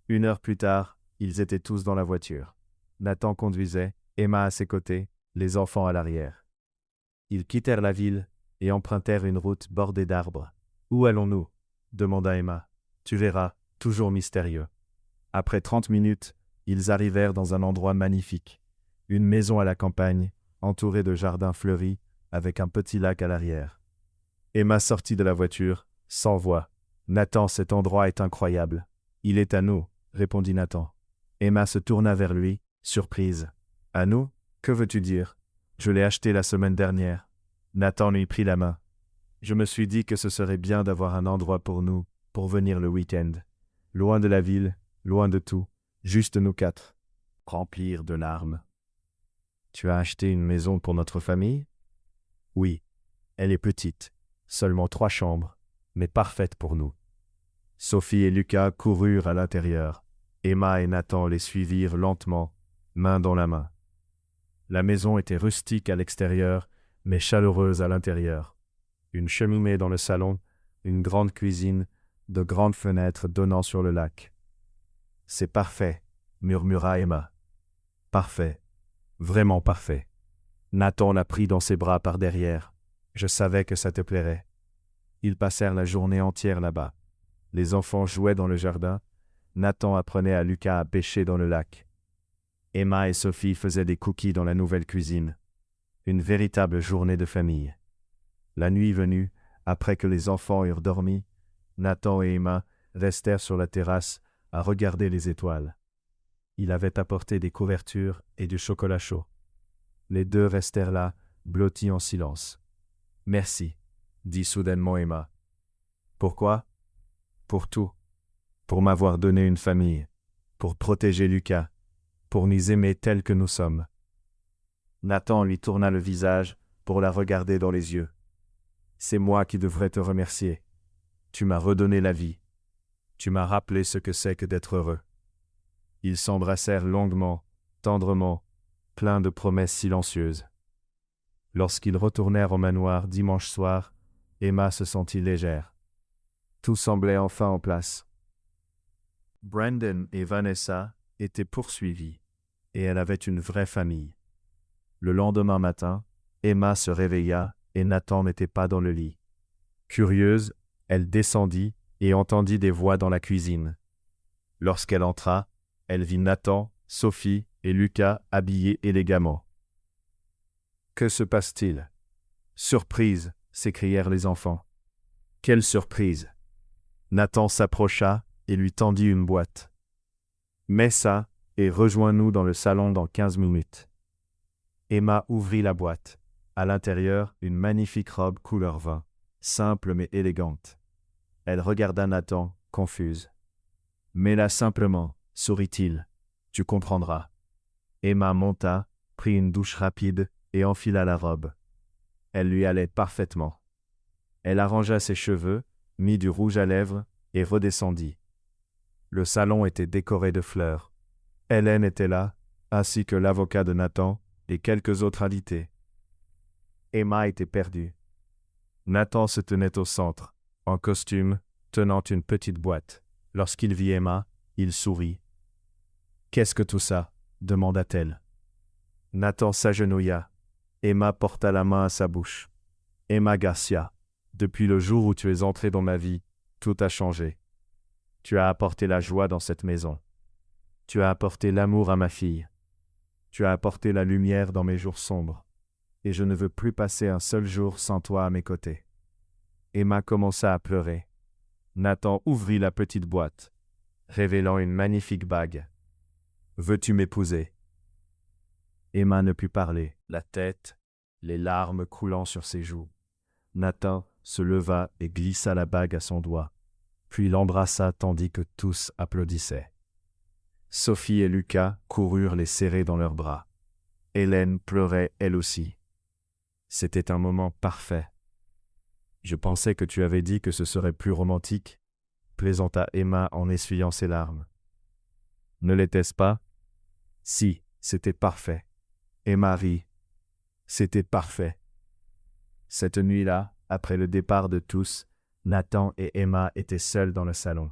1 heure plus tard, ils étaient tous dans la voiture. Nathan conduisait, Emma à ses côtés, les enfants à l'arrière. Ils quittèrent la ville et empruntèrent une route bordée d'arbres. « Où allons-nous » demanda Emma. « Tu verras, toujours mystérieux. » Après 30 minutes, ils arrivèrent dans un endroit magnifique. Une maison à la campagne, entourée de jardins fleuris, avec un petit lac à l'arrière. Emma sortit de la voiture, sans voix. Nathan, cet endroit est incroyable. Il est à nous, répondit Nathan. Emma se tourna vers lui, surprise. À nous? Que veux-tu dire? Je l'ai acheté la semaine dernière. Nathan lui prit la main. Je me suis dit que ce serait bien d'avoir un endroit pour nous, pour venir le week-end. Loin de la ville, loin de tout, juste nous quatre. Remplir de larmes. Tu as acheté une maison pour notre famille? Oui. Elle est petite, seulement 3 chambres, mais parfaite pour nous. Sophie et Lucas coururent à l'intérieur. Emma et Nathan les suivirent lentement, main dans la main. La maison était rustique à l'extérieur, mais chaleureuse à l'intérieur. Une cheminée dans le salon, une grande cuisine, de grandes fenêtres donnant sur le lac. « C'est parfait, » murmura Emma. « Parfait, vraiment parfait. » Nathan la prit dans ses bras par derrière. « Je savais que ça te plairait. » Ils passèrent la journée entière là-bas. Les enfants jouaient dans le jardin. Nathan apprenait à Lucas à pêcher dans le lac. Emma et Sophie faisaient des cookies dans la nouvelle cuisine. Une véritable journée de famille. La nuit venue, après que les enfants eurent dormi, Nathan et Emma restèrent sur la terrasse à regarder les étoiles. Il avait apporté des couvertures et du chocolat chaud. Les deux restèrent là, blottis en silence. « Merci, » dit soudainement Emma. « Pourquoi? » « Pour tout. Pour m'avoir donné une famille. Pour protéger Lucas. Pour nous aimer tels que nous sommes. » Nathan lui tourna le visage pour la regarder dans les yeux. « C'est moi qui devrais te remercier. Tu m'as redonné la vie. Tu m'as rappelé ce que c'est que d'être heureux. » Ils s'embrassèrent longuement, tendrement, pleins de promesses silencieuses. Lorsqu'ils retournèrent au manoir dimanche soir, Emma se sentit légère. Tout semblait enfin en place. Brandon et Vanessa étaient poursuivis, et elle avait une vraie famille. Le lendemain matin, Emma se réveilla et Nathan n'était pas dans le lit. Curieuse, elle descendit et entendit des voix dans la cuisine. Lorsqu'elle entra, elle vit Nathan, Sophie et Lucas habillés élégamment. « Que se passe-t-il? »« Surprise !» s'écrièrent les enfants. « Quelle surprise !» Nathan s'approcha et lui tendit une boîte. « Mets ça et rejoins-nous dans le salon dans 15 minutes. » Emma ouvrit la boîte. À l'intérieur, une magnifique robe couleur vin, simple mais élégante. Elle regarda Nathan, confuse. « Mets-la simplement, » sourit-il. « Tu comprendras. » Emma monta, prit une douche rapide et enfila la robe. Elle lui allait parfaitement. Elle arrangea ses cheveux, mit du rouge à lèvres et redescendit. Le salon était décoré de fleurs. Hélène était là, ainsi que l'avocat de Nathan et quelques autres invités. Emma était perdue. Nathan se tenait au centre, en costume, tenant une petite boîte. Lorsqu'il vit Emma, il sourit. « Qu'est-ce que tout ça ?» demanda-t-elle. Nathan s'agenouilla. Emma porta la main à sa bouche. « Emma Garcia, depuis le jour où tu es entrée dans ma vie, tout a changé. Tu as apporté la joie dans cette maison. Tu as apporté l'amour à ma fille. Tu as apporté la lumière dans mes jours sombres. Et je ne veux plus passer un seul jour sans toi à mes côtés. » Emma commença à pleurer. Nathan ouvrit la petite boîte, révélant une magnifique bague. « Veux-tu m'épouser ?» Emma ne put parler, la tête, les larmes coulant sur ses joues. Nathan se leva et glissa la bague à son doigt, puis l'embrassa tandis que tous applaudissaient. Sophie et Lucas coururent les serrer dans leurs bras. Hélène pleurait elle aussi. C'était un moment parfait. « Je pensais que tu avais dit que ce serait plus romantique, » plaisanta Emma en essuyant ses larmes. « Ne l'était-ce pas? » ?»« Si, c'était parfait. » Emma rit. « C'était parfait. » Cette nuit-là, après le départ de tous, Nathan et Emma étaient seuls dans le salon.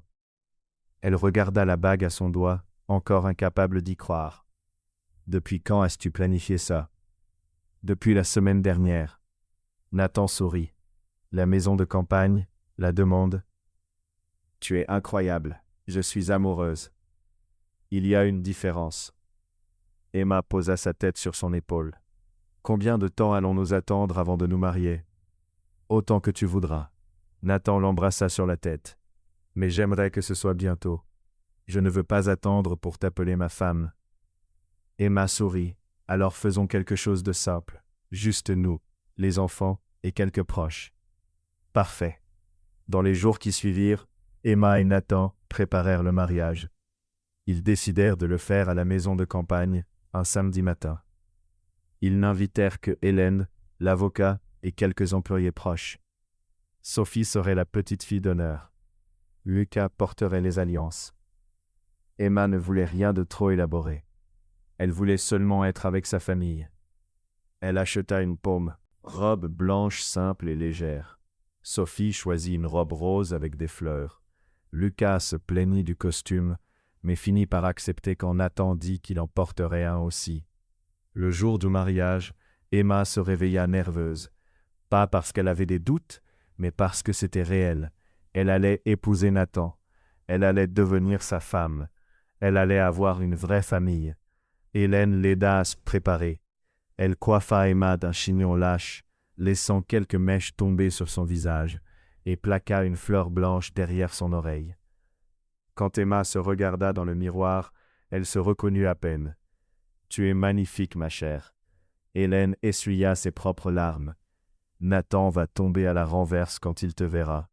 Elle regarda la bague à son doigt, encore incapable d'y croire. « Depuis quand as-tu planifié ça? »« Depuis la semaine dernière. » Nathan sourit. « La maison de campagne, la demande. »« Tu es incroyable, je suis amoureuse. » »« Il y a une différence. » Emma posa sa tête sur son épaule. « Combien de temps allons-nous attendre avant de nous marier? » « Autant que tu voudras. » Nathan l'embrassa sur la tête. Mais j'aimerais que ce soit bientôt. Je ne veux pas attendre pour t'appeler ma femme. Emma sourit. Alors faisons quelque chose de simple. Juste nous, les enfants et quelques proches. Parfait. Dans les jours qui suivirent, Emma et Nathan préparèrent le mariage. Ils décidèrent de le faire à la maison de campagne, un samedi matin. Ils n'invitèrent que Hélène, l'avocat et quelques employés proches. Sophie serait la petite fille d'honneur. Lucas porterait les alliances. Emma ne voulait rien de trop élaboré. Elle voulait seulement être avec sa famille. Elle acheta une paume, robe blanche simple et légère. Sophie choisit une robe rose avec des fleurs. Lucas se plaignit du costume, mais finit par accepter quand Nathan dit qu'il en porterait un aussi. Le jour du mariage, Emma se réveilla nerveuse. Pas parce qu'elle avait des doutes, mais parce que c'était réel. Elle allait épouser Nathan. Elle allait devenir sa femme. Elle allait avoir une vraie famille. Hélène l'aida à se préparer. Elle coiffa Emma d'un chignon lâche, laissant quelques mèches tomber sur son visage, et plaqua une fleur blanche derrière son oreille. Quand Emma se regarda dans le miroir, elle se reconnut à peine. « Tu es magnifique, ma chère. » Hélène essuya ses propres larmes. « Nathan va tomber à la renverse quand il te verra. »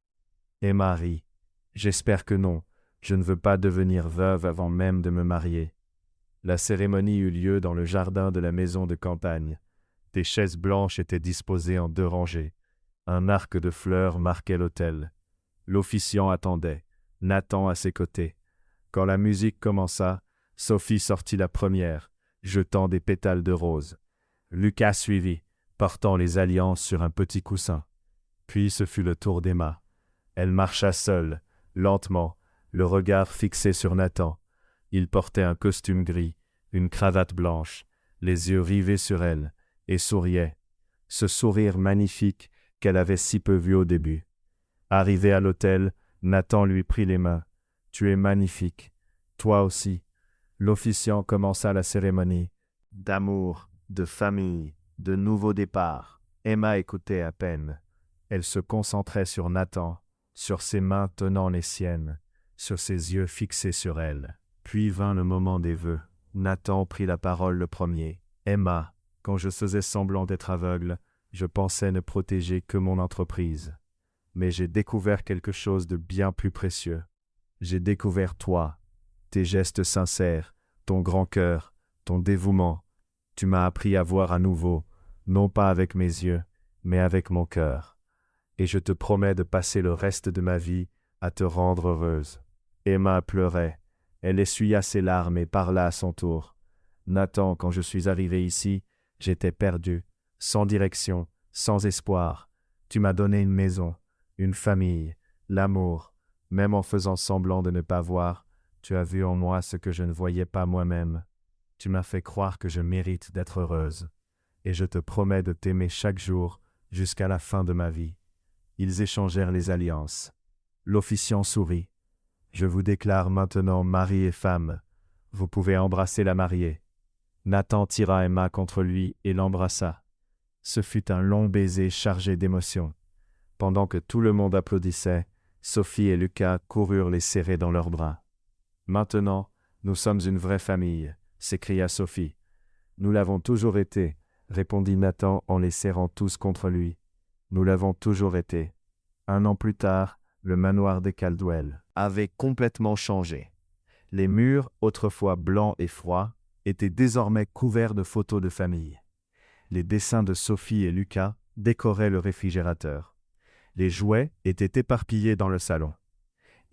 Emma rit. « J'espère que non. Je ne veux pas devenir veuve avant même de me marier. » La cérémonie eut lieu dans le jardin de la maison de campagne. Des chaises blanches étaient disposées en 2 rangées. Un arc de fleurs marquait l'autel. L'officiant attendait, Nathan à ses côtés. Quand la musique commença, Sophie sortit la première, jetant des pétales de rose. Lucas suivit, portant les alliances sur un petit coussin. Puis ce fut le tour d'Emma. Elle marcha seule, lentement, le regard fixé sur Nathan. Il portait un costume gris, une cravate blanche, les yeux rivés sur elle, et souriait. Ce sourire magnifique qu'elle avait si peu vu au début. Arrivé à l'hôtel, Nathan lui prit les mains. « Tu es magnifique. Toi aussi. » L'officiant commença la cérémonie. D'amour, de famille, de nouveau départ. Emma écoutait à peine. Elle se concentrait sur Nathan, sur ses mains tenant les siennes, sur ses yeux fixés sur elle. Puis vint le moment des vœux. Nathan prit la parole le premier. « Emma, quand je faisais semblant d'être aveugle, je pensais ne protéger que mon entreprise. Mais j'ai découvert quelque chose de bien plus précieux. J'ai découvert toi, tes gestes sincères, ton grand cœur, ton dévouement. Tu m'as appris à voir à nouveau, non pas avec mes yeux, mais avec mon cœur. Et je te promets de passer le reste de ma vie à te rendre heureuse. » Emma pleurait. Elle essuya ses larmes et parla à son tour. « Nathan, quand je suis arrivé ici, j'étais perdu, sans direction, sans espoir. Tu m'as donné une maison, une famille, l'amour. Même en faisant semblant de ne pas voir, tu as vu en moi ce que je ne voyais pas moi-même. Tu m'as fait croire que je mérite d'être heureuse. Et je te promets de t'aimer chaque jour jusqu'à la fin de ma vie. » Ils échangèrent les alliances. L'officiant sourit. « Je vous déclare maintenant mari et femme. Vous pouvez embrasser la mariée. » Nathan tira Emma contre lui et l'embrassa. Ce fut un long baiser chargé d'émotion. Pendant que tout le monde applaudissait, Sophie et Lucas coururent les serrer dans leurs bras. « Maintenant, nous sommes une vraie famille », s'écria Sophie. « Nous l'avons toujours été », répondit Nathan en les serrant tous contre lui. « Nous l'avons toujours été. » 1 an plus tard, le manoir des Caldwell avait complètement changé. Les murs, autrefois blancs et froids, étaient désormais couverts de photos de famille. Les dessins de Sophie et Lucas décoraient le réfrigérateur. Les jouets étaient éparpillés dans le salon.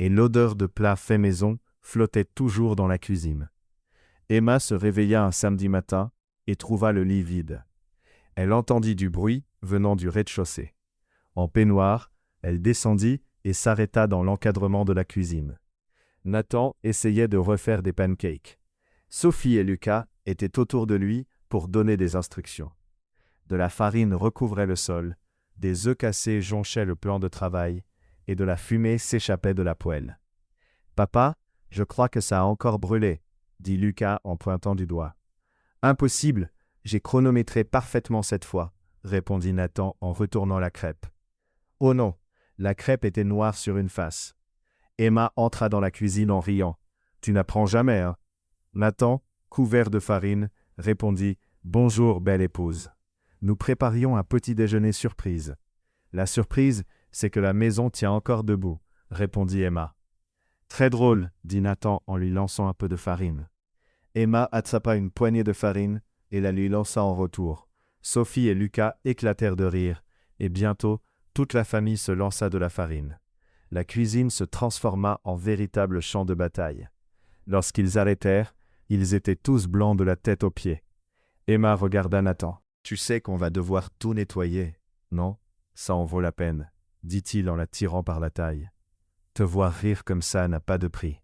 Et l'odeur de plats faits maison flottait toujours dans la cuisine. Emma se réveilla un samedi matin et trouva le lit vide. Elle entendit du bruit venant du rez-de-chaussée. En peignoir, elle descendit et s'arrêta dans l'encadrement de la cuisine. Nathan essayait de refaire des pancakes. Sophie et Lucas étaient autour de lui pour donner des instructions. De la farine recouvrait le sol, des œufs cassés jonchaient le plan de travail, et de la fumée s'échappait de la poêle. « Papa, je crois que ça a encore brûlé, » dit Lucas en pointant du doigt. « Impossible, j'ai chronométré parfaitement cette fois, » répondit Nathan en retournant la crêpe. « Oh non, la crêpe était noire sur une face. » Emma entra dans la cuisine en riant. « Tu n'apprends jamais, hein ?» Nathan, couvert de farine, répondit « Bonjour, belle épouse. Nous préparions un petit déjeuner surprise. »« La surprise, c'est que la maison tient encore debout, » répondit Emma. « Très drôle, » dit Nathan en lui lançant un peu de farine. Emma attrapa une poignée de farine et la lui lança en retour. Sophie et Lucas éclatèrent de rire, et bientôt, toute la famille se lança de la farine. La cuisine se transforma en véritable champ de bataille. Lorsqu'ils arrêtèrent, ils étaient tous blancs de la tête aux pieds. Emma regarda Nathan. « Tu sais qu'on va devoir tout nettoyer, non ? Ça en vaut la peine, » dit-il en la tirant par la taille. « Te voir rire comme ça n'a pas de prix.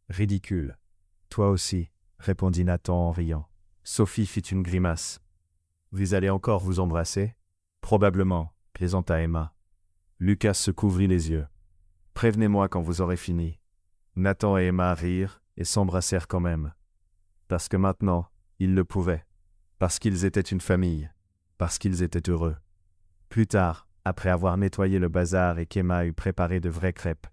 Ridicule. »« Toi aussi, » répondit Nathan en riant. Sophie fit une grimace. « Vous allez encore vous embrasser ? » ?»« Probablement, » plaisanta Emma. Lucas se couvrit les yeux. « Prévenez-moi quand vous aurez fini. » Nathan et Emma rirent et s'embrassèrent quand même. Parce que maintenant, ils le pouvaient. Parce qu'ils étaient une famille. Parce qu'ils étaient heureux. Plus tard, après avoir nettoyé le bazar et qu'Emma eut préparé de vraies crêpes,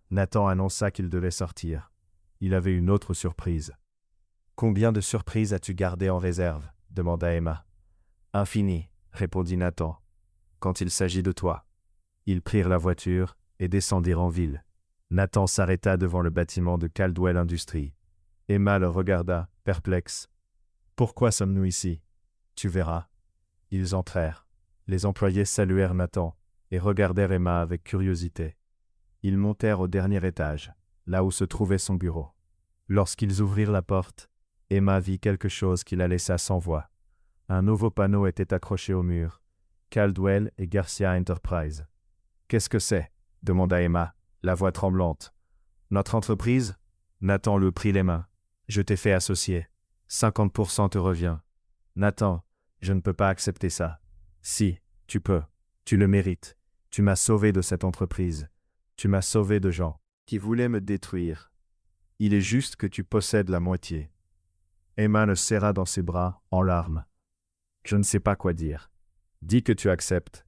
Nathan annonça qu'il devait sortir. Il avait une autre surprise. « Combien de surprises as-tu gardées en réserve ?» demanda Emma. « Infini, » répondit Nathan. « Quand il s'agit de toi. » Ils prirent la voiture et descendirent en ville. Nathan s'arrêta devant le bâtiment de Caldwell Industries. Emma le regarda, perplexe. « Pourquoi sommes-nous ici ? » ?»« Tu verras. » Ils entrèrent. Les employés saluèrent Nathan et regardèrent Emma avec curiosité. Ils montèrent au dernier étage, là où se trouvait son bureau. Lorsqu'ils ouvrirent la porte, Emma vit quelque chose qui la laissa sans voix. Un nouveau panneau était accroché au mur. Caldwell et Garcia Enterprise. « Qu'est-ce que c'est ?» demanda Emma, la voix tremblante. « Notre entreprise ?» Nathan le prit les mains. « Je t'ai fait associé. 50% te revient. » « Nathan, je ne peux pas accepter ça. »« Si, tu peux. Tu le mérites. Tu m'as sauvé de cette entreprise. Tu m'as sauvé de gens qui voulaient me détruire. Il est juste que tu possèdes la moitié. » Emma le serra dans ses bras, en larmes. « Je ne sais pas quoi dire. Dis que tu acceptes. »«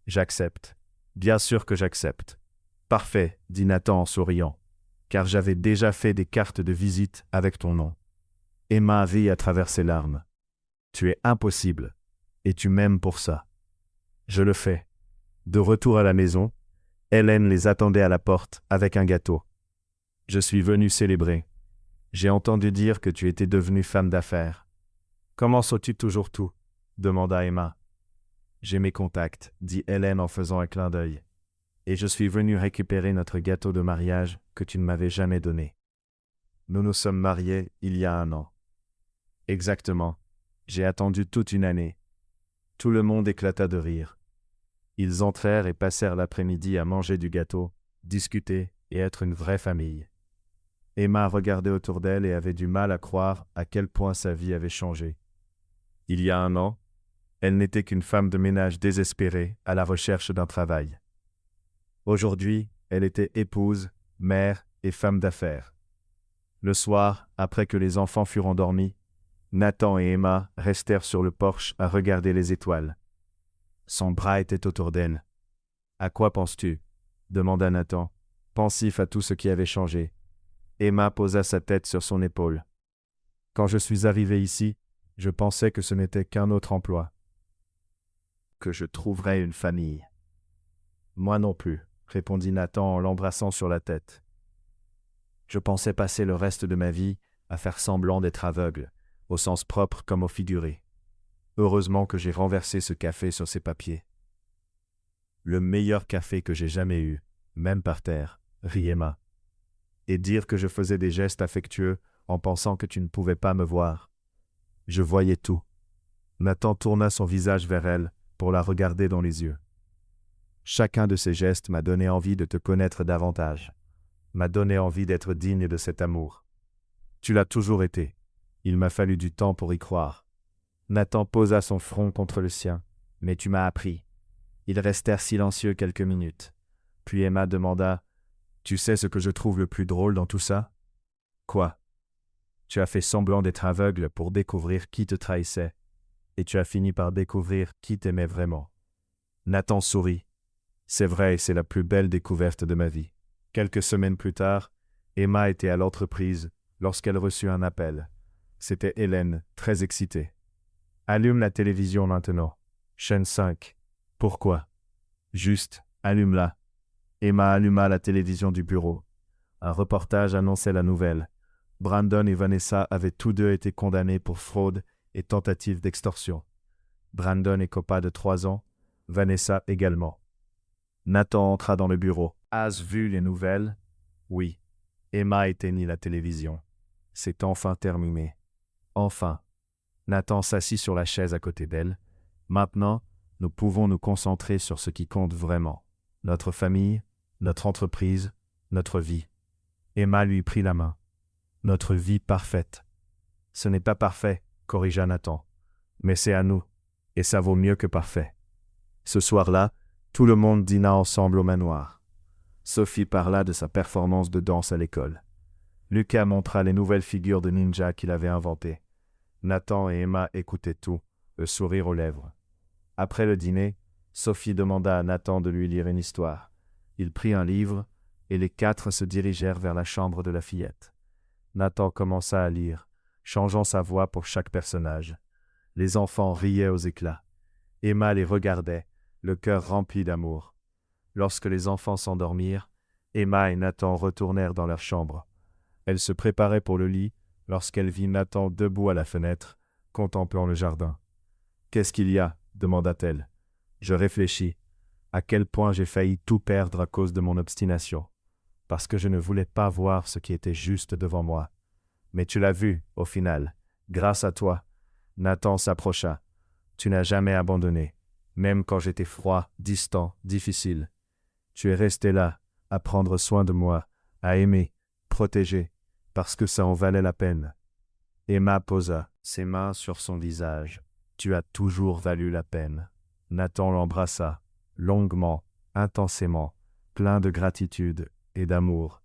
J'accepte. Bien sûr que j'accepte. »« Parfait, » dit Nathan en souriant, car j'avais déjà fait des cartes de visite avec ton nom. Emma rit à travers ses larmes. « Tu es impossible, et tu m'aimes pour ça. » Je le fais. De retour à la maison, Hélène les attendait à la porte avec un gâteau. « Je suis venu célébrer. J'ai entendu dire que tu étais devenue femme d'affaires. »« Comment saurais-tu toujours tout ?» demanda Emma. « J'ai mes contacts, » dit Hélène en faisant un clin d'œil. « Et je suis venu récupérer notre gâteau de mariage que tu ne m'avais jamais donné. Nous nous sommes mariés il y a 1 an. » « Exactement. J'ai attendu toute une année. » Tout le monde éclata de rire. Ils entrèrent et passèrent l'après-midi à manger du gâteau, discuter et être une vraie famille. Emma regardait autour d'elle et avait du mal à croire à quel point sa vie avait changé. Il y a 1 an, elle n'était qu'une femme de ménage désespérée à la recherche d'un travail. Aujourd'hui, elle était épouse, mère et femme d'affaires. Le soir, après que les enfants furent endormis, Nathan et Emma restèrent sur le porche à regarder les étoiles. Son bras était autour d'elle. « À quoi penses-tu » demanda Nathan, pensif à tout ce qui avait changé. Emma posa sa tête sur son épaule. « Quand je suis arrivé ici, je pensais que ce n'était qu'un autre emploi. Que je trouverais une famille. »« Moi non plus, » répondit Nathan en l'embrassant sur la tête. « Je pensais passer le reste de ma vie à faire semblant d'être aveugle, au sens propre comme au figuré. Heureusement que j'ai renversé ce café sur ces papiers. »« Le meilleur café que j'ai jamais eu, même par terre, » rit Emma. « Et dire que je faisais des gestes affectueux en pensant que tu ne pouvais pas me voir. Je voyais tout. » Nathan tourna son visage vers elle pour la regarder dans les yeux. « Chacun de ces gestes m'a donné envie de te connaître davantage, m'a donné envie d'être digne de cet amour. Tu l'as toujours été. Il m'a fallu du temps pour y croire. » Nathan posa son front contre le sien. « Mais tu m'as appris. » Ils restèrent silencieux quelques minutes. Puis Emma demanda « Tu sais ce que je trouve le plus drôle dans tout ça ?»« Quoi ?»« Tu as fait semblant d'être aveugle pour découvrir qui te trahissait. Et tu as fini par découvrir qui t'aimait vraiment. » Nathan sourit. « C'est vrai et c'est la plus belle découverte de ma vie. Quelques semaines plus tard, Emma était à l'entreprise lorsqu'elle reçut un appel. C'était Hélène, très excitée. « Allume la télévision maintenant. Chaîne 5. »« Pourquoi ?»« Juste, allume-la. » Emma alluma la télévision du bureau. Un reportage annonçait la nouvelle. Brandon et Vanessa avaient tous deux été condamnés pour fraude et tentative d'extorsion. Brandon écopa de 3 ans, Vanessa également. Nathan entra dans le bureau. « As-tu vu les nouvelles ?»« Oui. » Emma éteignit la télévision. « C'est enfin terminé. » Enfin. Nathan s'assit sur la chaise à côté d'elle. « Maintenant, nous pouvons nous concentrer sur ce qui compte vraiment. Notre famille, notre entreprise, notre vie. » Emma lui prit la main. « Notre vie parfaite. »« Ce n'est pas parfait, » corrigea Nathan. « Mais c'est à nous, et ça vaut mieux que parfait. » Ce soir-là, tout le monde dîna ensemble au manoir. Sophie parla de sa performance de danse à l'école. Lucas montra les nouvelles figures de ninja qu'il avait inventées. Nathan et Emma écoutaient tout, le sourire aux lèvres. Après le dîner, Sophie demanda à Nathan de lui lire une histoire. Il prit un livre, et les 4 se dirigèrent vers la chambre de la fillette. Nathan commença à lire, changeant sa voix pour chaque personnage. Les enfants riaient aux éclats. Emma les regardait, le cœur rempli d'amour. Lorsque les enfants s'endormirent, Emma et Nathan retournèrent dans leur chambre. Elle se préparait pour le lit lorsqu'elle vit Nathan debout à la fenêtre, contemplant le jardin. « Qu'est-ce qu'il y a ?» demanda-t-elle. Je réfléchis. À quel point j'ai failli tout perdre à cause de mon obstination. Parce que je ne voulais pas voir ce qui était juste devant moi. Mais tu l'as vu, au final. Grâce à toi. Nathan s'approcha. Tu n'as jamais abandonné. Même quand j'étais froid, distant, difficile. Tu es resté là, à prendre soin de moi, à aimer, protéger, parce que ça en valait la peine. Emma posa ses mains sur son visage. Tu as toujours valu la peine. Nathan l'embrassa, longuement, intensément, plein de gratitude et d'amour.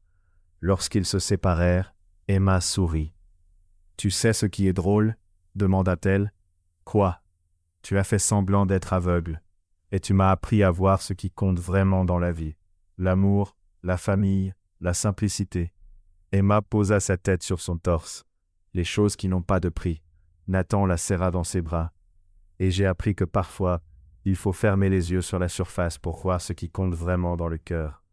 Lorsqu'ils se séparèrent, Emma sourit. « Tu sais ce qui est drôle ?» demanda-t-elle. « Quoi ? Tu as fait semblant d'être aveugle, et tu m'as appris à voir ce qui compte vraiment dans la vie. L'amour, la famille, la simplicité. » Emma posa sa tête sur son torse. Les choses qui n'ont pas de prix. Nathan la serra dans ses bras. Et j'ai appris que parfois, il faut fermer les yeux sur la surface pour voir ce qui compte vraiment dans le cœur.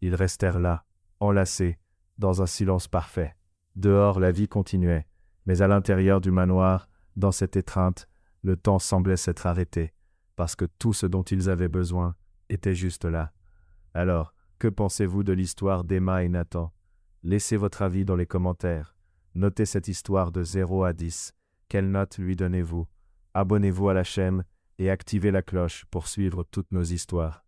Ils restèrent là, enlacés, dans un silence parfait. Dehors, la vie continuait, mais à l'intérieur du manoir, dans cette étreinte, le temps semblait s'être arrêté, parce que tout ce dont ils avaient besoin était juste là. Alors, que pensez-vous de l'histoire d'Emma et Nathan? Laissez votre avis dans les commentaires. Notez cette histoire de 0 à 10. Quelle note lui donnez-vous? Abonnez-vous à la chaîne et activez la cloche pour suivre toutes nos histoires.